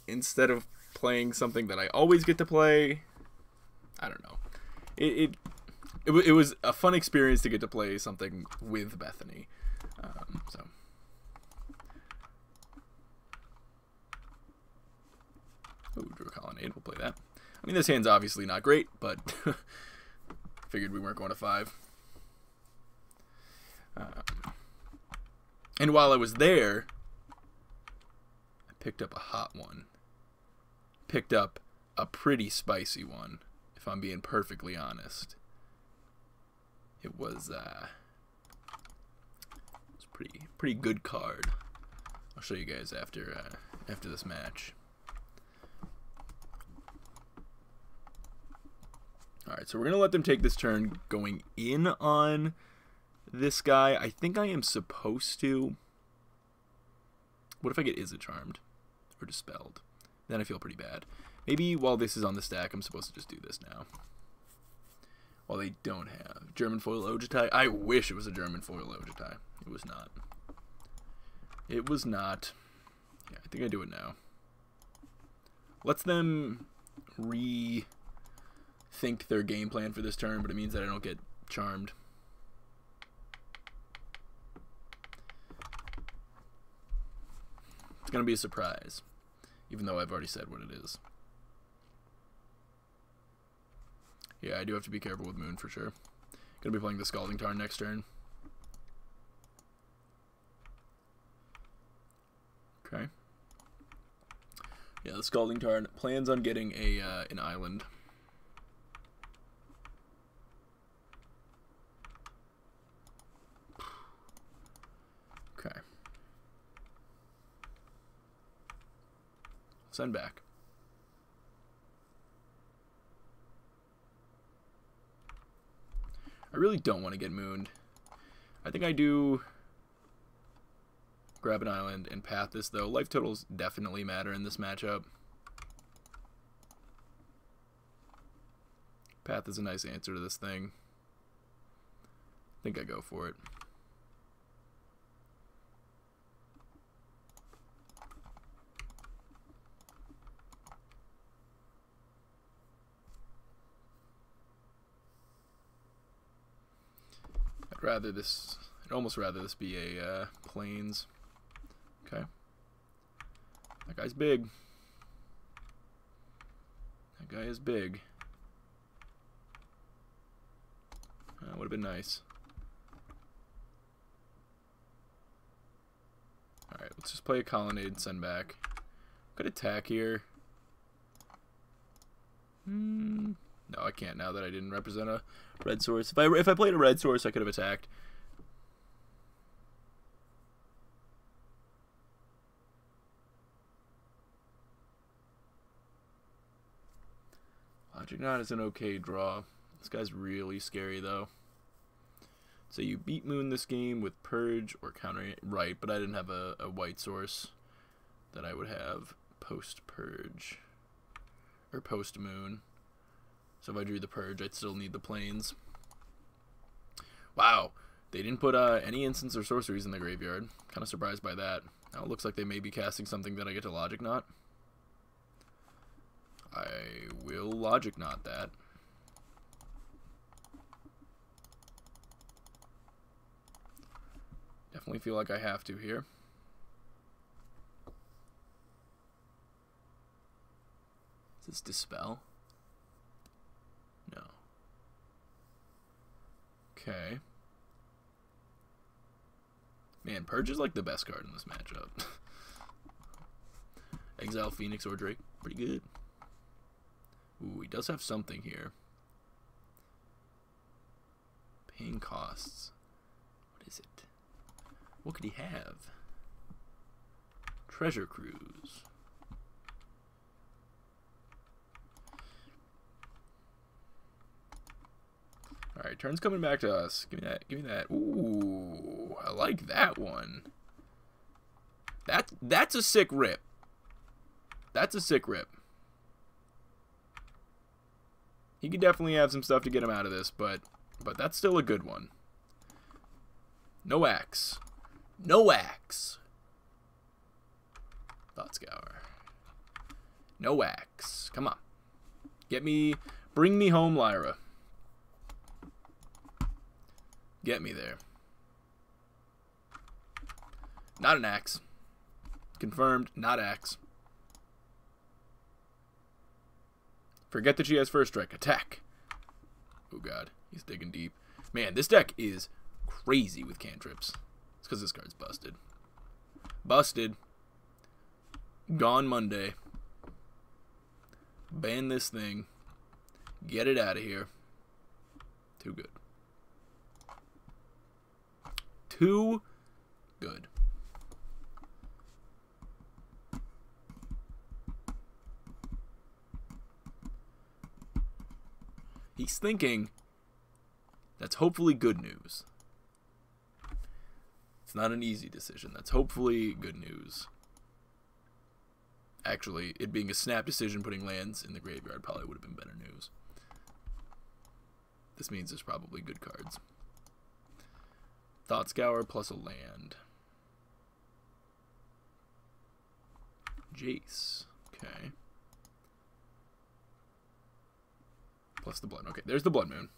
instead of playing something that I always get to play. I don't know. It was a fun experience to get to play something with Bethany. So. Oh, Drew Colonnade. We'll play that. I mean, this hand's obviously not great, but figured we weren't going to 5. And while I was there, I picked up a hot one. Picked up a pretty spicy one, if I'm being perfectly honest. It was pretty good card. I'll show you guys after this match. All right, so we're gonna let them take this turn going in on this guy. I think I am supposed to. What if I get Is It Charmed or Dispelled? Then I feel pretty bad. Maybe while this is on the stack, I'm supposed to just do this now. While they don't have German foil Ojutai. I wish it was a German foil Ojutai. It was not. It was not. Yeah, I think I do it now. Lets them rethink their game plan for this turn, but it means that I don't get charmed. It's going to be a surprise, even though I've already said what it is. Yeah, I do have to be careful with Moon for sure. Going to be playing the Scalding Tarn next turn. Okay. Yeah, the Scalding Tarn plans on getting a an island. Okay. Send back. I really don't want to get mooned. I think I do grab an island and path this, though. Life totals definitely matter in this matchup. Path is a nice answer to this thing. I think I go for it. I'd almost rather this be a plains. Okay. That guy's big. That guy is big. Would have been nice. Alright, let's just play a colonnade and send back. Could attack here. No, I can't now that I didn't represent a red source. If I played a red source, I could have attacked. Logic Knot is an okay draw. This guy's really scary, though. So you beat Moon this game with Purge or Counter... Right, but I didn't have a white source that I would have post-Purge. Or post-Moon. So if I drew the Purge, I'd still need the plains. Wow. They didn't put any instants or sorceries in the graveyard. Kind of surprised by that. Now it looks like they may be casting something that I get to Logic Knot. I will Logic Knot that. Definitely feel like I have to here. Is this Dispel? No. Okay. Man, Purge is like the best card in this matchup. Exile Phoenix or Drake. Pretty good. Ooh, he does have something here. Paying costs. What is it? What could he have? Treasure Cruise. Alright, turn's coming back to us. Give me that. Give me that. Ooh, I like that one. That's a sick rip. That's a sick rip. He could definitely have some stuff to get him out of this, but that's still a good one. No axe. No axe. Thought Scour. No axe. Come on. Get me... Bring me home, Lyra. Get me there. Not an axe. Confirmed, not axe. Forget that she has first strike. Attack. Oh god, he's digging deep. Man, this deck is crazy with cantrips. It's because this card's busted. Busted. Gone Monday. Ban this thing. Get it out of here. Too good. Too good. He's thinking that's hopefully good news. It's not an easy decision. That's hopefully good news. Actually, it being a snap decision putting lands in the graveyard probably would have been better news. This means there's probably good cards. Thought Scour plus a land. Jace. Okay. Plus the Blood. Okay, there's the Blood Moon.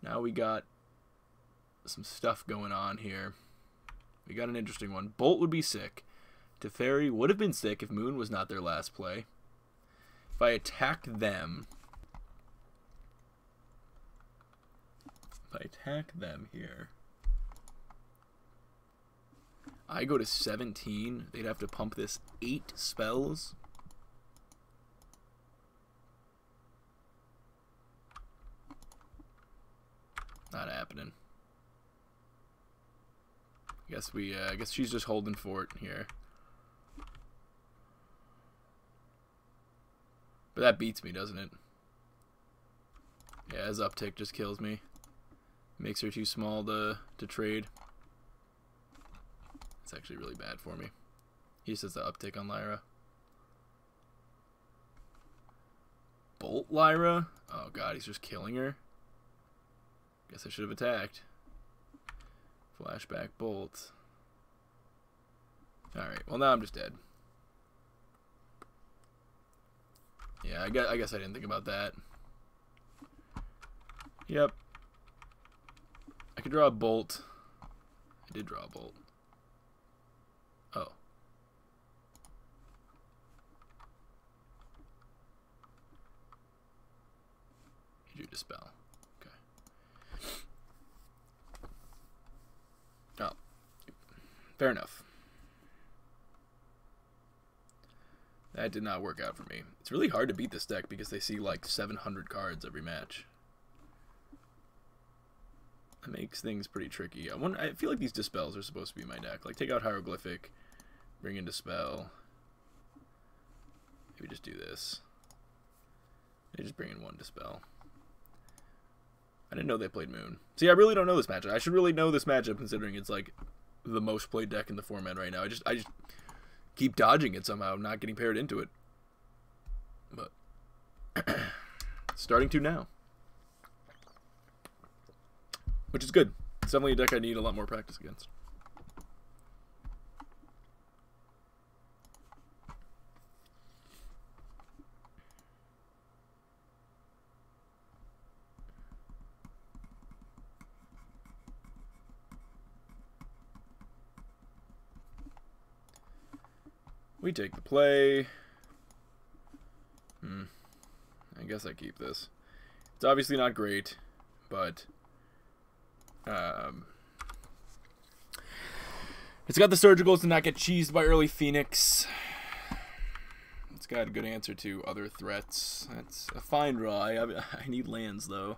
Now we got some stuff going on here. We got an interesting one. Bolt would be sick. Teferi would have been sick if Moon was not their last play. If I attack them... If I attack them here... I go to 17. They'd have to pump this 8 spells. Not happening. I guess she's just holding fort here. But that beats me, doesn't it? Yeah, his uptick just kills me. Makes her too small to trade. It's actually really bad for me. He just has the uptick on Lyra. Bolt Lyra? Oh god, he's just killing her. Guess I should have attacked. Flashback bolt. Alright, well now I'm just dead. Yeah, I guess I didn't think about that. Yep. I could draw a bolt. I did draw a bolt. Oh. You drew Dispel. Okay. Oh. Fair enough. That did not work out for me. It's really hard to beat this deck because they see like 700 cards every match. That makes things pretty tricky. I feel like these Dispels are supposed to be my deck. Like, take out Hieroglyphic, bring in Dispel. Maybe just do this. Maybe just bring in 1 Dispel. I didn't know they played Moon. See, I really don't know this matchup. I should really know this matchup considering it's like the most played deck in the format right now. I just keep dodging it somehow, not getting paired into it. But starting to now. Which is good. It's definitely a deck I need a lot more practice against. We take the play. I guess I keep this. It's obviously not great, but it's got the surgicals to not get cheesed by early Phoenix. It's got a good answer to other threats. That's a fine draw. I need lands, though.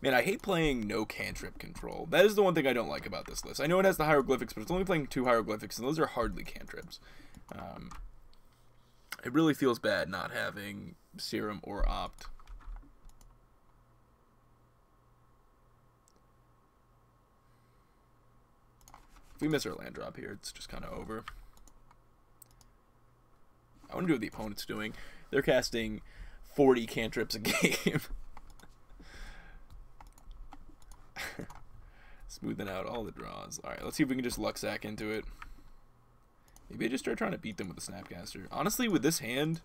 Man, I hate playing no cantrip control. That is the one thing I don't like about this list. I know it has the hieroglyphics, but it's only playing 2 hieroglyphics, and those are hardly cantrips. It really feels bad not having Serum or Opt. If we miss our land drop here, it's just kind of over. I wonder what the opponent's doing. They're casting 40 cantrips a game. Smoothing out all the draws. Alright, let's see if we can just Luxac into it. Maybe I just start trying to beat them with the Snapcaster. Honestly, with this hand...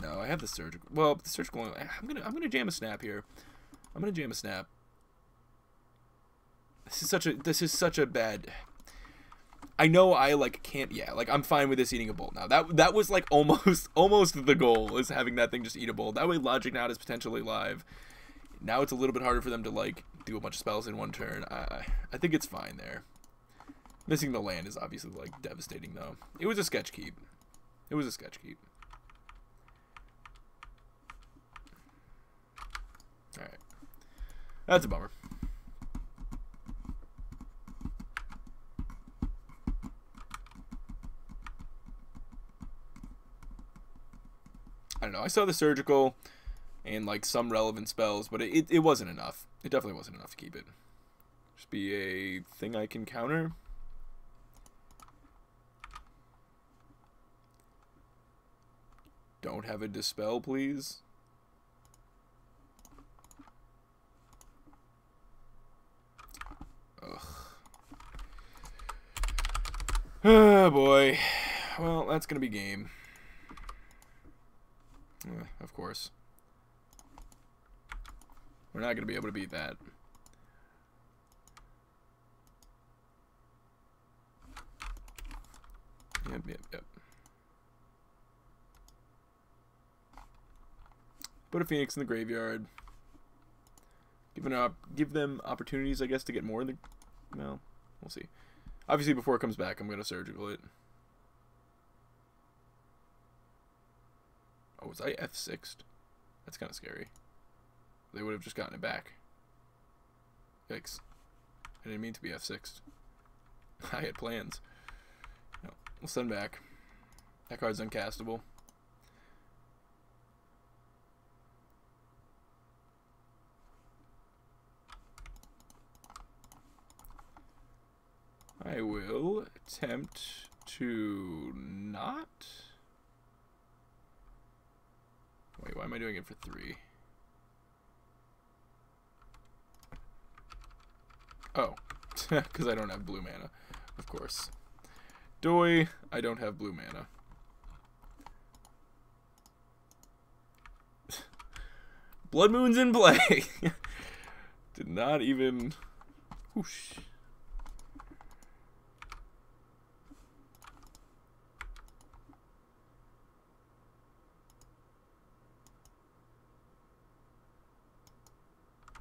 No, I have the Surgical... Well, the Surgical... I'm gonna jam a Snap here. I'm gonna jam a Snap. This is such a bad... I know I, like, can't... Yeah, like, I'm fine with this eating a bolt now. That was, like, almost the goal, is having that thing just eat a bolt. That way Logic Knot is potentially live. Now it's a little bit harder for them to, like, do a bunch of spells in one turn. I think it's fine there. Missing the land is obviously, like, devastating, though. It was a sketch keep. It was a sketch keep. Alright. That's a bummer. I don't know. I saw the Surgical and like some relevant spells, but it wasn't enough. It definitely wasn't enough to keep it. Just be a thing I can counter. Don't have a Dispel, please. Ugh. Oh boy. Well, that's gonna be game. Of course. We're not going to be able to beat that. Yep. Put a Phoenix in the graveyard. Give them opportunities, I guess, to get more in Well, we'll see. Obviously, before it comes back, I'm going to surgical it. Oh, was I F6'd? That's kind of scary. They would have just gotten it back. Yikes. I didn't mean to be F6'd. I had plans. No, we'll send back. That card's uncastable. I will attempt to not... Wait, why am I doing it for 3? Oh, because I don't have blue mana, of course. Doi, I don't have blue mana. Blood Moon's in play! Did not even... Whoosh.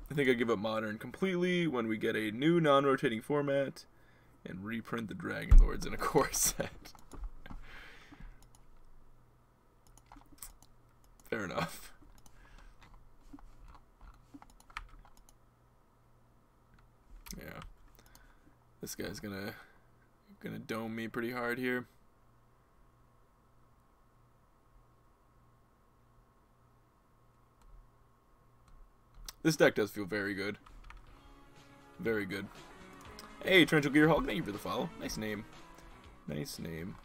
I think I give up Modern completely when we get a new non-rotating format and reprint the Dragon Lords in a core set. Fair enough. Yeah. This guy's gonna dome me pretty hard here. This deck does feel very good. Very good. Hey, Torrential Gearhulk, thank you for the follow. Nice name. Nice name.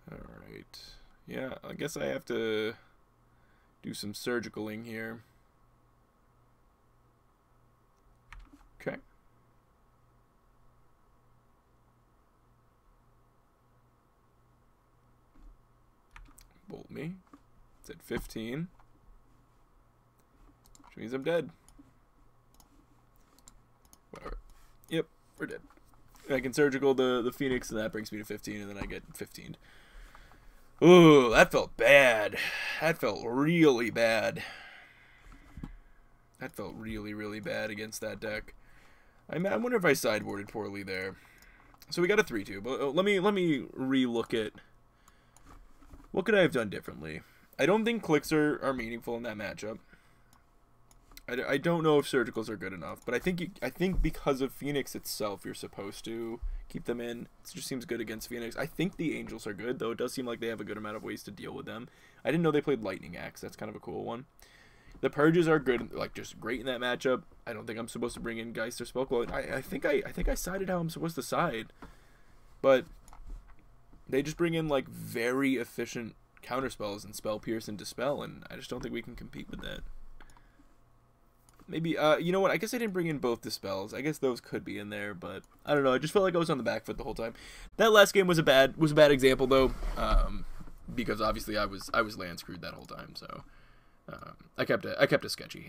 Alright. Yeah, I guess I have to do some surgicaling here. Okay. Bolt me. It's at 15. Which means I'm dead. Whatever. Yep, we're dead. I can surgical the Phoenix, and that brings me to 15, and then I get 15. Ooh, that felt bad. That felt really bad. That felt really, really bad against that deck. I wonder if I sideboarded poorly there. So we got a 3-2, but let me re-look at what could I have done differently. I don't think clicks are meaningful in that matchup. I don't know if surgicals are good enough, but I think because of Phoenix itself, you're supposed to keep them in. It just seems good against Phoenix. I think the Angels are good, though. It does seem like they have a good amount of ways to deal with them. I didn't know they played Lightning Axe. That's kind of a cool one. The Purges are good, like just great in that matchup. I don't think I'm supposed to bring in Geist or Spellquell. I think I sided how I'm supposed to side, but they just bring in like very efficient counterspells and Spell Pierce and Dispel, and I just don't think we can compete with that. Maybe, you know what, I guess I didn't bring in both Dispels. I guess those could be in there, but I don't know. I just felt like I was on the back foot the whole time. That last game was a bad example, though, because obviously I was land screwed that whole time, so I kept it sketchy.